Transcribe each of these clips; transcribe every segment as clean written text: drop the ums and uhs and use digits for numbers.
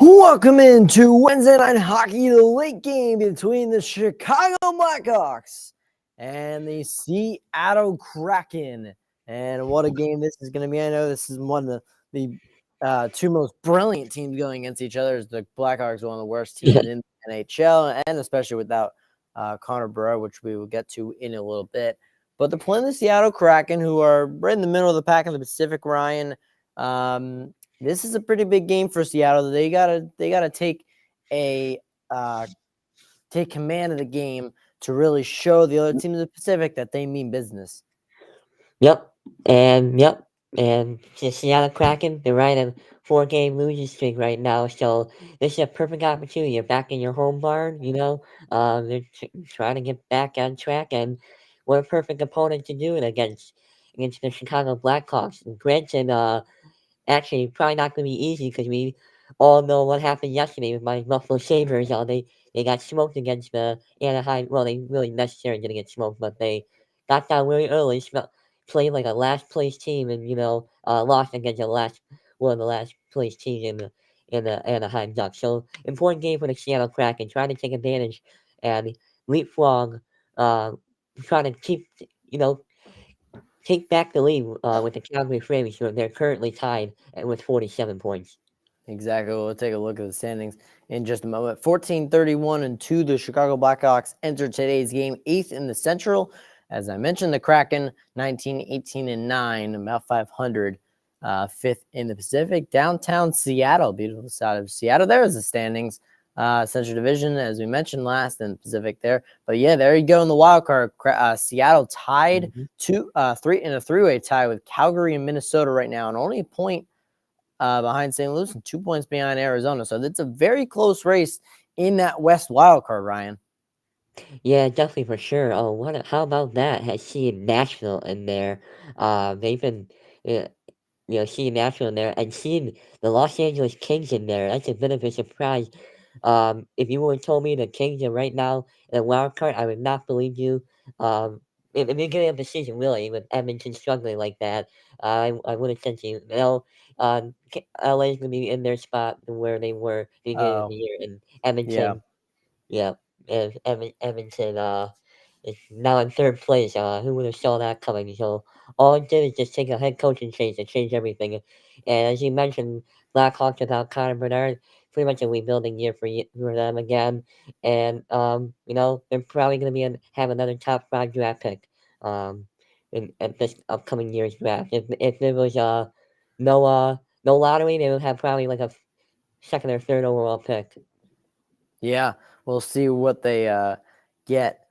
Welcome into Wednesday Night Hockey, the late game between the Chicago Blackhawks and the Seattle Kraken. And what a game this is going to be. I know this is one of the two most brilliant teams going against each other. The Blackhawks are one of the worst teams in the NHL, and especially without Connor Burrow, which we will get to in a little bit. But they're playing the Seattle Kraken, who are right in the middle of the pack in the Pacific, Ryan. This is a pretty big game for Seattle. They gotta take command of the game to really show the other teams in the Pacific that they mean business. Yep. And the Seattle Kraken, they're right on 4-game losing streak right now. So this is a perfect opportunity. You're back in your home barn, They're trying to get back on track, and what a perfect opponent to do it against the Chicago Blackhawks. And granted, actually, probably not going to be easy because we all know what happened yesterday with my Buffalo Sabres. They got smoked against the Anaheim. Well, they really necessarily didn't get smoked, but they got down really early. Played like a last place team, and lost against one of the last place teams in the Anaheim Ducks. So important game for the Seattle Kraken, trying to take advantage and leapfrog, trying to you know take back the lead with the Calgary Flames. They're currently tied with 47 points. Exactly. We'll take a look at the standings in just a moment. 14-31-2. The Chicago Blackhawks enter today's game 8th in the Central. As I mentioned, the Kraken 19-18-9, about 500. 5th in the Pacific. Downtown Seattle, beautiful side of Seattle. There's the standings. Central Division, as we mentioned last, in the Pacific there. But yeah, there you go in the wild card. Seattle tied in a three-way tie with Calgary and Minnesota right now, and only a point behind St. Louis and 2 points behind Arizona. So it's a very close race in that West wild card, Ryan. Yeah, definitely for sure. Oh, how about that? I see Nashville in there. They've been, uh, seeing Nashville in there and seeing the Los Angeles Kings in there. That's a bit of a surprise. If you would have told me the Kings are right now in a wild card, I would not believe you. In the beginning of the season, really, with Edmonton struggling like that, I would have said to you, LA is going to be in their spot where they were at the beginning of the year, and Yeah. Edmonton. Yeah, and Edmonton is now in third place. Who would have saw that coming? So all it did is just take a head coaching change and change everything. And as you mentioned, Blackhawks without Connor Bernard, pretty much a rebuilding year for them again. And they're probably going to have another top 5 draft pick. At this upcoming year's draft. If there was no lottery, they would have probably like a second or third overall pick. Yeah, we'll see what they get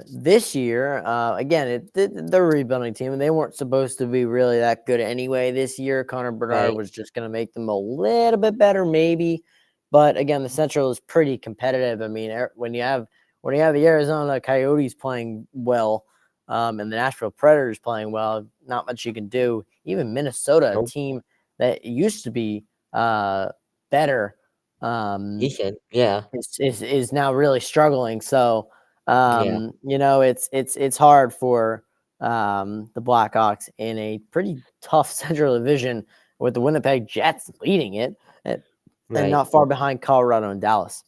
this year. Again, they're a rebuilding team, and they weren't supposed to be really that good anyway this year. Connor Bernard Right. was just going to make them a little bit better, maybe. But again, the Central is pretty competitive. I mean, when you have the Arizona Coyotes playing well, and the Nashville Predators playing well, not much you can do. Even Minnesota, a Nope. team that used to be better. Decent. Yeah. Is now really struggling. So Yeah. it's hard for the Blackhawks in a pretty tough Central Division with the Winnipeg Jets leading it and Right. not far behind Colorado and Dallas.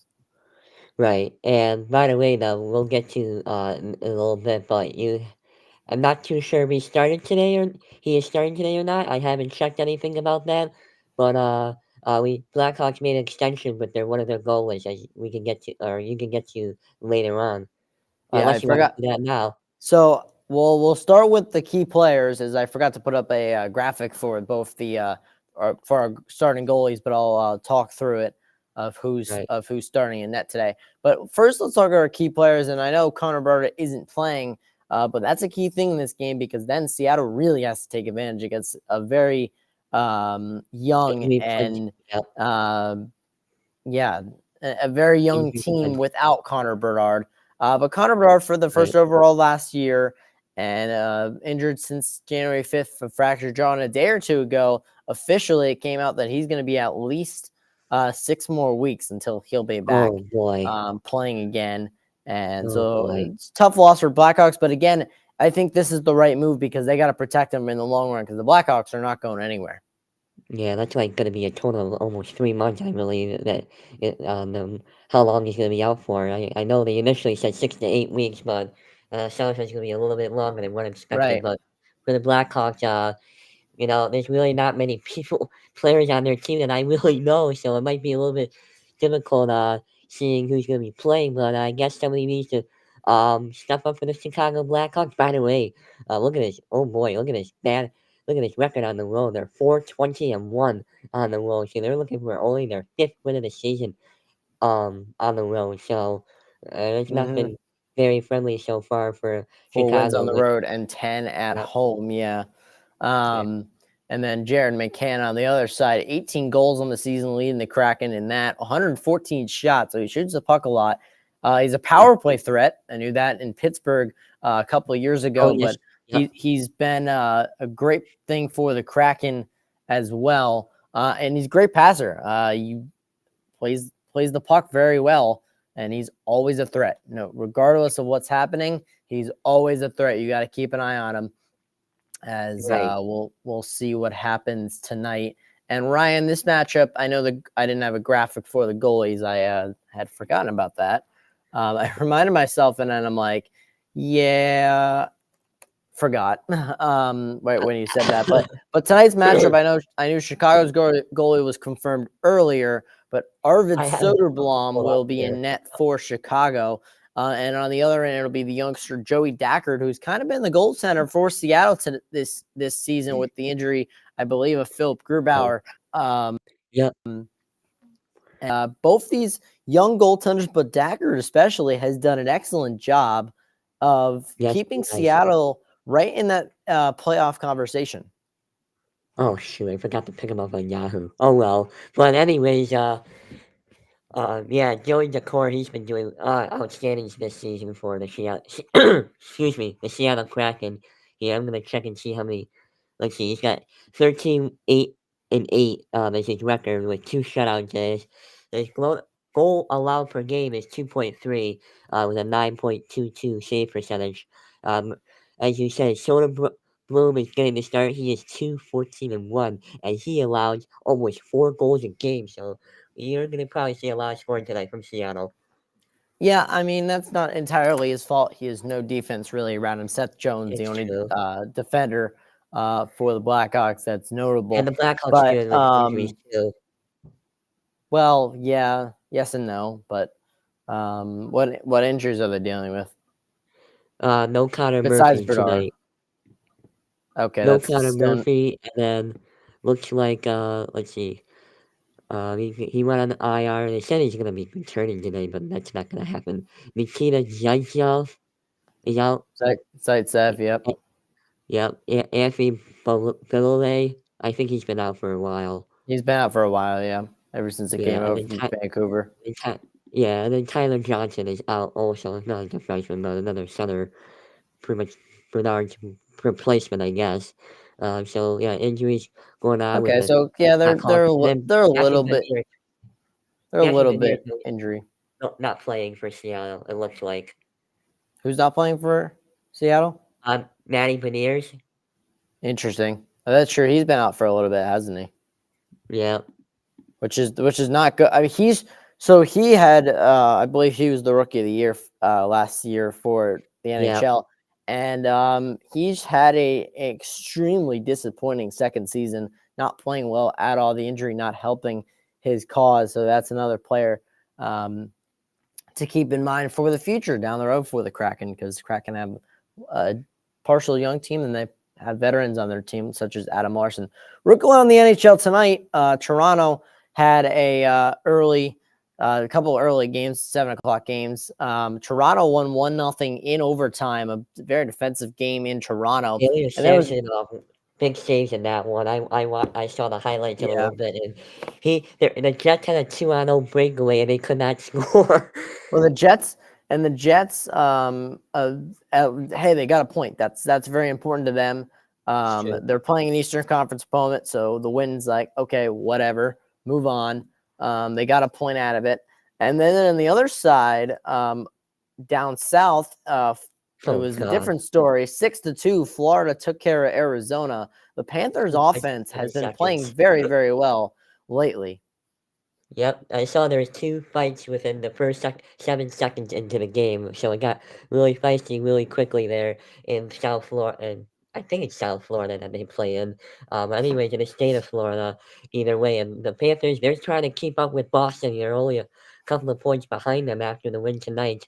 Right. And by the way, though, we'll get to in a little bit, but I'm not too sure if he is starting today or not. I haven't checked anything about that, but we Blackhawks made an extension with one of their goalies, as we can get to, or you can get to later on, Yeah, I unless you want to forgot. do that now. So we'll start with the key players, as I forgot to put up a graphic for both for our starting goalies, but I'll talk through it of who's Right. starting in net today. But first, let's talk about our key players, and I know Connor Burda isn't playing, but that's a key thing in this game because then Seattle really has to take advantage against a very young and Yep. yeah, a very young Injury team defense. without Connor Bedard. But Connor Bedard for the Right. first overall last year and injured since January 5th, a fractured jaw. And a day or two ago, officially it came out that he's going to be at least 6 more weeks until he'll be back Oh boy. playing again. And Oh so boy. it's a tough loss for Blackhawks. But again, I think this is the right move because they got to protect him in the long run because the Blackhawks are not going anywhere. Yeah, that's like going to be a total of almost 3 months, I believe, that how long he's going to be out for. I know they initially said 6 to 8 weeks, but sounds like it's going to be a little bit longer than what expected. Right. But for the Blackhawks, there's really not many players on their team that I really know, so it might be a little bit difficult seeing who's going to be playing. But I guess somebody needs to step up for the Chicago Blackhawks. By the way, look at this. Oh boy, look at this record on the road. They're 4-20-1 on the road, so they're looking for only their fifth win of the season on the road. So it's not Hmm. been very friendly so far for 4 wins on Chicago. the Which, road and 10 at yep, home. Yeah. yeah, Um, and then Jared McCann on the other side, 18 goals on the season, leading the Kraken in that, 114 shots. So he shoots the puck a lot. He's a power play threat. I knew that in Pittsburgh a couple of years oh ago, yes, but yep, he's been a great thing for the Kraken as well. And he's a great passer. He plays the puck very well, and he's always a threat. Regardless of what's happening, he's always a threat. You got to keep an eye on him as right. we'll see what happens tonight. And Ryan, this matchup, I know I didn't have a graphic for the goalies. I had forgotten about that. I reminded myself, and then I'm like, yeah, forgot. Right when you said that, but tonight's matchup, I knew Chicago's goalie was confirmed earlier, but Arvid I have it Soderblom pulled up will be here. in net for Chicago. And on the other end, it'll be the youngster Joey Dackert, who's kind of been the goaltender for Seattle this season with the injury, I believe, of Philip Oh, Grubauer. Um, yep, both these young goaltenders, but Dackert especially has done an excellent job of yes, keeping nice. Seattle right in that playoff conversation. Oh shoot, I forgot to pick him up on Yahoo. Oh well. But anyways, yeah, Joey Decor, he's been doing outstanding this season for the Seattle. Excuse me, the Seattle Kraken. Yeah, I'm gonna check and see how many. Let's see, he's got 13-8-8. Is his record with two shutout days. His goal allowed per game is 2.3. With a 9.22 save percentage. Um, as you said, Bloom is getting the start. He is 2-14-1, and he allowed almost 4 goals a game. So you're gonna probably see a lot of scoring tonight from Seattle. Yeah, I mean that's not entirely his fault. He has no defense really around him. Seth Jones, the It's only true. defender for the Blackhawks that's And notable. the Blackhawks But dealing with injuries too. well, yeah, yes and no. But what injuries are they dealing with No Connor besides Murphy Bedard? tonight. Okay, No that's Connor still Murphy, and then looks like let's see. He went on the IR. They said he's gonna be returning today, but that's not gonna happen. Nikita Zaitsev is out. Zaitsev. Yep, Yep. Anthony Belole. I think he's been out for a while. he's been out for a while. Yeah, ever since he Yeah, came and over then from Vancouver. And Ty- yeah, and then Tyler Johnson is out also. Not like a freshman, but another center. Pretty much Bernard's replacement, I guess. So yeah, injuries going on with Okay, the so yeah, Blackhawks. And then they're a Matthew little bit Beniers, they're a Matthew little Beniers bit is injury. not playing for Seattle. It looks like. Who's not playing for Seattle? Matty Beniers. Interesting. That's true. He's been out for a little bit, hasn't he? Yeah, Which is not good. I mean, he had I believe he was the rookie of the year last year for the yeah. NHL, and he's had a extremely disappointing second season, not playing well at all. The injury not helping his cause, so that's another player to keep in mind for the future down the road for the Kraken, because Kraken have a partial young team and they have veterans on their team such as Adam Larson. Rookie on the NHL tonight. Toronto had a couple early games, 7 o'clock games. Toronto won 1-0 in overtime. A very defensive game in Toronto, Ilya and there was Samson, big saves in that one. I saw the highlights in a yeah. little bit, and the Jets had a 2-0 breakaway, and they could not score. Well, the Jets, hey, they got a point. That's very important to them. Sure. They're playing an Eastern Conference opponent, so the win's like, okay, whatever, move on. They got a point out of it, and then on the other side, down south, It Oh was a god. different story. 6-2, Florida took care of Arizona. The Panthers' Like offense 7 has been playing seconds. very, very well lately. Yep, I saw there was 2 fights within the first 7 seconds into the game, so it got really feisty really quickly there in South Florida, and I think it's South Florida that they play in. Anyways, in the state of Florida, either way, and the Panthers, they're trying to keep up with Boston. They're only a couple of points behind them after the win tonight.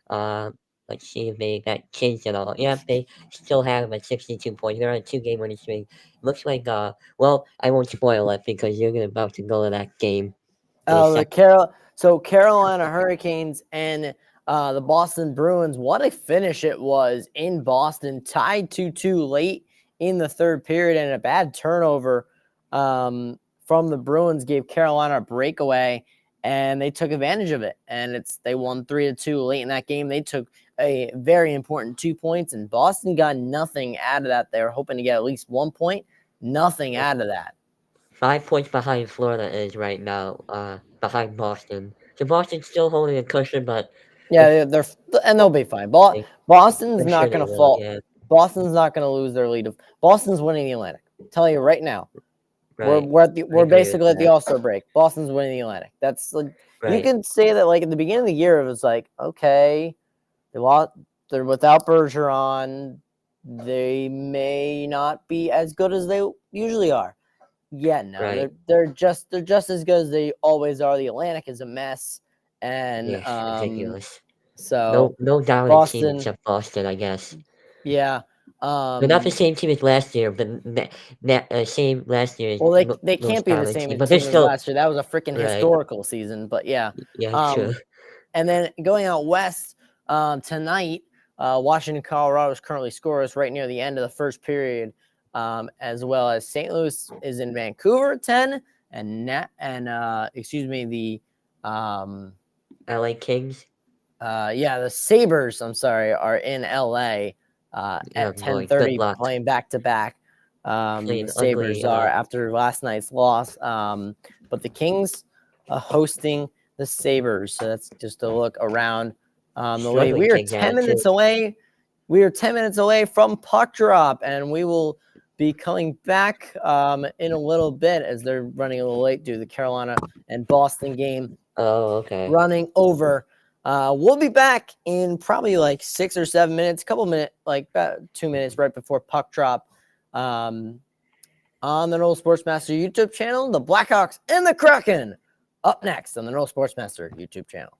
Uh, let's see if they that changed at all. Yep, they still have a 62 points. They're on a 2-game winning streak. Looks like, well, I won't spoil it because you're about to go to that game. Oh, Carolina Hurricanes and the Boston Bruins. What a finish it was in Boston, tied 2-2 late in the third period, and a bad turnover from the Bruins gave Carolina a breakaway, and they took advantage of it. And they won 3-2 late in that game. They took a very important 2 points, and Boston got nothing out of that. They were hoping to get at least 1 point, nothing out of that. 5 points behind Florida is right now, behind Boston. So Boston's still holding a cushion, but Yeah, they'll be fine. Boston's I'm sure not they going to will. fall. Yeah, Boston's not going to lose their lead. Boston's winning the Atlantic. I'm telling you right now. right. I We're agree with basically at the that. All-Star break. Boston's winning the Atlantic. That's like you Right, can say that like at the beginning of the year it was like okay, they're without Bergeron. They may not be as good as they usually are. Yeah, no, right. they're just as good as they always are. The Atlantic is a mess, and Yes, ridiculous. so No dominant team Boston, except Boston, I guess. yeah. They're not the same team as last year, but same last year as Well, they can't most be the dominant same team, but they're team as still last year. That was a freaking right. historical season. But yeah, Yeah, true. um, and then going out west tonight, Washington, Colorado is currently scoreless right near the end of the first period, as well as St. Louis is in Vancouver at 10, the LA Kings. the Sabres, I'm sorry, are in LA Oh at boy, good 10:30 luck. playing back to back. The Playing Sabres ugly. are after last night's loss, but the Kings hosting the Sabres. So that's just a look around the league. Struggling Kings attitude. We are 10 minutes away from puck drop, and we will be coming back in a little bit as they're running a little late due to the Carolina and Boston game Oh, okay. running over. We'll be back in probably like 6 or 7 minutes, couple minutes, like about 2 minutes right before puck drop on the Noel Sportsmaster YouTube channel. The Blackhawks and the Kraken up next on the Noel Sportsmaster YouTube channel.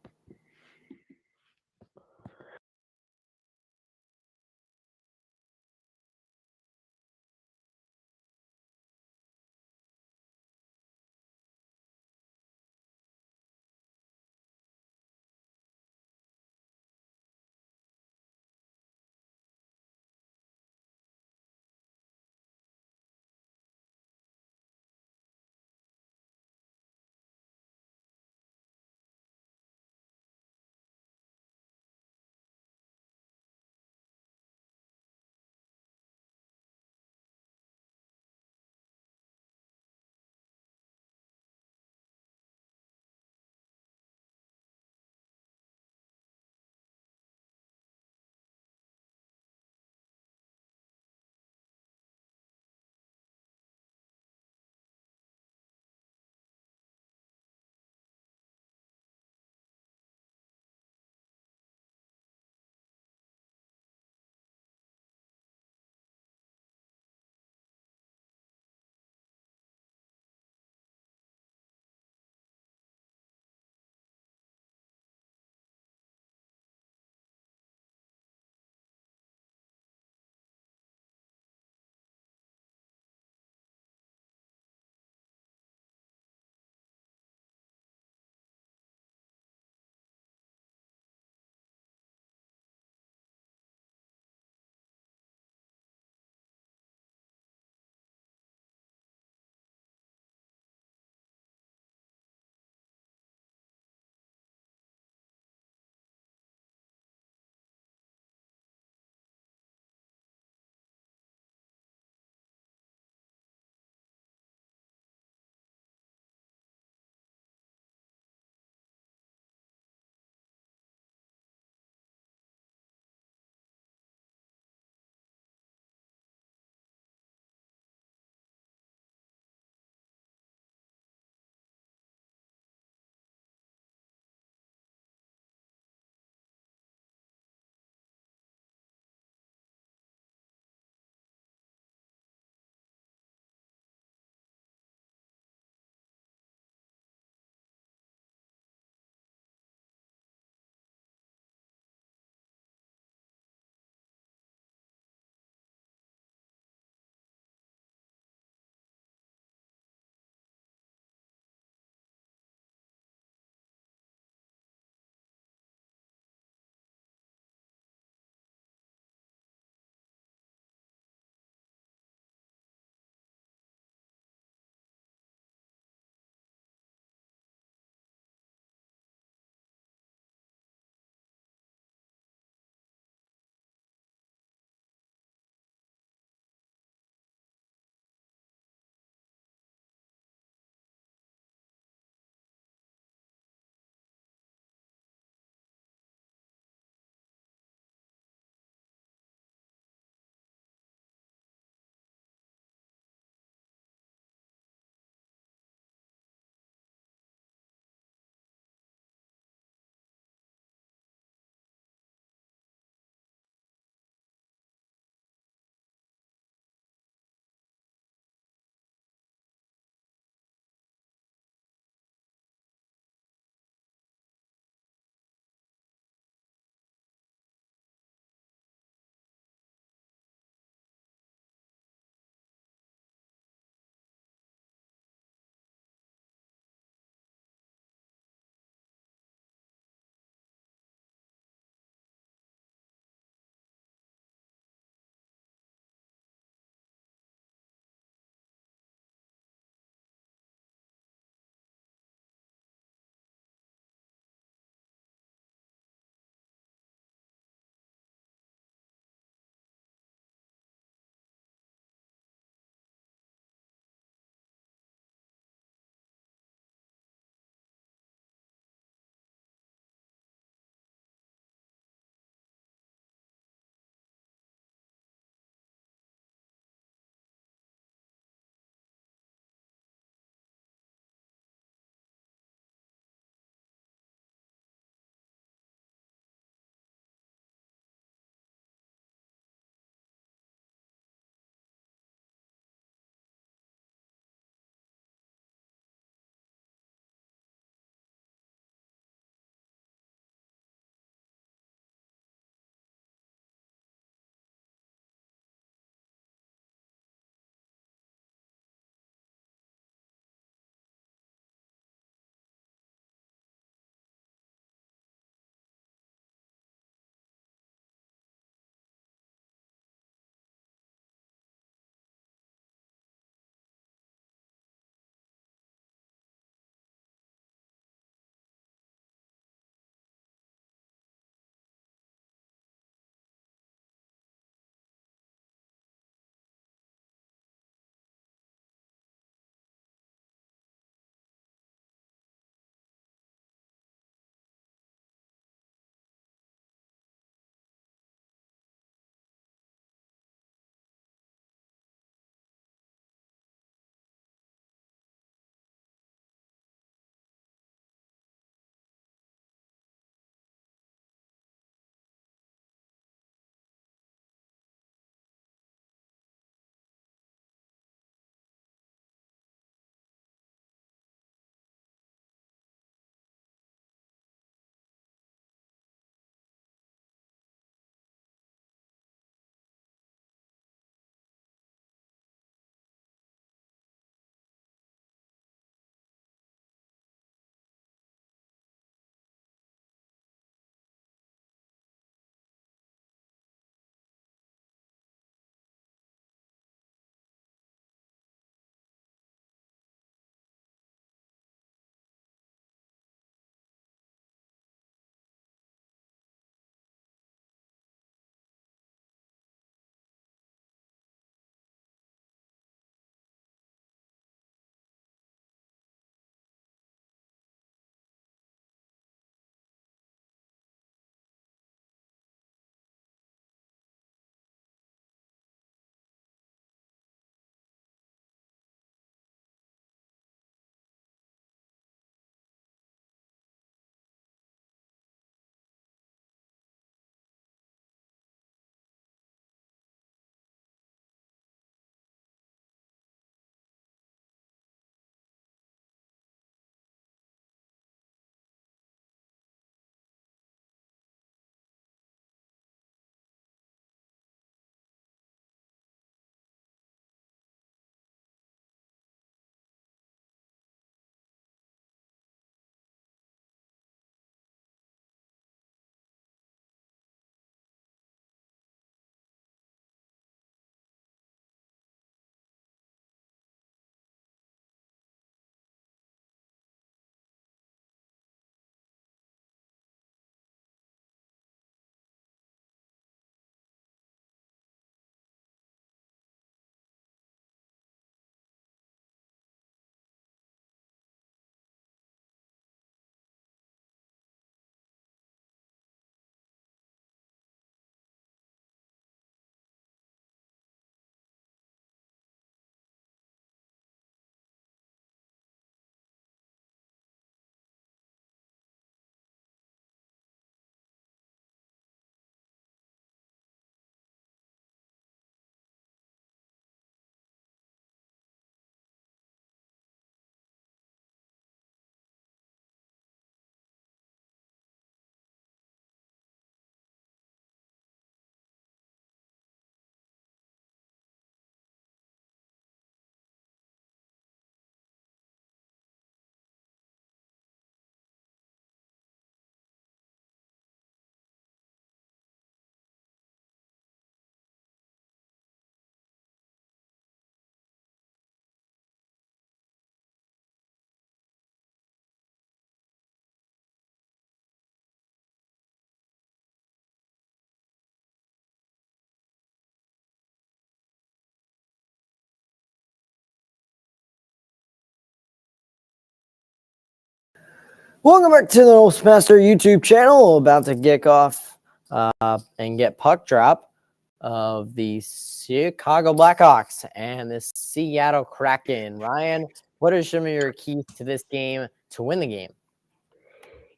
Welcome back to the Postmaster YouTube channel. About to kick off and get puck drop of the Chicago Blackhawks and the Seattle Kraken. Ryan, what are some of your keys to this game to win the game?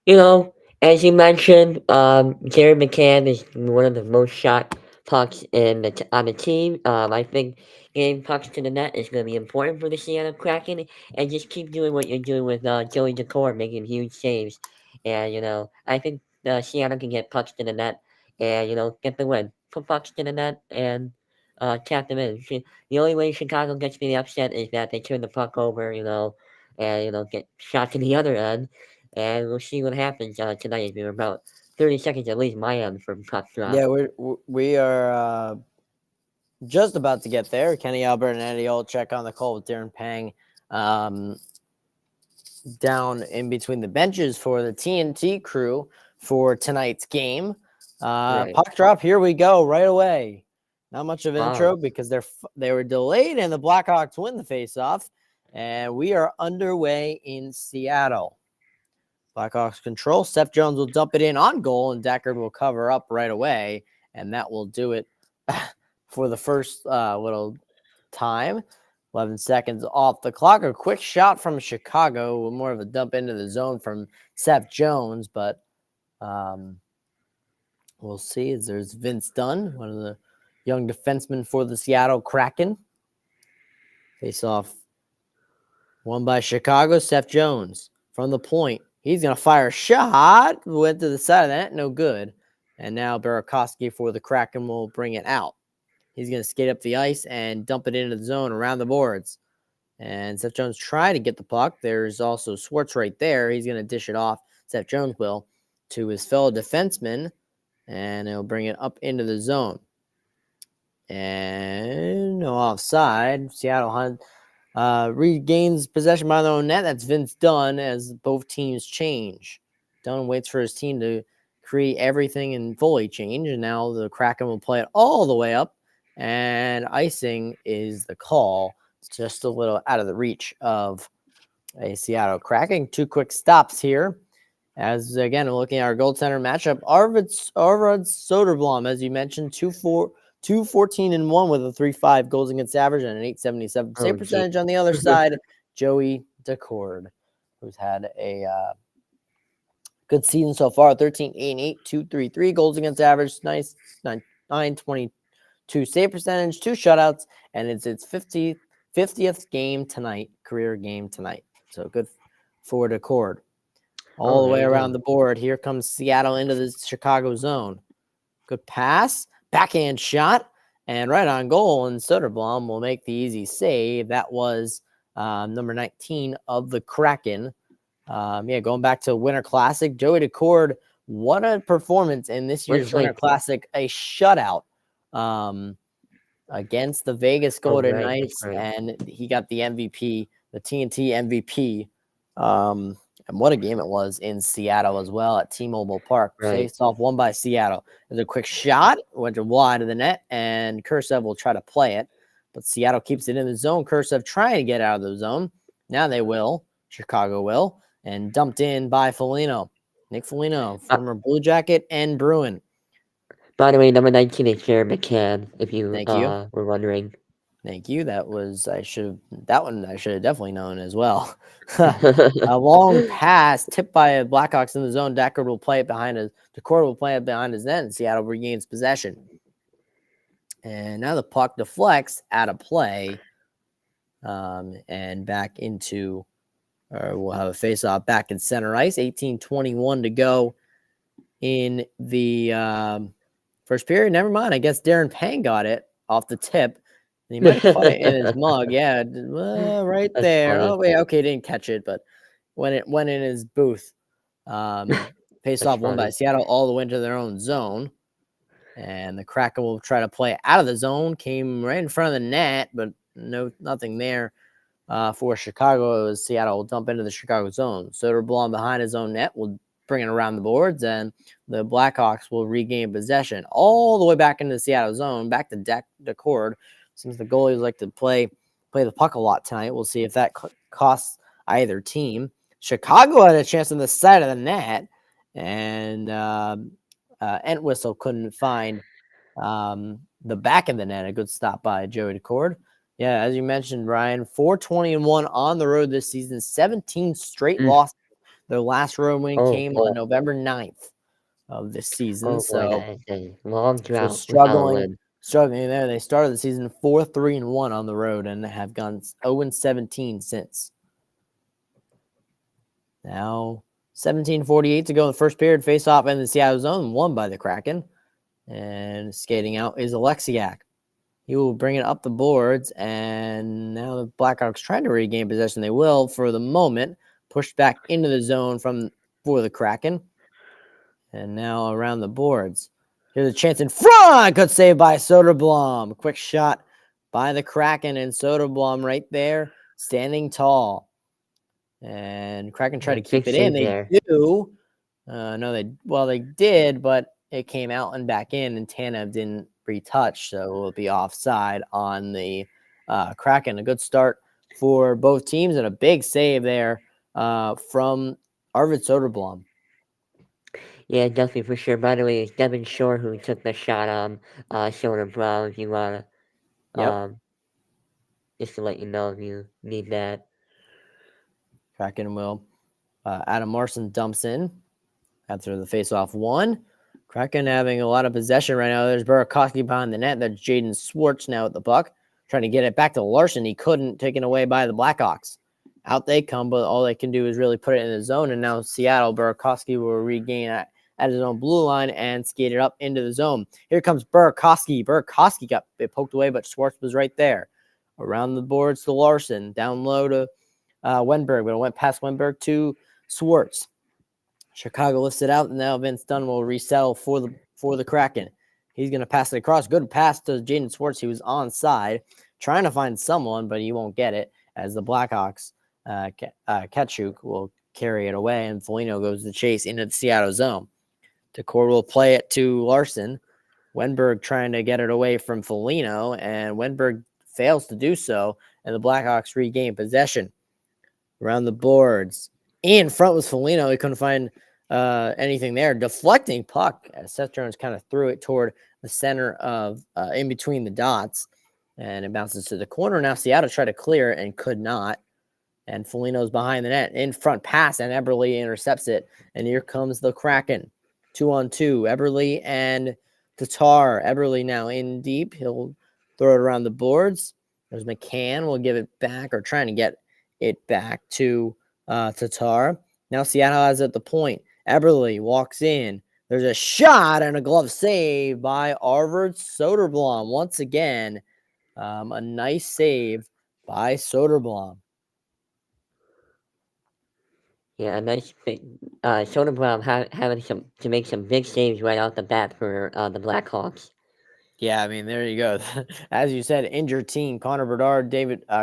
You know, as you mentioned, Jerry McCann is one of the most shot pucks on the team. I think getting pucks to the net is going to be important for the Seattle Kraken, and just keep doing what you're doing with Joey Decor, making huge saves. And I think Seattle can get pucks to the net, and get the win. Put pucks to the net and tap them in. The only way Chicago gets me upset is that they turn the puck over, and get shot to the other end. And we'll see what happens tonight. We're about 30 seconds at least my end from puck drop. Yeah, we are just about to get there. Kenny Albert and Eddie Olczyk on the call with Darren Pang down in between the benches for the TNT crew for tonight's game. Right. Puck drop, here we go right away. Not much of intro Wow. because they were delayed and the Blackhawks win the faceoff, and we are underway in Seattle. Blackhawks control. Seth Jones will dump it in on goal, and Deckard will cover up right away, and that will do it for the first little time. 11 seconds off the clock. A quick shot from Chicago, more of a dump into the zone from Seth Jones, but we'll see. There's Vince Dunn, one of the young defensemen for the Seattle Kraken. Face off won by Chicago. Seth Jones from the point. He's going to fire a shot. Went to the side of the net. No good. And now Burakovsky for the Kraken will bring it out. He's going to skate up the ice and dump it into the zone around the boards. And Seth Jones trying to get the puck. There's also Swartz right there. He's going to dish it off. Seth Jones will to his fellow defenseman. And he'll bring it up into the zone. And no offside. Seattle Hunt regains possession by their own net. That's Vince Dunn as both teams change. Dunn waits for his team to create everything and fully change. And now the Kraken will play it all the way up. And icing is the call. It's just a little out of the reach of a Seattle Kraken. Two quick stops here. As again, we're looking at our goaltender matchup. Arvid Soderblom, as you mentioned, 2-14-1 with a 3.5 goals against average and an 8.77 save percentage. On the other side, Joey Decord, who's had a good season so far. 13-8-8, 2.33 goals against average. Nice 9.22 save percentage, 2 shutouts, and it's its 50th game tonight, career game tonight. So good for Decord. All the way around the board. Here comes Seattle into the Chicago zone. Good pass. Backhand shot. And right on goal. And Soderblom will make the easy save. That was number 19 of the Kraken. Going back to Winter Classic. Joey Decord, what a performance in this year's Winter Classic. A shutout against the Vegas Golden Knights. And he got the MVP, the TNT MVP. And what a game it was in Seattle as well at T-Mobile Park. Faced off won by Seattle. There's a quick shot, went to wide of the net, and Kursev will try to play it. But Seattle keeps it in the zone. Kursev trying to get out of the zone. Now they will. Chicago will. And dumped in by Foligno. Nick Foligno, former Blue Jacket and Bruin. By the way, number 19 is Jerry McCann, if you were wondering. Thank you. That one I should have definitely known as well. A long pass tipped by a Blackhawks in the zone. Deckard will play it behind his. Decord will play it behind his net, and Seattle regains possession. And now the puck deflects out of play, and back into. We'll have a face-off back in center ice. 18:21 to go in the first period. Never mind. I guess Darren Pang got it off the tip. He might have caught it in his mug. Yeah, right there. Funny. Oh, wait. Okay, didn't catch it, but when it went in his booth, face off won by Seattle all the way into their own zone. And the Kraken will try to play out of the zone. Came right in front of the net, but nothing there for Chicago. As Seattle will dump into the Chicago zone. Soderblom behind his own net will bring it around the boards, and the Blackhawks will regain possession all the way back into the Seattle zone, back to Decord. Since the goalies like to play the puck a lot tonight, we'll see if that costs either team. Chicago had a chance on the side of the net, and Entwistle couldn't find the back of the net. A good stop by Joey DeCord. Yeah, as you mentioned, Ryan, 4-20-1 on the road this season, 17 straight losses. Their last road win came on November 9th of this season. Oh boy, that is a long drought struggling there. They started the season 4-3-1 on the road and have gone 0-17 since. Now 17:48 to go in the first period. Face off in the Seattle zone, won by the Kraken. And skating out is Alexiak. He will bring it up the boards, and now the Blackhawks trying to regain possession. They will for the moment. Pushed back into the zone for the Kraken. And now around the boards. Here's a chance in front. Good save by Soderblom. Quick shot by the Kraken, and Soderblom right there, standing tall. And Kraken try to keep it in. They do. They did, but it came out and back in, and Tanev didn't retouch, so it will be offside on the Kraken. A good start for both teams, and a big save there from Arvid Soderblom. Yeah, definitely for sure. By the way, it's Devin Shore who took the shot on Soderblom. If you want to, just to let you know if you need that. Kraken will. Adam Larson dumps in after the faceoff one. Kraken having a lot of possession right now. There's Burakovsky behind the net. That's Jaden Swartz now at the puck, trying to get it back to Larson. He couldn't, taken away by the Blackhawks. Out they come, but all they can do is really put it in the zone. And now Seattle, Burakovsky will regain at his own blue line and skate it up into the zone. Here comes Burakovsky. Burakovsky got it poked away, but Swartz was right there. Around the boards to Larson. Down low to Wenberg, but it went past Wenberg to Swartz. Chicago lifts it out, and now Vince Dunn will resettle for the Kraken. He's going to pass it across. Good pass to Jaden Swartz. He was onside, trying to find someone, but he won't get it, as the Blackhawks, Ketchuk, will carry it away, and Foligno goes to chase into the Seattle zone. DeCord will play it to Larson. Wenberg trying to get it away from Foligno, and Wenberg fails to do so, and the Blackhawks regain possession. Around the boards. In front was Foligno. He couldn't find anything there. Deflecting puck. Seth Jones kind of threw it toward the center of in between the dots, and it bounces to the corner. Now Seattle tried to clear it and could not. And Foligno's behind the net. In front pass, and Eberle intercepts it. And here comes the Kraken. 2-on-2. Eberle and Tatar. Eberle now in deep. He'll throw it around the boards. There's McCann. Will give it back, or trying to get it back to Tatar. Now Seattle has at the point. Eberle walks in. There's a shot and a glove save by Arvid Soderblom. Once again, a nice save by Soderblom. Yeah, a nice Soderblom having to make some big saves right off the bat for the Blackhawks. Yeah, I mean, there you go. As you said, injured team. Connor Bedard,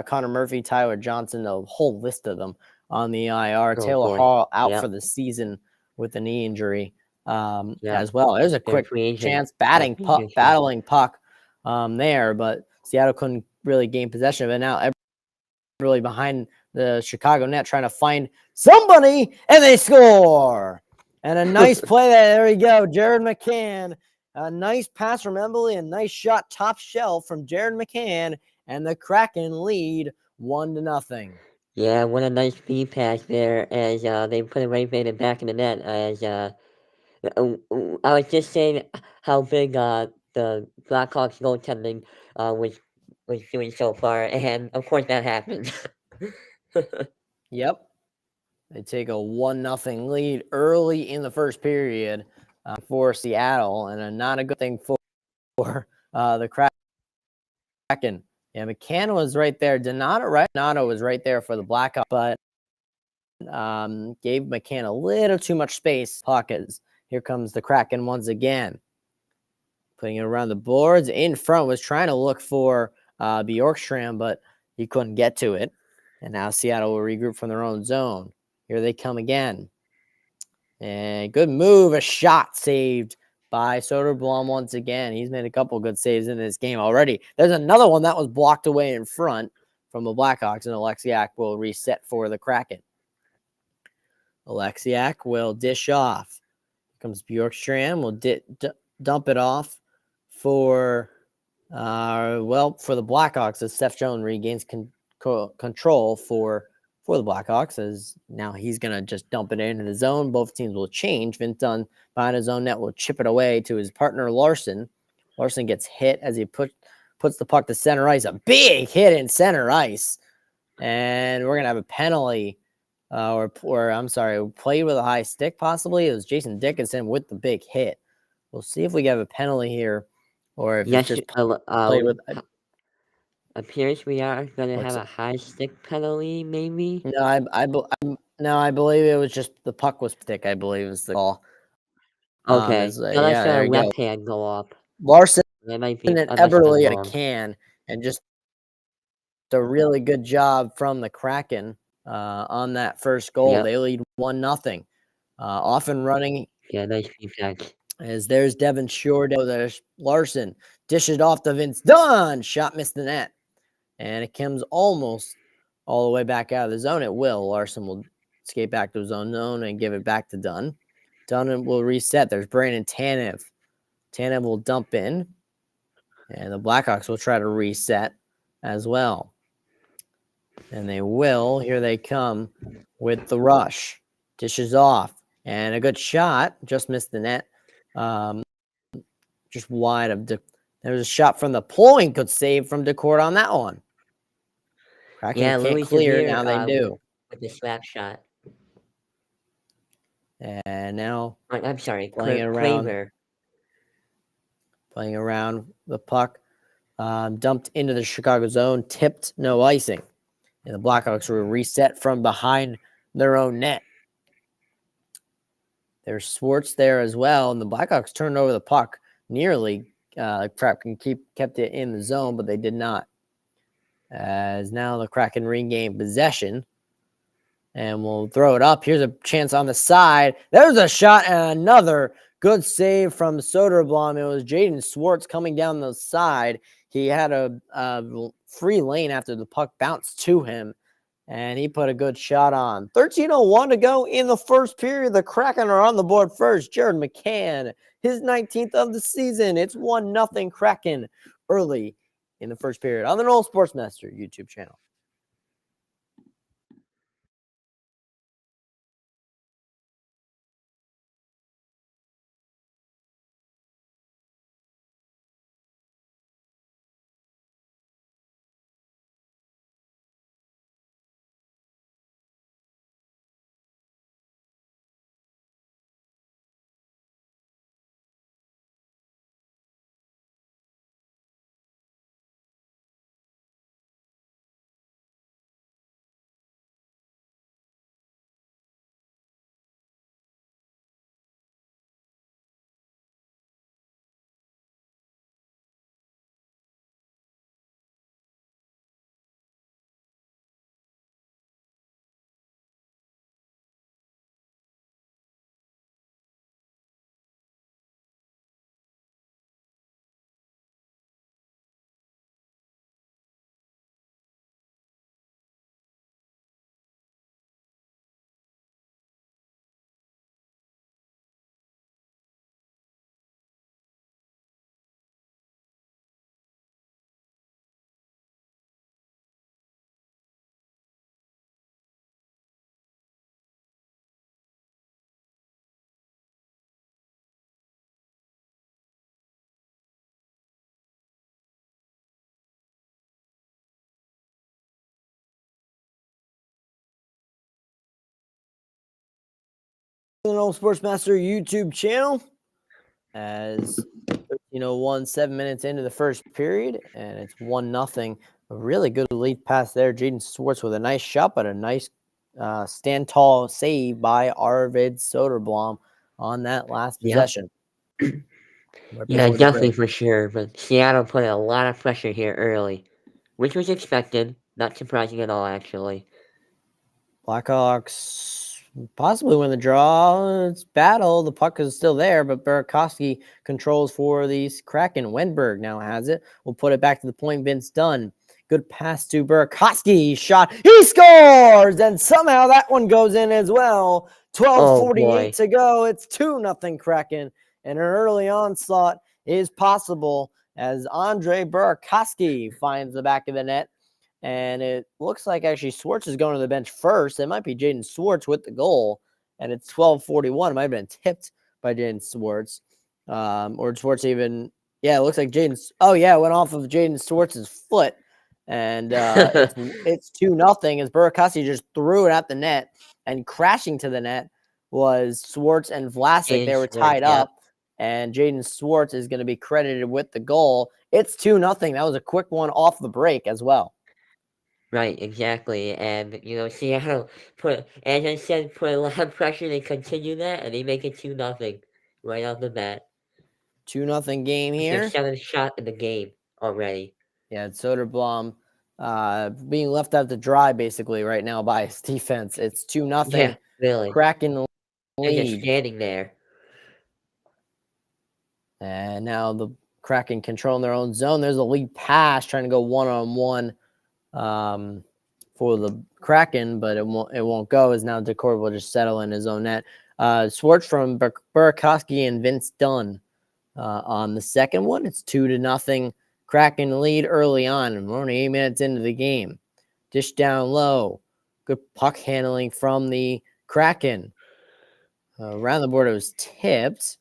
Connor Murphy, Tyler Johnson, the whole list of them on the IR. Taylor Hall out for the season with a knee injury as well. There's a quick chance battling puck there, but Seattle couldn't really gain possession of it. Now really behind the Chicago net trying to find somebody, and they score. And a nice play there. There we go. Jared McCann. A nice pass from Eberle, a nice shot top shelf from Jared McCann, and the Kraken lead 1-0. Yeah, what a nice feed pass there as they put it right back in the net. As I was just saying how big the Blackhawks goaltending was doing so far, and of course that happened. Yep. They take a 1-0 lead early in the first period for Seattle, and not a good thing for the Kraken. Yeah, McCann was right there. Donato was right there for the Blackhawks, but gave McCann a little too much space. Pockets. Here comes the Kraken once again. Putting it around the boards. In front was trying to look for Bjorkstrand, but he couldn't get to it. And now Seattle will regroup from their own zone. Here they come again. And good move. A shot saved by Soderblom once again. He's made a couple good saves in this game already. There's another one that was blocked away in front from the Blackhawks, and Alexiak will reset for the Kraken. Alexiak will dish off. Comes Bjorkstrand, will dump it off for the Blackhawks as Seth Jones regains control for the Blackhawks, as now he's going to just dump it into the zone. Both teams will change. Vince Dunn behind his own net will chip it away to his partner Larson. Larson gets hit as he puts the puck to center ice. A big hit in center ice. And we're going to have a penalty. Played with a high stick possibly. It was Jason Dickinson with the big hit. We'll see if we get a penalty here, or if it's just played with. Appears we are going to have a high stick penalty, maybe. No, I believe it was just the puck was stick. I believe is the call. Okay, so let's there a you left go. hand go up. Larson That might be and Eberle at a can, and just a really good job from the Kraken on that first goal. Yep. They lead 1-0. Off and running. Yeah, nice defense. As there's Devin Shore, there's Larson. Dish it off to Vince Dunn. Shot missed the net. And it comes almost all the way back out of the zone. It will. Larson will skate back to his own zone and give it back to Dunn. Dunn will reset. There's Brandon Tanev. Tanev will dump in. And the Blackhawks will try to reset as well. And they will. Here they come with the rush. Dishes off. And a good shot. Just missed the net. Just wide of there was a shot from the point. Good save from DeCourt on that one. Kraken can't Louis clear. Severe, Now they do. With the slap shot. And now I'm sorry, playing around the puck. Dumped into the Chicago zone. Tipped, no icing. And the Blackhawks will reset from behind their own net. There's Swartz there as well. And the Blackhawks turned over the puck nearly. Kraken kept it in the zone, but they did not. As now the Kraken regain possession. And we'll throw it up. Here's a chance on the side. There's a shot and another good save from Soderblom. It was Jaden Swartz coming down the side. He had a free lane after the puck bounced to him. And he put a good shot on. 13:01 to go in the first period. The Kraken are on the board first. Jared McCann, his 19th of the season. It's 1-0 Kraken early in the first period on the Noel Sportsmaster YouTube channel. The Noel Sportsmaster YouTube channel. As 7 minutes into the first period, and it's 1-0. A really good lead pass there. Jaden Swartz with a nice shot, but a nice stand tall save by Arvid Soderblom on that last possession. Yeah, definitely for sure. But Seattle put a lot of pressure here early, which was expected. Not surprising at all, actually. Blackhawks possibly win the draw. It's battle. The puck is still there, but Burakovsky controls for these Kraken. Wenberg now has it. We'll put it back to the point. Vince Dunn. Good pass to Burakovsky. Shot. He scores! And somehow that one goes in as well. Oh 12:48 boy. to go. It's 2-0 Kraken, and an early onslaught is possible as Andre Burakovsky finds the back of the net. And it looks like actually Swartz is going to the bench first. It might be Jaden Swartz with the goal, and it's 12:41. It might have been tipped by Jaden Swartz, or Swartz even. Yeah, it looks like Jaden. Oh yeah, it went off of Jaden Swartz's foot, and it's 2-0 as Burakovsky just threw it at the net, and crashing to the net was Swartz and Vlasic. They were tied up, and Jaden Swartz is going to be credited with the goal. It's 2-0. That was a quick one off the break as well. Right, exactly. And Seattle as I said, put a lot of pressure to continue that, and they make it 2-0 right off the bat. 2-0 game It's their here. 7th shot in the game already. Yeah, it's Soderblom being left out to dry basically right now by his defense. It's 2-0. Yeah, really. Kraken They're just lead. standing there. And now the Kraken controlling their own zone. There's a lead pass trying to go one-on-one for the Kraken, but it won't go as now Decor will just settle in his own net. Swartz from Burakovsky and Vince Dunn on the second one. It's 2-0. Kraken lead early on, and we're only 8 minutes into the game. Dish down low. Good puck handling from the Kraken. Around the board, it was tipped.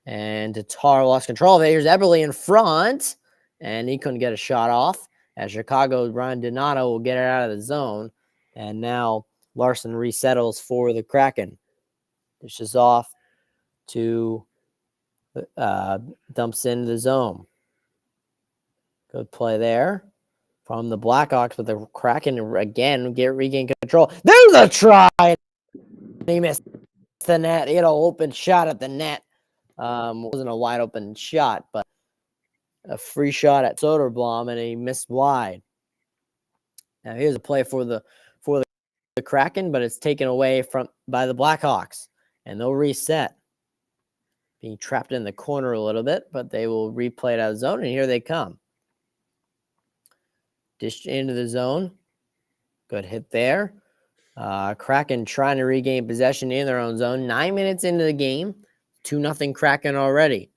And Tatar lost control of it. Here's Eberle in front, and he couldn't get a shot off. As Chicago, Ryan Donato will get it out of the zone. And now Larson resettles for the Kraken. Dishes off to dumps into the zone. Good play there from the Blackhawks, but the Kraken again regain control. There's a try. He missed the net. He had an open shot at the net. It wasn't a wide open shot, but a free shot at Soderblom, and he missed wide. Now here's a play for the Kraken, but it's taken away by the Blackhawks, and they'll reset. Being trapped in the corner a little bit, but they will replay it out of zone, and here they come. Dished into the zone. Good hit there. Kraken trying to regain possession in their own zone. 9 minutes into the game. 2-0 Kraken already.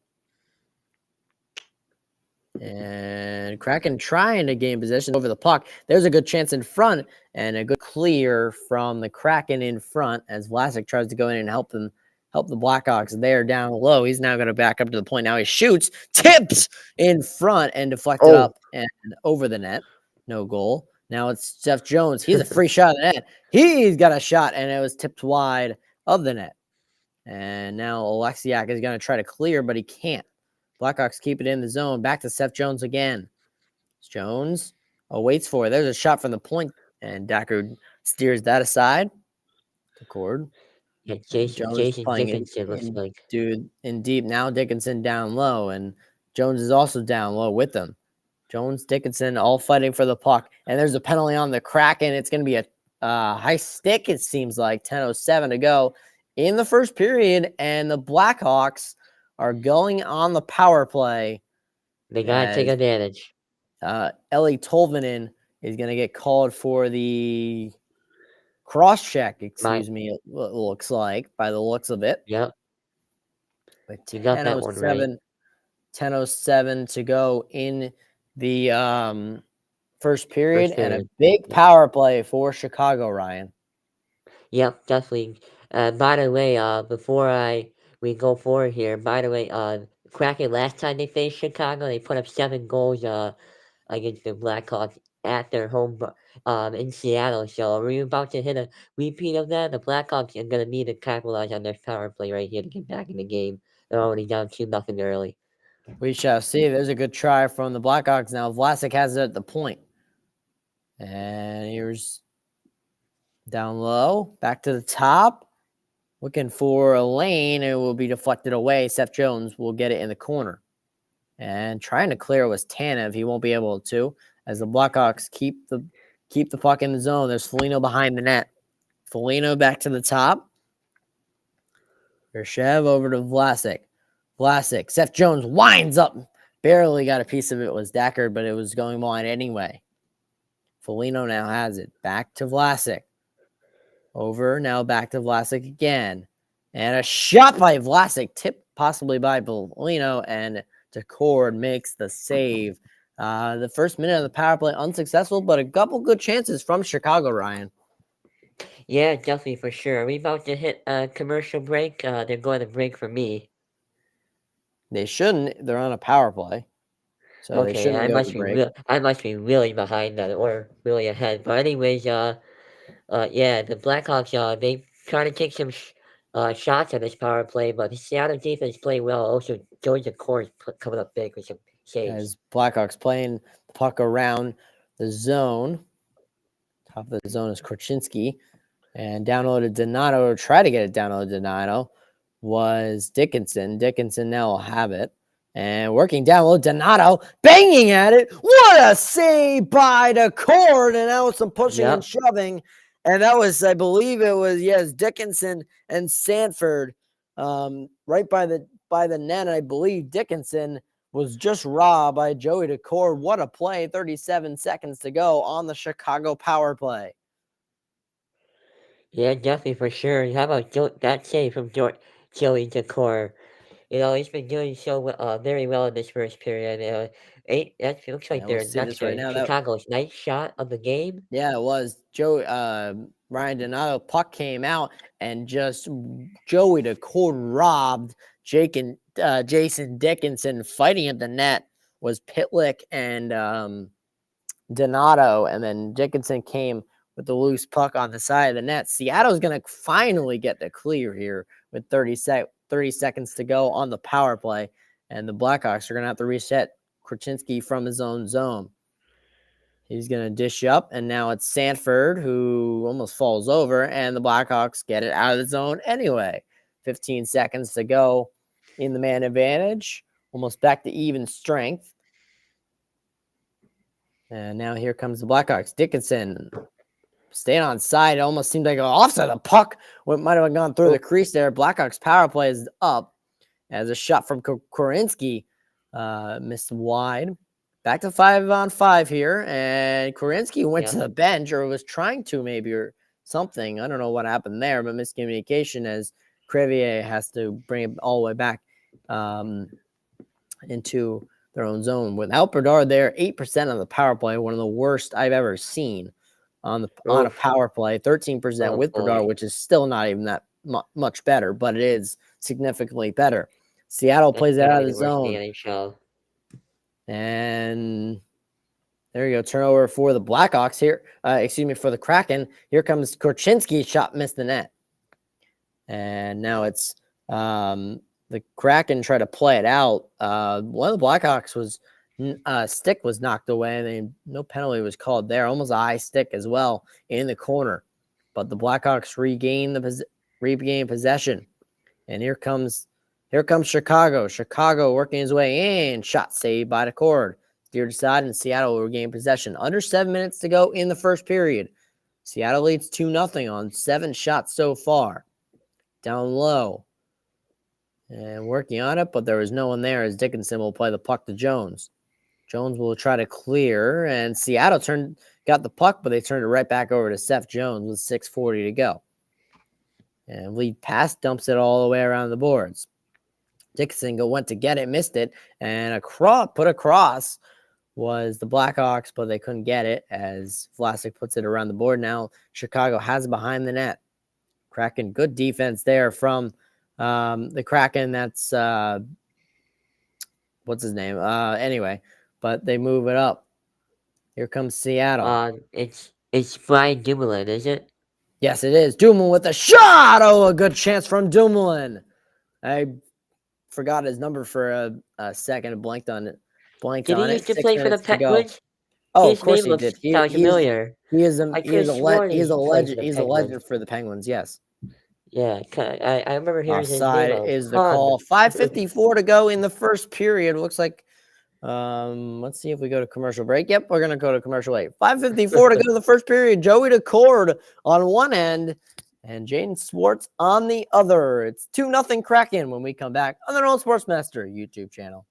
And Kraken trying to gain possession over the puck. There's a good chance in front and a good clear from the Kraken in front as Vlasic tries to go in and help the Blackhawks there down low. He's now going to back up to the point. Now he shoots, tips in front and deflected up and over the net. No goal. Now it's Seth Jones. He's a free shot of the net. He's got a shot, and it was tipped wide of the net. And now Oleksiak is going to try to clear, but he can't. Blackhawks keep it in the zone. Back to Seth Jones again. Jones waits for it. There's a shot from the point, and Dacker steers that aside. The cord. Yeah, Jason Dickinson looks like. Dude, in deep. Now Dickinson down low, and Jones is also down low with them. Jones, Dickinson, all fighting for the puck. And there's a penalty on the Kraken. It's going to be a high stick, it seems like. 10:07 to go in the first period, and the Blackhawks are going on the power play. They got to take advantage. Ellie Tolvanen is going to get called for the cross-check, it looks like, by the looks of it. Yep. But you got that one right. 10:07 to go in the first period, and a big power play for Chicago, Ryan. Yep, definitely. By the way, before we go forward here, by the way, Kraken last time they faced Chicago, they put up 7 goals against the Blackhawks at their home in Seattle. So are we about to hit a repeat of that? The Blackhawks are going to need to capitalize on their power play right here to get back in the game. They're already down 2-0 early. We shall see. There's a good try from the Blackhawks. Now Vlasic has it at the point. And here's down low, back to the top. Looking for a lane. It will be deflected away. Seth Jones will get it in the corner. And trying to clear was Tanev. He won't be able to, as the Blackhawks keep the puck in the zone. There's Foligno behind the net. Foligno back to the top. Gershev over to Vlasic. Vlasic. Seth Jones winds up. Barely got a piece of it. Was Dacker, but it was going wide anyway. Foligno now has it. Back to Vlasic. Over, now back to Vlasic again. And a shot by Vlasic, tipped possibly by Bellino, and Decord makes the save. The first minute of the power play unsuccessful, but a couple good chances from Chicago, Ryan. Yeah, definitely for sure. Are we about to hit a commercial break? They're going to break for me. They shouldn't. They're on a power play, so they Okay, shouldn't go to break. I must be really behind that or really ahead. But anyways, yeah, the Blackhawks, they try to take some shots on this power play, but the Seattle defense played well. Also, Joey Decord coming up big with some saves. As Blackhawks playing the puck around the zone. Top of the zone is Korchinski. And downloaded Donato, or try to get it downloaded Donato, was Dickinson. Dickinson now will have it. And working down low, Donato banging at it. What a save by the cord. And now some pushing and shoving. And that was, I believe it was, yes, Dickinson and Sanford right by the net. I believe Dickinson was just robbed by Joey Decord. What a play. 37 seconds to go on the Chicago power play. Yeah, definitely for sure. How about that save from Joey Decord? You know, he's been doing very well in this first period. That looks like We'll see this right now. Chicago's ninth shot of the game. Yeah, it was. Ryan Donato puck came out and just Joey Decord robbed Jason Dickinson. Fighting at the net was Pitlick and Donato, and then Dickinson came with the loose puck on the side of the net. Seattle's going to finally get the clear here with 30 seconds to go on the power play, and the Blackhawks are going to have to reset Korchinski from his own zone. He's going to dish up, and now it's Sanford who almost falls over, and the Blackhawks get it out of the zone anyway. 15 seconds to go in the man advantage, almost back to even strength. And now here comes the Blackhawks. Dickinson staying on side. It almost seemed like an offside. The puck might have gone through the crease there. Blackhawks power play is up as a shot from Korinsky missed wide. Back to 5-on-5 here, and Korinsky went to the bench, or was trying to maybe, or something. I don't know what happened there, but miscommunication as Crevier has to bring it all the way back into their own zone. Without Bedard there, 8% on the power play, one of the worst I've ever seen on a power play. 13% with Bedard, which is still not even that much better, but it is significantly better. Seattle plays it out of the zone. And there you go. Turnover for the Blackhawks here. For the Kraken. Here comes Korchinski. Shot missed the net. And now it's the Kraken try to play it out. One of the Blackhawks was stick was knocked away. No penalty was called there. Almost a high stick as well in the corner. But the Blackhawks regain possession. And here comes Chicago. Chicago working his way in. Shot saved by the cord. Steered aside, and Seattle will regain possession. Under 7 minutes to go in the first period. Seattle leads 2-0 on 7 shots so far. Down low. And working on it, but there was no one there as Dickinson will play the puck to Jones. Jones will try to clear, and Seattle got the puck, but they turned it right back over to Seth Jones with 6:40 to go. And lead pass dumps it all the way around the boards. Dickinson went to get it, missed it, and put across was the Blackhawks, but they couldn't get it as Vlasic puts it around the board. Now Chicago has it behind the net. Kraken, good defense there from the Kraken. That's what's his name? Anyway, but they move it up. Here comes Seattle. It's Brian Dumoulin, is it? Yes, it is. Dumoulin with a shot. Oh, a good chance from Dumoulin. I forgot his number for a second and blanked on it. Did he used to play for the Penguins? Oh, of course he did. Sounds familiar. He is a legend. He's a legend for the Penguins. Yes. Yeah, I remember hearing his name. Offside is the call. 5:54 to go in the first period. Looks like. Let's see if we go to commercial break. Yep, we're gonna go to commercial break. 5:54 to go to the first period. Joey Decord on one end and Jaden Swartz on the other. It's 2-0 Kraken when we come back on the Old Sportsmaster YouTube channel.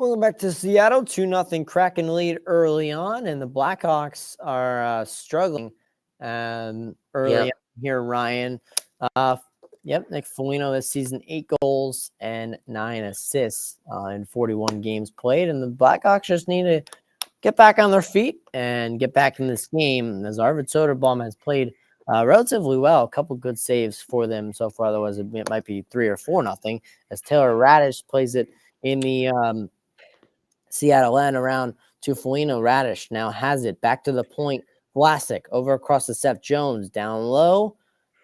Welcome back to Seattle. 2-0 Kraken lead early on, and the Blackhawks are struggling early Yep. on here, Ryan. Nick Foligno this season, 8 goals and 9 assists in 41 games played, and the Blackhawks just need to get back on their feet and get back in this game, as Arvid Soderblom has played relatively well. A couple good saves for them so far. Otherwise, it might be 3 or 4-0, as Taylor Radish plays it in the Seattle end around to Foligno. Radish now has it back to the point. Vlasic over across to Seth Jones, down low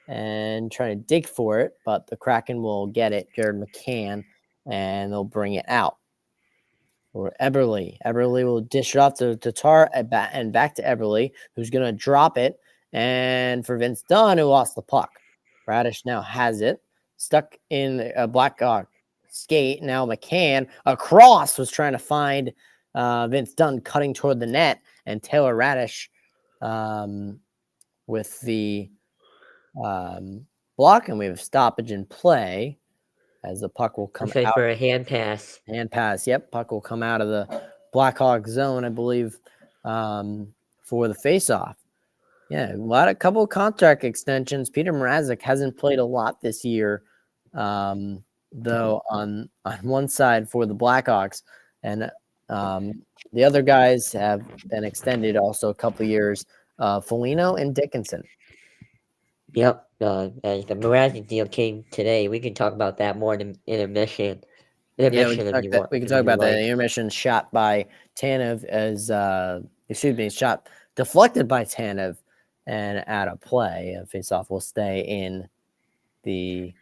and trying to dig for it, but the Kraken will get it. Jared McCann, and they'll bring it out. Or Eberle. Eberle will dish it off to Tatar and back to Eberle, who's going to drop it. And for Vince Dunn, who lost the puck. Radish now has it. Stuck in a Blackhawk skate. Now McCann across was trying to find Vince Dunn cutting toward the net. And Taylor Radish with the block. And we have stoppage in play as the puck will come out. For a hand pass. Hand pass. Yep. Puck will come out of the Blackhawk zone, I believe, for the faceoff. Yeah, a couple of contract extensions. Peter Mrazek hasn't played a lot this year, though, on one side for the Blackhawks. And the other guys have been extended also a couple of years, Foligno and Dickinson. Yep. As the Mrazek deal came today, we can talk about that more in intermission. We can talk about that. Intermission shot by Tanev shot deflected by Tanev and out of play. Faceoff will stay in the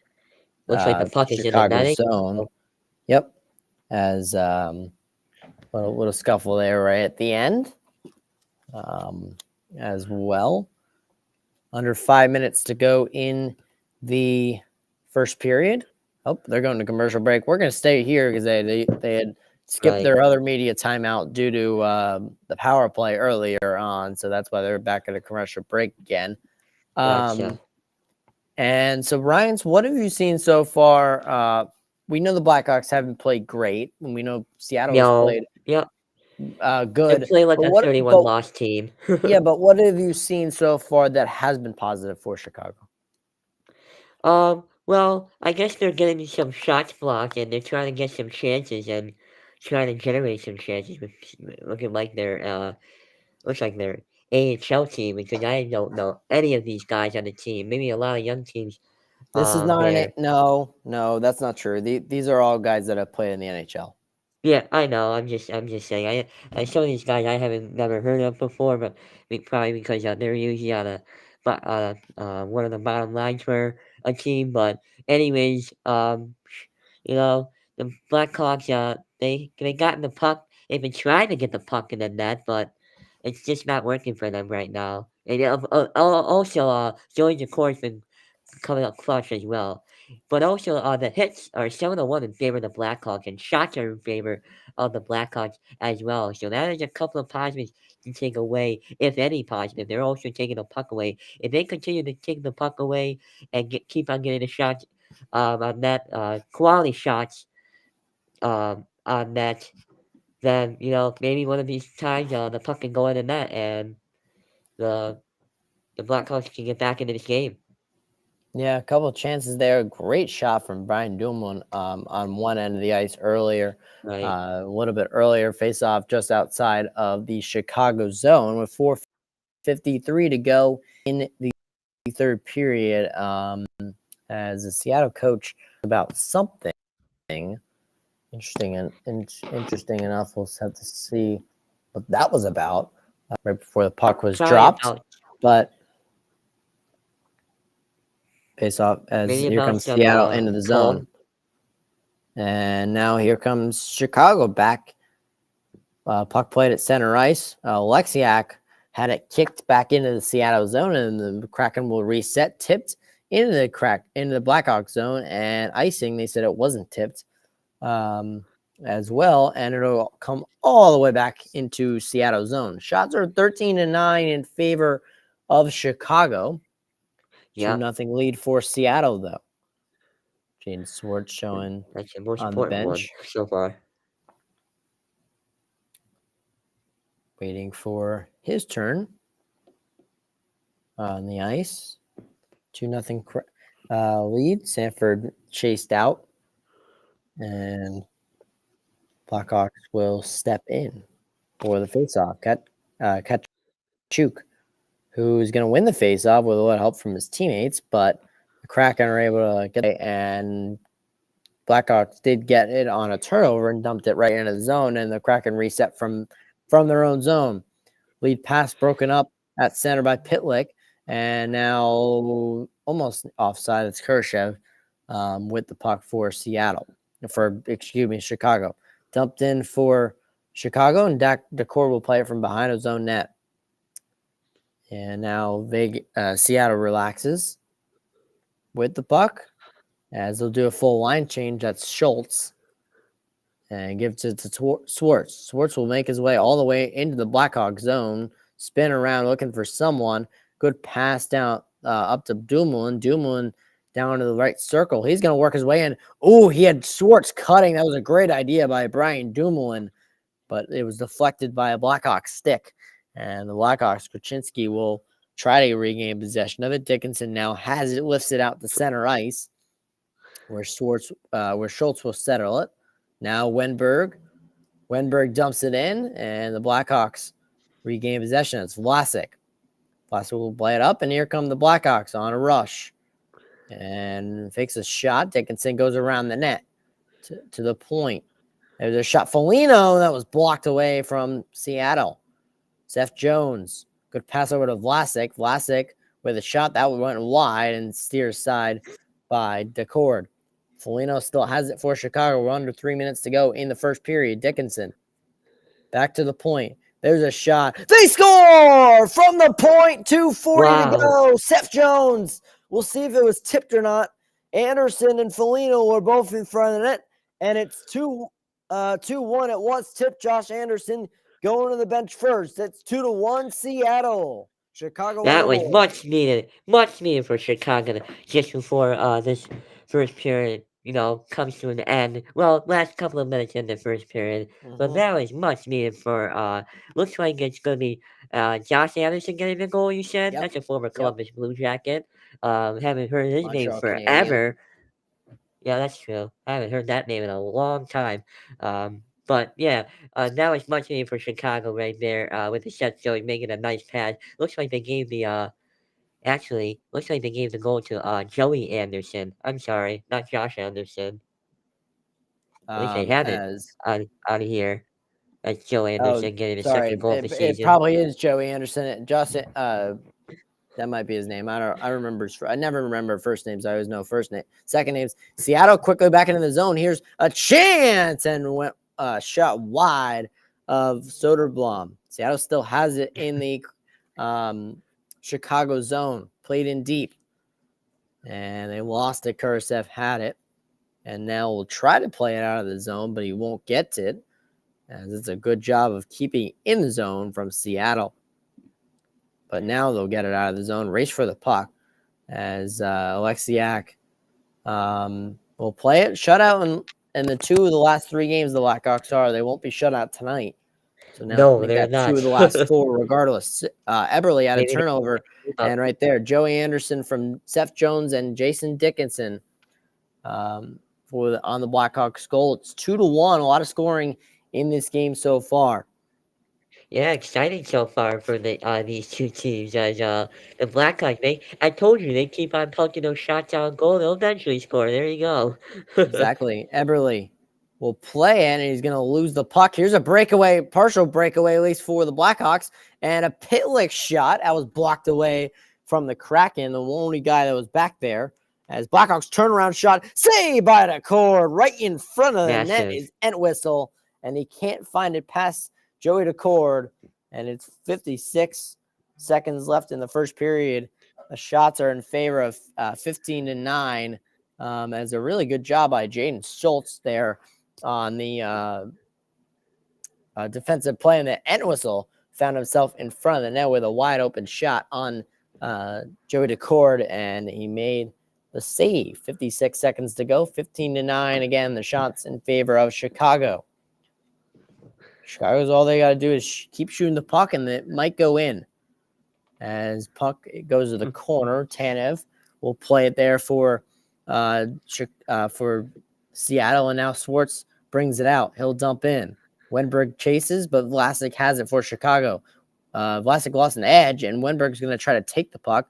looks like the puck is Chicago in the zone. Yep. As little scuffle there right at the end. As well. Under 5 minutes to go in the first period. Oh, they're going to commercial break. We're going to stay here because they had skipped their other media timeout due to the power play earlier on. So that's why they're back at a commercial break again. Gotcha. And so, Ryan, what have you seen so far? We know the Blackhawks haven't played great, and we know Seattle has played good. They play like a 31 loss team. Yeah, but what have you seen so far that has been positive for Chicago? Well, I guess they're getting some shots blocked, and they're trying to get some chances and trying to generate some chances. Looking like their AHL team, because I don't know any of these guys on the team. Maybe a lot of young teams. This is not no, that's not true. These are all guys that have played in the NHL. Yeah, I know. I'm just saying. Some of these guys I haven't never heard of before, but probably because they're usually on one of the bottom lines for a team. But anyways, the Blackhawks, they got in the puck. They've been trying to get the puck in the net, but it's just not working for them right now. And also, Joey DeCore's been coming up clutch as well. But also, the hits are 7-1 in favor of the Blackhawks, and shots are in favor of the Blackhawks as well. So that is a couple of positives to take away, if any positive. They're also taking the puck away. If they continue to take the puck away and keep on getting the shots on net, quality shots on net, then maybe one of these times the puck can go in the net and the Blackhawks can get back into this game. Yeah, a couple of chances there. Great shot from Brian Dumoulin on one end of the ice earlier. Right. A little bit earlier, face-off just outside of the Chicago zone with 4:53 to go in the third period. As the Seattle coach about something interesting enough, we'll have to see what that was about right before the puck was dropped. But face off as here comes Seattle into the zone. And now here comes Chicago back. Puck played at center ice. Alexiak had it kicked back into the Seattle zone, and the Kraken will reset, tipped into the Blackhawks zone, and icing. They said it wasn't tipped as well, and it'll come all the way back into Seattle zone. Shots are 13-9 in favor of Chicago. 2-0 lead for Seattle, though. Jaden Swartz showing that's the most on the bench so far. waiting for his turn on the ice. 2-0 lead. Sanford chased out, and Blackhawks will step in for the faceoff. Kachuk, who's going to win the faceoff with a little help from his teammates, but the Kraken are able to get it, and Blackhawks did get it on a turnover and dumped it right into the zone, and the Kraken reset from their own zone. Lead pass broken up at center by Pitlick, and now almost offside. It's Kershev with the puck for Chicago. Dumped in for Chicago, and Decor will play it from behind his own net. And now Seattle relaxes with the puck, as they'll do a full line change. That's Schultz, and gives it to Swartz. Swartz will make his way all the way into the Blackhawk zone, spin around looking for someone. Good pass down up to Dumoulin. Dumoulin down to the right circle. He's going to work his way in. Oh, he had Swartz cutting. That was a great idea by Brian Dumoulin, but it was deflected by a Blackhawk stick. And the Blackhawks, Krasinski will try to regain possession of it. Dickinson now has it, lifts it out to center ice, where Schultz will settle it. Now Wenberg dumps it in, and the Blackhawks regain possession. It's Vlasic. Vlasic will play it up, and here come the Blackhawks on a rush. And fakes a shot. Dickinson goes around the net to the point. There's a shot. Foligno that was blocked away from Seattle. Seth Jones. Good pass over to Vlasic. Vlasic with a shot that went wide and steered aside by Decord. Foligno still has it for Chicago. We're under 3 minutes to go in the first period. Dickinson back to the point. There's a shot. They score from the point. 2:40 to go. Seth Jones. We'll see if it was tipped or not. Anderson and Foligno were both in front of the net, and it's 2-1. It was tipped. Josh Anderson going to the bench first. It's 2-1 Seattle. Chicago. That was much needed for Chicago just before this first period, comes to an end. Well, last couple of minutes in the first period, but that was much needed for. Looks like it's going to be Josh Anderson getting the goal. You said that's a former Columbus Blue Jacket. Haven't heard his name forever. Canadian. Yeah, that's true. I haven't heard that name in a long time. But yeah, that was much needed for Chicago right there with the Seth Jones making a nice pass. Looks like they gave the goal to Joey Anderson. I'm sorry, not Josh Anderson. At least they had it out of here. That's Joe Anderson getting the second goal of the season. It probably is Joey Anderson. Justin, that might be his name. I remember. I never remember first names. I always know first name. Second names. Seattle quickly back into the zone. Here's a chance, and went shot wide of Soderblom. Seattle still has it in the Chicago zone. Played in deep, and they lost it. Kursev had it, and now will try to play it out of the zone, but he won't get it, as it's a good job of keeping in the zone from Seattle. But now they'll get it out of the zone. Race for the puck, as Alexiak will play it. Shutout in the 2 of the last 3 games the Blackhawks are. They won't be shut out tonight. So now no, they're not. 2 of the last 4 regardless. Eberle had a turnover. And right there, Joey Anderson from Seth Jones and Jason Dickinson on the Blackhawks goal. It's 2-1. A lot of scoring in this game so far. Yeah, exciting so far for these two teams. As the Blackhawks, I told you they keep on poking those shots on goal. They'll eventually score. There you go. Exactly. Eberle will play it, and he's going to lose the puck. Here's a breakaway, partial breakaway, at least for the Blackhawks, and a Pitlick shot that was blocked away from the Kraken, the only guy that was back there. As Blackhawks turnaround shot, saved by the cord, right in front of the net is Entwistle, and he can't find it past Joey Decord, and it's 56 seconds left in the first period. The shots are in favor of 15-9, as a really good job by Jaden Schultz there on the defensive play, and the Entwistle found himself in front of the net with a wide open shot on Joey Decord, and he made the save. 56 seconds to go, 15-9. Again, the shots in favor of Chicago. Chicago's all they got to do is keep shooting the puck, and it might go in. As puck it goes to the corner, Tanev will play it there for Seattle, and now Swartz brings it out. He'll dump in. Wenberg chases, but Vlasic has it for Chicago. Vlasic lost an edge, and Wenberg's going to try to take the puck,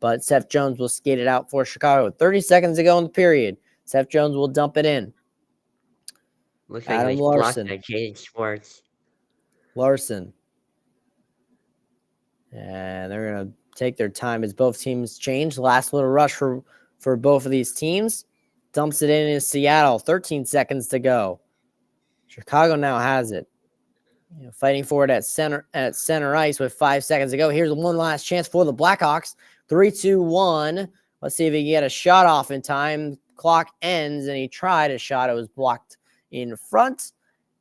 but Seth Jones will skate it out for Chicago. 30 seconds to go in the period. Seth Jones will dump it in. Looks like Adam it was blocked Larson. by Jaden Schwartz. Larson. And they're going to take their time as both teams change. Last little rush for both of these teams. Dumps it in Seattle. 13 seconds to go. Chicago now has it. Fighting for it at center ice with 5 seconds to go. Here's one last chance for the Blackhawks. 3-2-1. Let's see if he can get a shot off in time. Clock ends, and he tried a shot. It was blocked in front.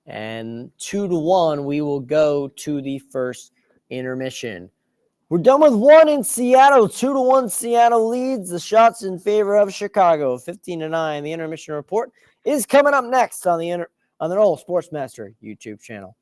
And 2-1, we will go to the first intermission. We're done with one in Seattle. 2-1, Seattle leads. The shots in favor of Chicago. 15-9. The intermission report is coming up next on the Noel Sportsmaster YouTube channel.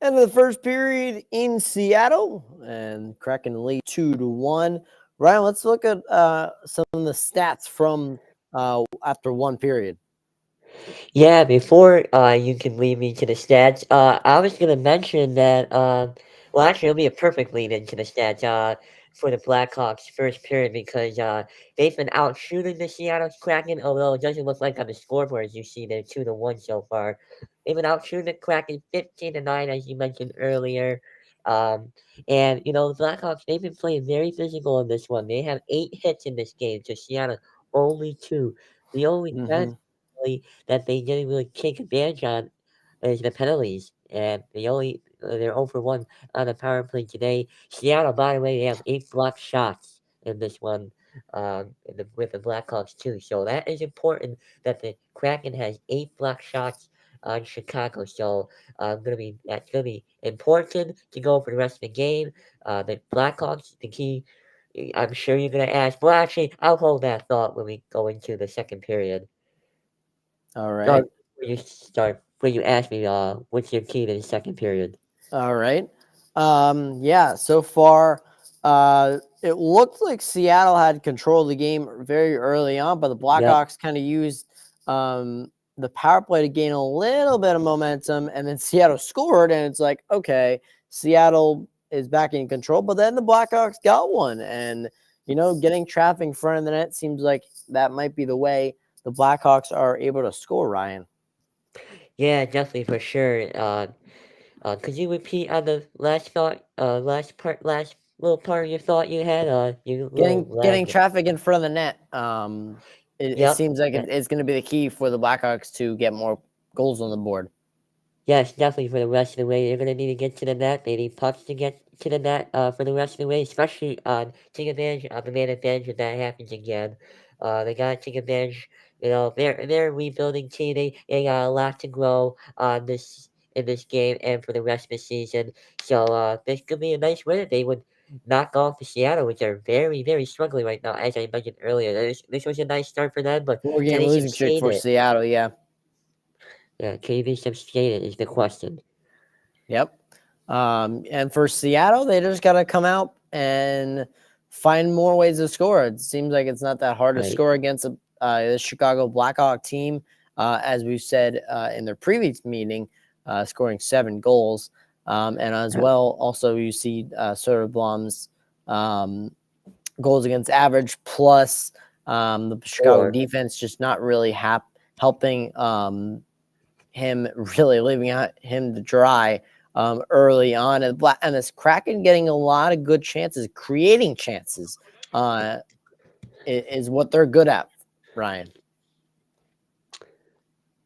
End of the first period in Seattle, and Kraken lead 2-1. Ryan, let's look at some of the stats from after one period. Yeah, before you can lead me to the stats, I was gonna mention that well, actually, it'll be a perfect lead into the stats. for the Blackhawks first period because they've been out shooting the Seattle Kraken, although it doesn't look like on the scoreboard as you see they're 2-1 so far. They've been out shooting the Kraken 15-9 as you mentioned earlier. Um, and the Blackhawks they've been playing very physical in this one. They have 8 hits in this game to Seattle only 2. The only Hmm. chance really that they didn't really take advantage on is the penalties, and they're over 1 on the power play today. Seattle, by the way, they have 8 blocked shots in this one, with the Blackhawks too. So that is important that the Kraken has 8 blocked shots on Chicago. So that's gonna be important to go for the rest of the game. The Blackhawks, the key. I'm sure you're gonna ask. Well, actually, I'll hold that thought when we go into the second period. All Or right. when you ask me, what's your key to the second period? All right. Yeah, so far, it looked like Seattle had control of the game very early on, but the Yep. Blackhawks kind of used the power play to gain a little bit of momentum, and then Seattle scored, and it's like, okay, Seattle is back in control, but then the Blackhawks got one, and getting traffic in front of the net seems like that might be the way the Blackhawks are able to score, Ryan. Yeah, definitely for sure. Could you repeat on the last thought, last little part of your thought you had? You little Getting lag. traffic in front of the net. It Yep. seems like it's going to be the key for the Blackhawks to get more goals on the board. Yes, definitely for the rest of the way. You're gonna need to get to the net. They need pucks to get to the net for the rest of the way, especially take advantage of the man advantage if that happens again. They gotta take advantage. They're a rebuilding team. They got a lot to grow on this in this game and for the rest of the season. So this could be a nice win if they would knock off the Seattle, which are very, very struggling right now, as I mentioned earlier. This was a nice start for them, but can Four-game they losing streak sustain for it? Seattle. Yeah. Yeah, can they sustain it is the question. Yep. And for Seattle, they just got to come out and find more ways to score. It seems like it's not that hard to Right. score against the Chicago Blackhawk team, as we've said in their previous meeting, scoring 7 goals. And as well, also you see Soderblom's goals against average plus the Chicago Or defense just not really helping him, really leaving him to dry early on. And this Kraken getting a lot of good chances, creating chances is what they're good at, Ryan.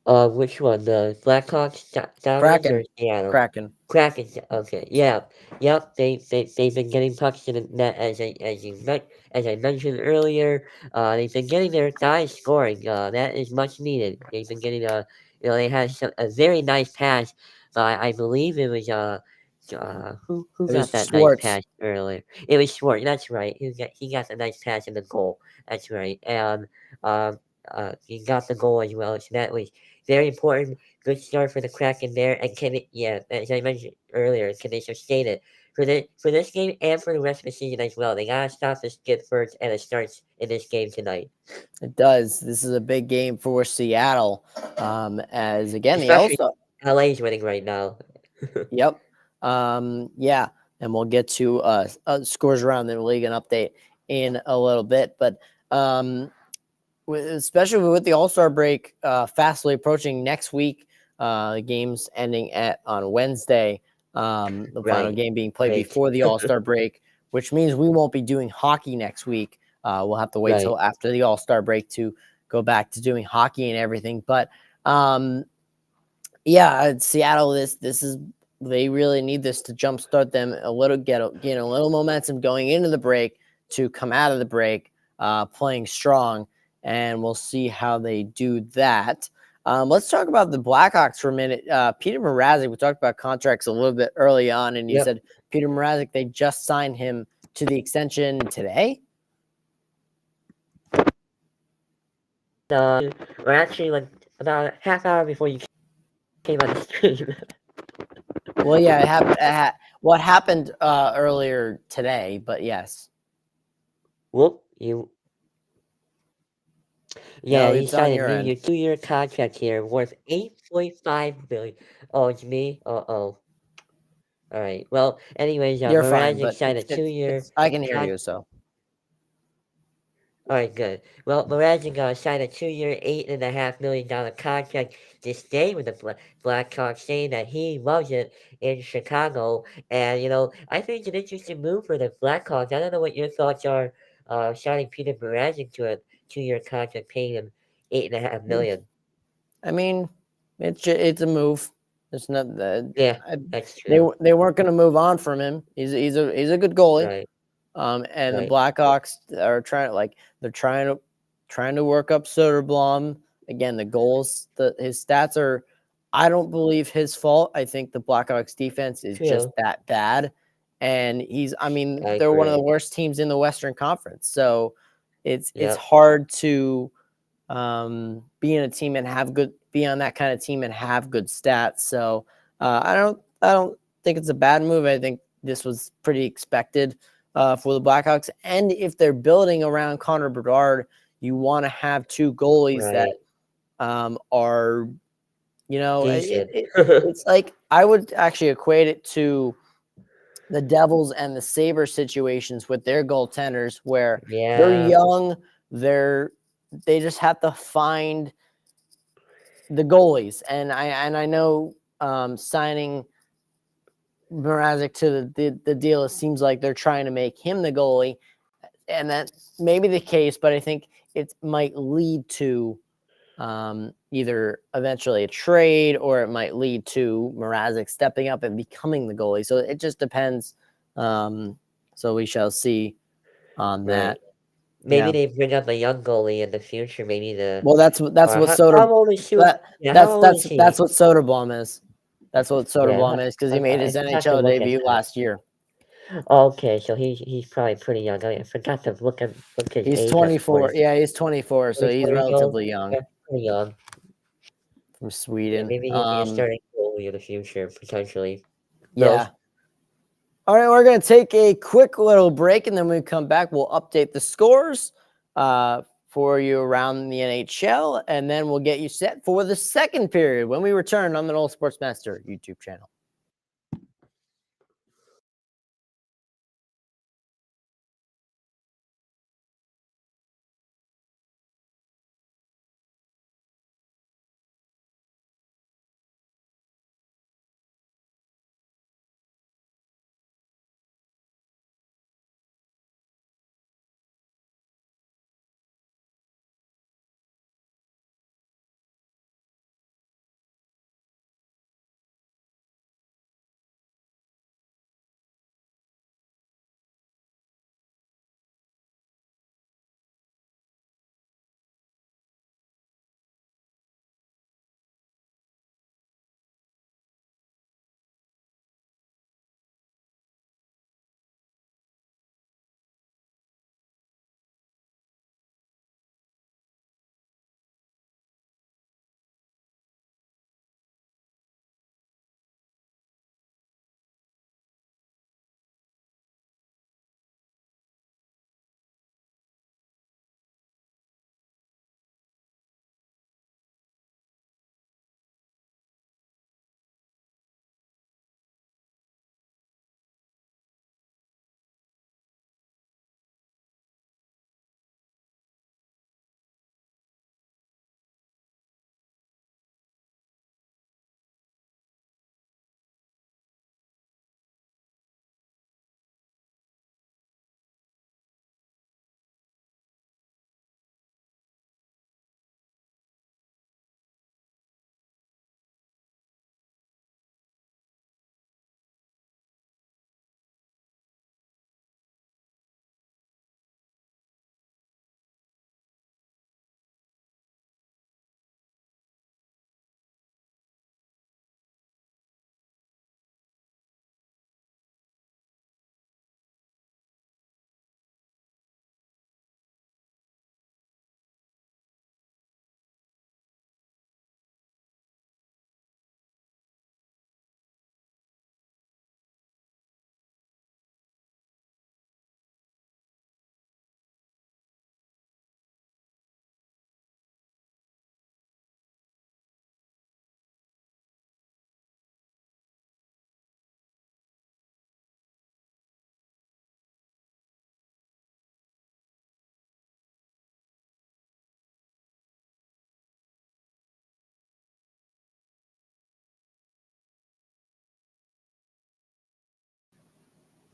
Which one? The Blackhawks, Diamonds, or Kraken. Seattle? Kraken. Kraken. Okay, yeah, yep. They've been getting pucks to the net as I mentioned earlier. They've been getting their guys scoring. That is much needed. They've been getting they had a very nice pass by I believe it was who It was got that nice Schwartz. pass earlier? It was Schwartz. That's right. He got the nice pass in the goal. That's right. And um he got the goal as well. So that was very important. Good start for the Kraken there. And can it, yeah, as I mentioned earlier, can they sustain it for this game and for the rest of the season as well? They gotta stop this skid first, and it starts in this game tonight. It does. This is a big game for Seattle. As again, they Especially also LA's winning right now. Yep. Yeah, and we'll get to scores around the league and update in a little bit, but especially with the All-Star break fastly approaching next week, the games ending on Wednesday, the final Right. game being played Right. before the All-Star break, which means we won't be doing hockey next week. We'll have to wait Right. till after the All-Star break to go back to doing hockey and everything. But yeah, Seattle, this is they really need this to jumpstart them a little, gain a little momentum going into the break to come out of the break playing strong, and we'll see how they do that. Let's talk about the Blackhawks for a minute. Peter Mrazek, we talked about contracts a little bit early on, and you Yep. said Peter Mrazek, they just signed him to the extension today. Or actually, like about a half hour before you came on the stream. Well, yeah, it happened. What happened earlier today, but yes. Whoop, you. Yeah, No, he it's on signed a your new end. year 2-year contract here worth $8.5 billion. Oh, it's me. Uh oh. All right. Well, anyways, You're fine, Mrazek but signed a it's two-year I can hear con. you. So All right, good. Well, Mrazek signed a two-year, $8.5 million contract to stay with the Blackhawks, saying that he loves it in Chicago. And I think it's an interesting move for the Blackhawks. I don't know what your thoughts are, signing Peter Mrazek to a two-year contract, paying him mm, $8.5 million. I mean, it's a move. It's not that Yeah, I, that's they true. they weren't going to move on from him. He's a good goalie. Right, And the right. Blackhawks are trying to work up Soderblom. Again, the goals, his stats are. I don't believe his fault. I think the Blackhawks defense is just True. that bad, and I mean, I they're one of the agree. worst teams in the Western Conference. So it's Yep. hard to be on that kind of team and have good stats. So I don't think it's a bad move. I think this was pretty expected for the Blackhawks. And if they're building around Connor Bedard, you want to have two goalies that Right. are Decent. it's like I would actually equate it to the Devils and the Sabres situations with their goaltenders where they're Yeah. young, they just have to find the goalies. And I know signing Mrazek to the deal, it seems like they're trying to make him the goalie, and that may be the case, but I think it might lead to either eventually a trade or it might lead to Mrazek stepping up and becoming the goalie. So it just depends. So we shall see on Right. that. Maybe Yeah. they bring up a young goalie in the future. Maybe Well, that's or what how old is she? that Yeah, how that's old that's is he? that's what Soderblom is. That's what Yeah, Soderblom is because he made I his forgot to NHL look at debut that. last year. Okay, so he's probably pretty young. I forgot to look his He's age up for 24. you. Yeah, he's 24, so he's 24 years old? relatively young Yeah, pretty young. from Yeah, Sweden. maybe he'll be a starting goalie in the future, potentially. Knows? Yeah. All right, we're going to take a quick little break, and then when we come back, we'll update the scores for you around the NHL, and then we'll get you set for the second period when we return on the Noel Sportsmaster YouTube channel.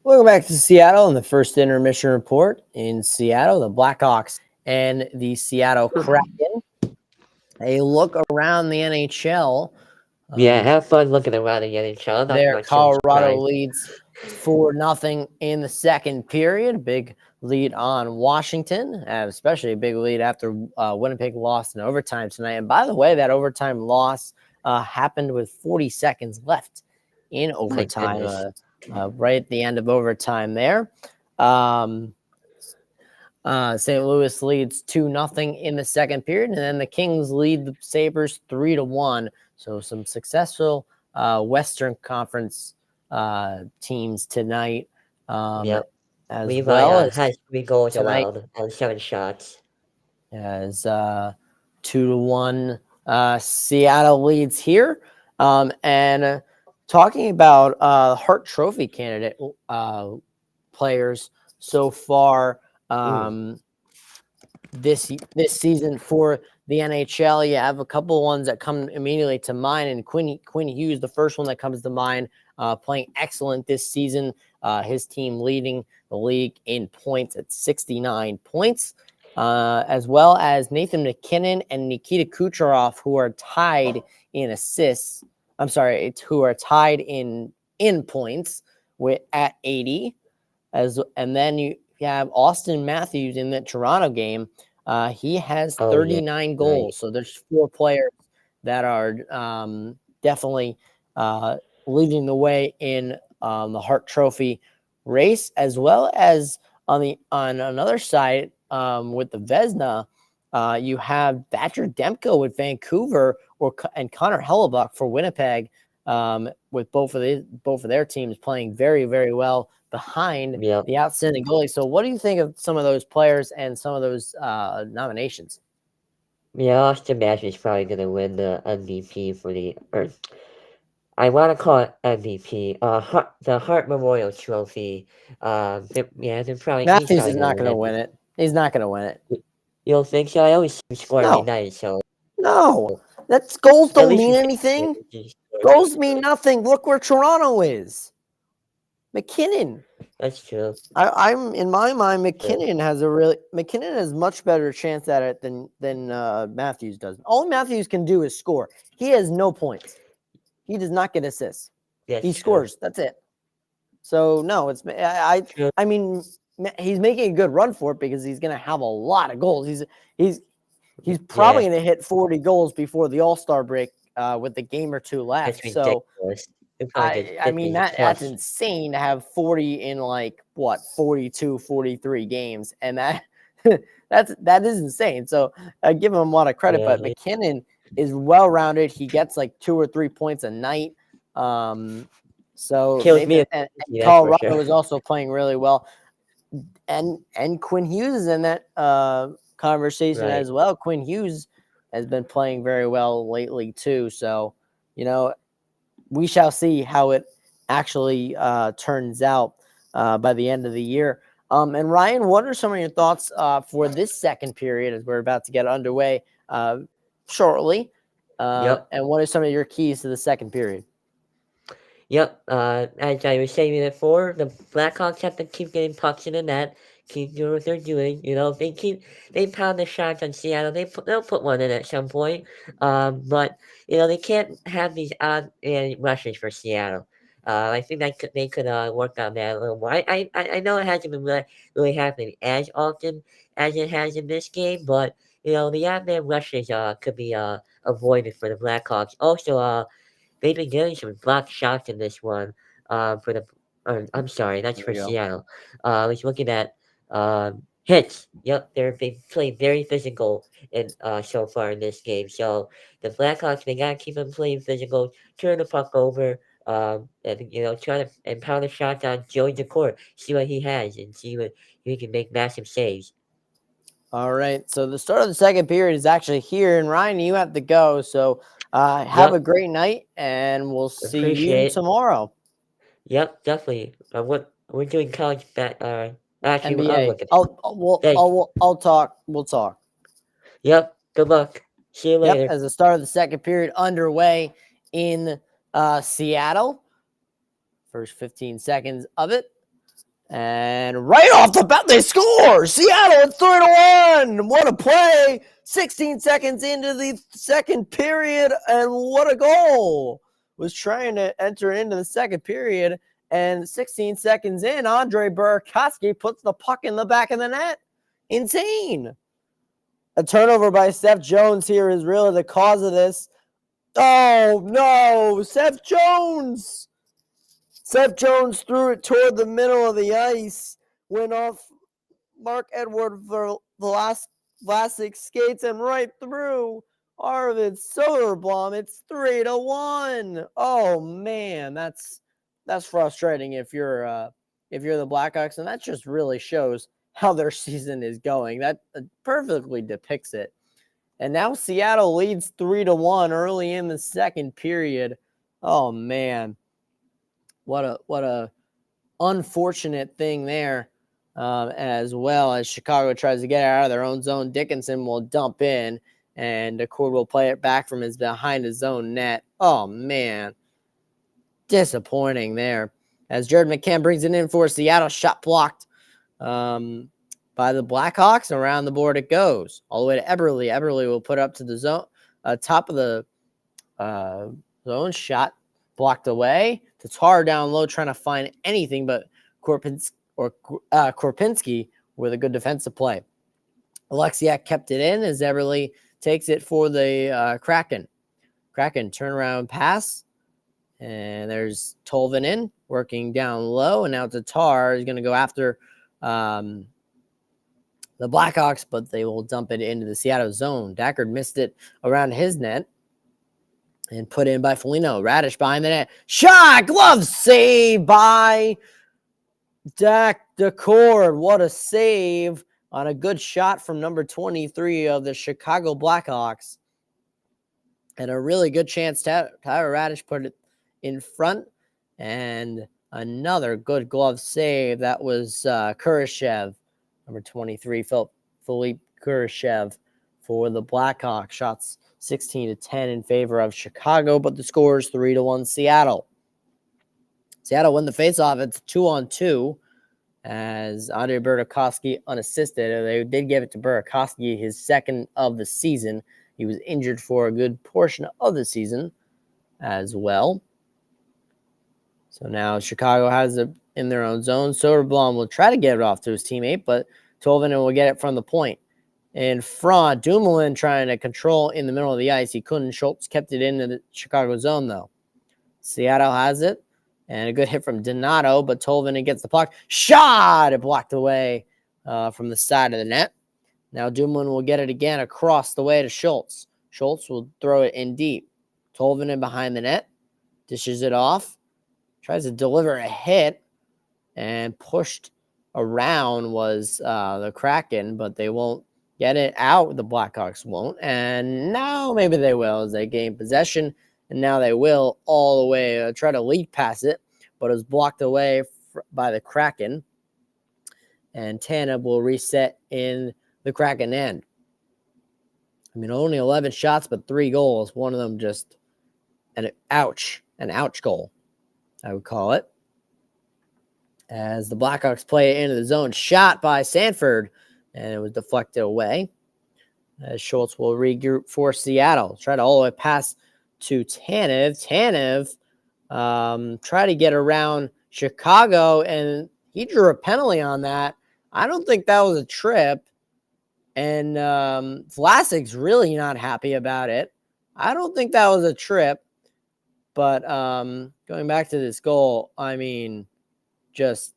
Welcome back to Seattle in the first intermission report. In Seattle, the Blackhawks and the Seattle Kraken. A look around the NHL. Yeah, have fun looking around the NHL. I'm not There, much of a Colorado surprise. leads 4-0 in the second period. Big lead on Washington, especially a big lead after Winnipeg lost in overtime tonight. And by the way, that overtime loss happened with 40 seconds left in My overtime, goodness. right at the end of overtime there. St. Louis leads 2-0 in the second period, and then the Kings lead the Sabres 3-1. So some successful Western Conference teams tonight, Yep. as Levi well as has 3 goals tonight allowed on 7 shots. as 2-1 Seattle leads here. And talking about Hart Trophy candidate players so far. This season for the NHL. You have a couple of ones that come immediately to mind, and Quinn Hughes, the first one that comes to mind, playing excellent this season. His team leading the league in points at 69 points, as well as Nathan MacKinnon and Nikita Kucherov, who are tied in assists. I'm sorry, who are tied in points with at 80. And then you have Austin Matthews in the Toronto game. He has Oh, yeah. 39 Right. goals. So there's 4 players that are definitely leading the way in the Hart Trophy race, as well as on another side with the Vezina. You have Thatcher Demko with Vancouver and Connor Hellebuck for Winnipeg, with both of their teams playing very, very well behind Yep. the outstanding goalie. So what do you think of some of those players and some of those nominations? Yeah, Austin Matthews is probably going to win the MVP for or I want to call it MVP. The Hart Memorial Trophy. They're probably he's Matthews probably is going to not win going to it. win it. He's not going to win it. You don't think so? I always see him score every No, night, so no. That's goals at don't least mean he's anything. he scores. Goals mean nothing. Look where Toronto is. MacKinnon. That's true. I'm in my mind, Yeah. MacKinnon has much better chance at it than Matthews does. All Matthews can do is score. He has no points. He does not get assists. That's He true. scores. That's it. So no, it's True. I mean, he's making a good run for it because he's going to have a lot of goals. He's probably Yeah, going to hit 40 goals before the All-Star break with a game or two that's left. So ridiculous. He'll probably get I mean 50 that's plus. insane to have 40 in like what 42, 43 games, and that that is insane. So I give him a lot of credit, Yeah, but MacKinnon is well rounded. He gets like 2 or 3 points a night. So kills me Nathan in and fantasy, that's for Colorado sure. is also playing really well, and Quinn Hughes is in that conversation Right. as well. Quinn Hughes has been playing very well lately too. So we shall see how it actually turns out by the end of the year. And Ryan, what are some of your thoughts for this second period as we're about to get underway shortly? Yep. And what are some of your keys to the second period? Yep. As I was saying before, the Blackhawks have to keep getting pucks in the net, keep doing what they're doing. If they pound the shots on Seattle, they'll put one in at some point. But they can't have these odd rushes for Seattle. I think they could work on that a little more. I know it hasn't been really happening as often as it has in this game, but the odd man rushes could be avoided for the Blackhawks. Also, they've been getting some blocked shots in this one. For the, I'm sorry, that's There for we go. Seattle. I was looking at hits. Yep, they've played very physical in so far in this game. So the Blackhawks, they gotta keep them playing physical, turn the puck over, and try to and pound the shots on Joey DeCourt, see what he has, and see what he can make massive saves. All right. So the start of the second period is actually here. And Ryan, you have to go. So have a Yep, great night, and we'll see you appreciate it. tomorrow. Yep, definitely. What we're doing college back. Actually, I'm NBA. looking at. Thanks. I'll talk. We'll talk. Yep. Good luck. See you Yep, later. as the start of the second period underway in Seattle. First 15 seconds of it. And right off the bat, they score. Seattle, it's 3-1. What a play. 16 seconds into the second period, and what a goal. Was trying to enter into the second period, and 16 seconds in, Andre Burakovsky puts the puck in the back of the net. Insane. A turnover by Seth Jones here is really the cause of this. Oh, no. Seth Jones. Seth Jones threw it toward the middle of the ice, went off Mark Edward for the Vlasic skates and right through Arvid Soderblom. It's 3-1. Oh man, that's frustrating if you're the Blackhawks, and that just really shows how their season is going. That perfectly depicts it. And now Seattle leads 3-1 early in the second period. Oh man. What a unfortunate thing there, as well as Chicago tries to get it out of their own zone. Dickinson will dump in, and Accord will play it back from behind his own net. Oh, man. Disappointing there. As Jared McCann brings it in for Seattle, shot blocked by the Blackhawks. Around the board it goes. All the way to Eberle. Eberle will put up to the zone, top of the zone. Shot blocked away. Tatar down low trying to find anything but Korpinski with a good defensive play. Alexiak kept it in as Eberle takes it for the Kraken. Kraken turnaround pass. And there's Tolvin in, working down low. And now Tatar is going to go after the Blackhawks, but they will dump it into the Seattle zone. Dackard missed it around his net. And put in by Foligno. Radish behind the net. Shot! Glove save by Dak Decord. What a save on a good shot from number 23 of the Chicago Blackhawks. And a really good chance. Tyler Radish put it in front. And another good glove save. That was Kurashev, number 23, Philippe Kurashev for the Blackhawks. Shots 16-10 in favor of Chicago, but the score is 3-1 Seattle. Seattle win the faceoff. It's 2-on-2 as Andre Burakovsky unassisted. They did give it to Burakovsky, his second of the season. He was injured for a good portion of the season as well. So now Chicago has it in their own zone. Soderblom will try to get it off to his teammate, but Tolvanen will get it from the point. In front, Dumoulin trying to control in the middle of the ice. He couldn't. Schultz kept it into the Chicago zone, though. Seattle has it. And a good hit from Donato, but Tolvanen gets the puck. Shot! It blocked away from the side of the net. Now Dumoulin will get it again across the way to Schultz. Schultz will throw it in deep. Tolvanen behind the net. Dishes it off. Tries to deliver a hit. And pushed around was the Kraken, but they won't get it out. The Blackhawks won't. And now maybe they will as they gain possession. And now they will all the way try to lead past it, but it was blocked away by the Kraken. And Tanev will reset in the Kraken end. I mean, only 11 shots, but 3 goals. One of them just an ouch goal, I would call it. As the Blackhawks play it into the zone, shot by Sanford, and it was deflected away. As Schultz will regroup for Seattle. Try to all the way pass to Tanev. Tanev tried to get around Chicago, and he drew a penalty on that. I don't think that was a trip, and Vlasic's really not happy about it. I don't think that was a trip, but going back to this goal, I mean, just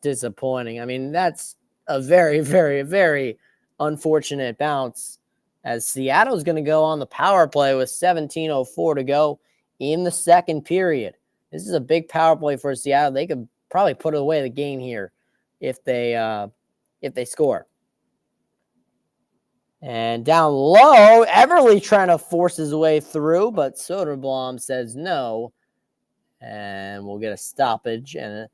disappointing. I mean, that's a very, very, very unfortunate bounce as Seattle's going to go on the power play with 17:04 to go in the second period. This is a big power play for Seattle. They could probably put away the game here if they score. And down low, Everly trying to force his way through, but Soderblom says no. And we'll get a stoppage and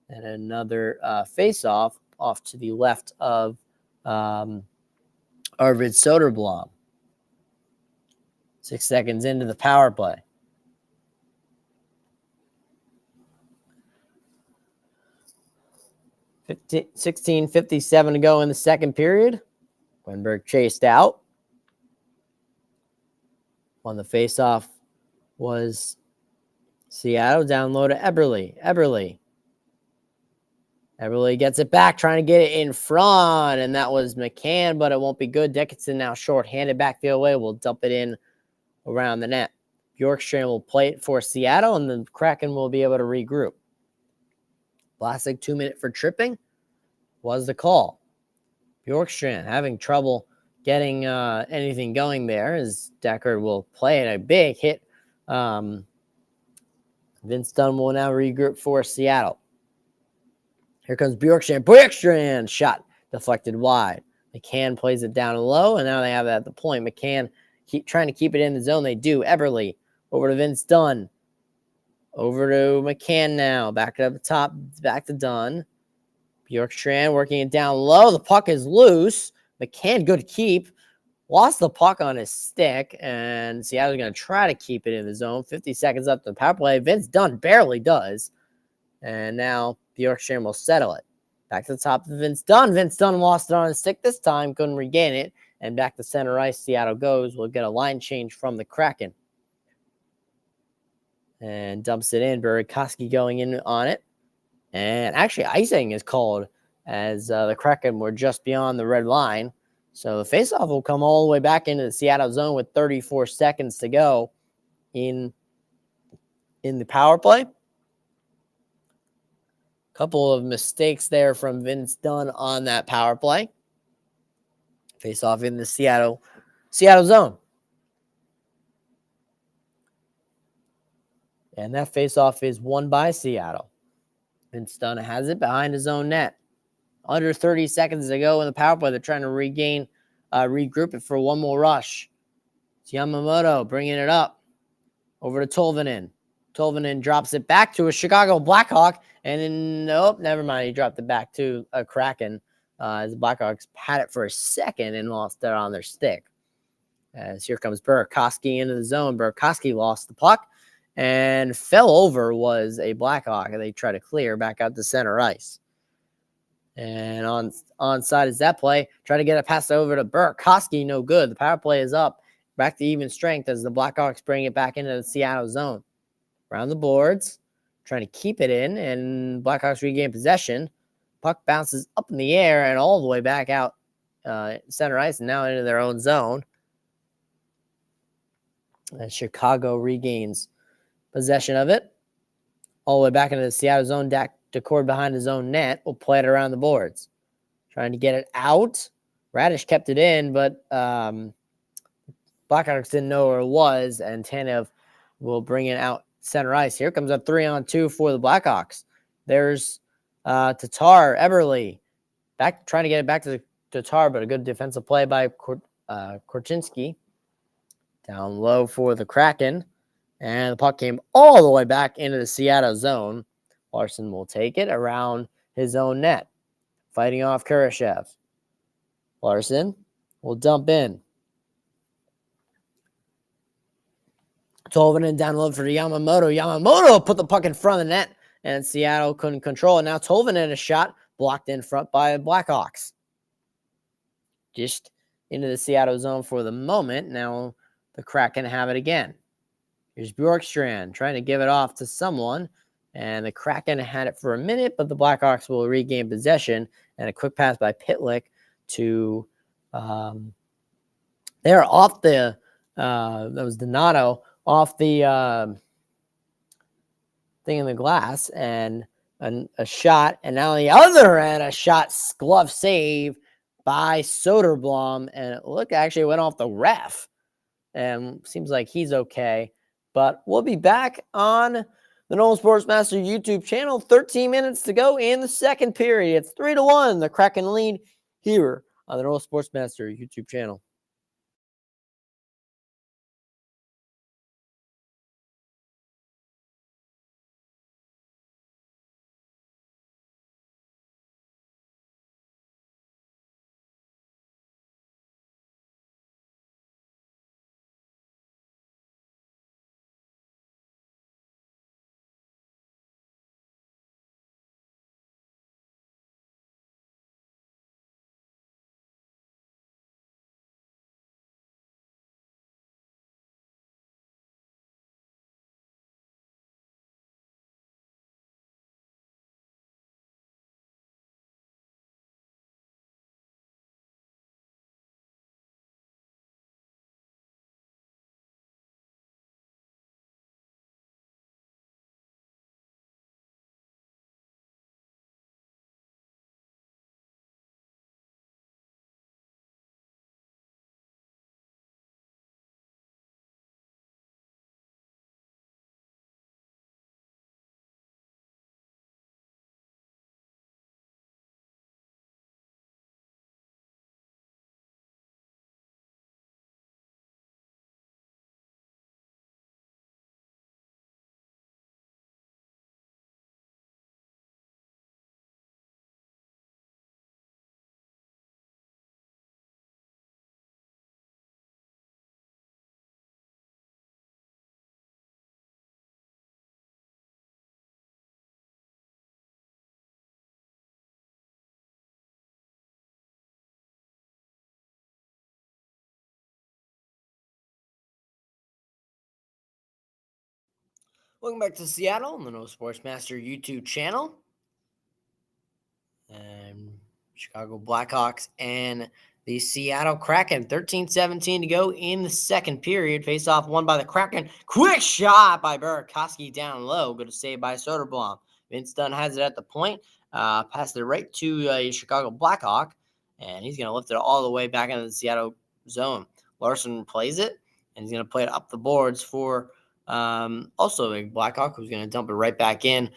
another face-off off to the left of Arvid Soderblom. 6 seconds into the power play. 16:57 to go in the second period. Wenberg chased out. On the faceoff was Seattle, down low to Eberle. Eberle gets it back, trying to get it in front, and that was McCann, but it won't be good. Dickinson now short-handed backfield away. Will dump it in around the net. Bjorkstrand will play it for Seattle, and the Kraken will be able to regroup. Vlasic 2-minute for tripping was the call. Bjorkstrand having trouble getting anything going there as Deckard will play it. A big hit. Vince Dunn will now regroup for Seattle. Here comes Bjorkstrand. Bjorkstrand shot deflected wide. McCann plays it down low, and now they have it at the point. McCann trying to keep it in the zone. They do. Eberle over to Vince Dunn. Over to McCann now. Back up the top. Back to Dunn. Bjorkstrand working it down low. The puck is loose. McCann, good keep. Lost the puck on his stick, and Seattle's going to try to keep it in the zone. 50 seconds up to the power play. Vince Dunn barely does. And now Bjorkstrand will settle it. Back to the top of Vince Dunn. Vince Dunn lost it on his stick this time. Couldn't regain it. And back to center ice, Seattle goes. We'll get a line change from the Kraken. And dumps it in. Burakovsky going in on it. And actually, icing is called as the Kraken were just beyond the red line. So the faceoff will come all the way back into the Seattle zone with 34 seconds to go in the power play. Couple of mistakes there from Vince Dunn on that power play. Faceoff in the Seattle zone. And that faceoff is won by Seattle. Vince Dunn has it behind his own net. Under 30 seconds to go in the power play. They're trying to regroup it for one more rush. It's Yamamoto bringing it up over to Tolvanen. Tolvanen drops it back to a Chicago Blackhawk. And then, nope, never mind. He dropped it back to a Kraken as the Blackhawks had it for a second and lost it on their stick. As here comes Burakovsky into the zone. Burakovsky lost the puck and fell over was a Blackhawk. And they try to clear back out to center ice. And onside is that play. Try to get it passed over to Burakovsky. No good. The power play is up. Back to even strength as the Blackhawks bring it back into the Seattle zone. Around the boards. Trying to keep it in. And Blackhawks regain possession. Puck bounces up in the air and all the way back out center ice and now into their own zone. And Chicago regains possession of it. All the way back into the Seattle zone. Decord behind his own net will play it around the boards. Trying to get it out. Radish kept it in, but Blackhawks didn't know where it was, and Tanev will bring it out center ice. Here comes a 3-on-2 for the Blackhawks. There's Tatar, Eberle. Trying to get it back to Tatar, but a good defensive play by Korchinski. Down low for the Kraken. And the puck came all the way back into the Seattle zone. Larson will take it around his own net. Fighting off Kurashev. Larson will dump in. Tolvanen down low for Yamamoto. Yamamoto put the puck in front of the net, and Seattle couldn't control it. Now Tolvanen a shot blocked in front by Blackhawks. Just into the Seattle zone for the moment. Now the Kraken have it again. Here's Bjorkstrand trying to give it off to someone. And the Kraken had it for a minute, but the Blackhawks will regain possession. And a quick pass by Pitlick to they're off the that was Donato off the thing in the glass and a shot. And now on the other end, a shot glove save by Soderblom. And it actually went off the ref. And seems like he's okay. But we'll be back on the Nolan Sportsmaster YouTube channel. 13 minutes to go in the second period. It's 3-1. The Kraken lead here on the Nolan Sportsmaster YouTube channel. Welcome back to Seattle on the No Sports Master YouTube channel. And Chicago Blackhawks and the Seattle Kraken. 13-17 to go in the second period. Face-off won by the Kraken. Quick shot by Burakovsky down low. Good save by Soderblom. Vince Dunn has it at the point. Passed it right to a Chicago Blackhawk. And he's going to lift it all the way back into the Seattle zone. Larson plays it. And he's going to play it up the boards for also a Blackhawk who's going to dump it right back in.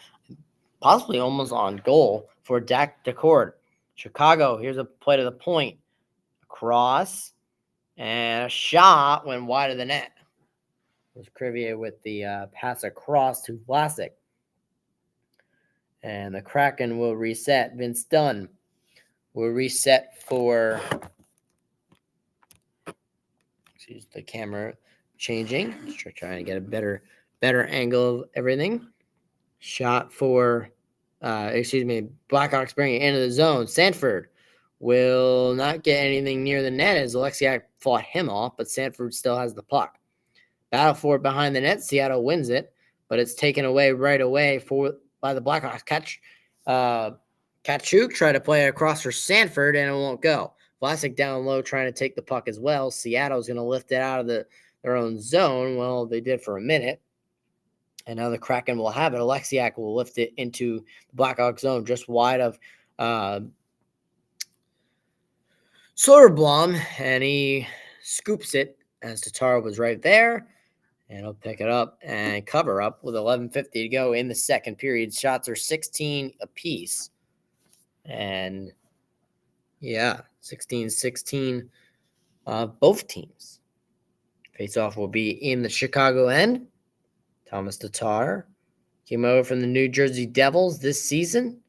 Possibly almost on goal for Dak Decord. Chicago, here's a play to the point. Cross, and a shot went wide of the net. It was Crevier with the pass across to Vlasic. And the Kraken will reset. Vince Dunn will reset for... Excuse the camera changing. Just trying to get a better angle of everything. Shot for, Blackhawks bring it into the zone. Sanford will not get anything near the net as Alexiak fought him off, but Sanford still has the puck. Battle for it behind the net. Seattle wins it, but it's taken away right away by the Blackhawks. Kachuk tried to play it across for Sanford, and it won't go. Vlasic down low trying to take the puck as well. Seattle's going to lift it out of their own zone. Well, they did for a minute. And now the Kraken will have it. Alexiak will lift it into the Blackhawks zone just wide of Soderblom. And he scoops it as Tatar was right there. And he'll pick it up and cover up with 11:50 to go in the second period. Shots are 16 apiece. And, 16-16 both teams. Face-off will be in the Chicago end. Thomas Tatar came over from the New Jersey Devils this season.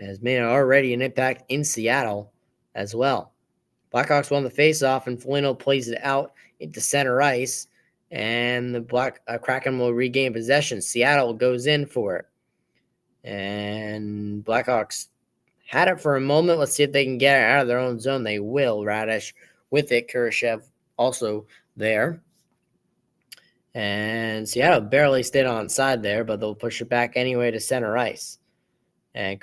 Has made already an impact in Seattle as well. Blackhawks won the faceoff, and Foligno plays it out into center ice, and the Kraken will regain possession. Seattle goes in for it, and Blackhawks had it for a moment. Let's see if they can get it out of their own zone. They will. Radish with it. Kurashev also there. And Seattle barely stayed on side there, but they'll push it back anyway to center ice. And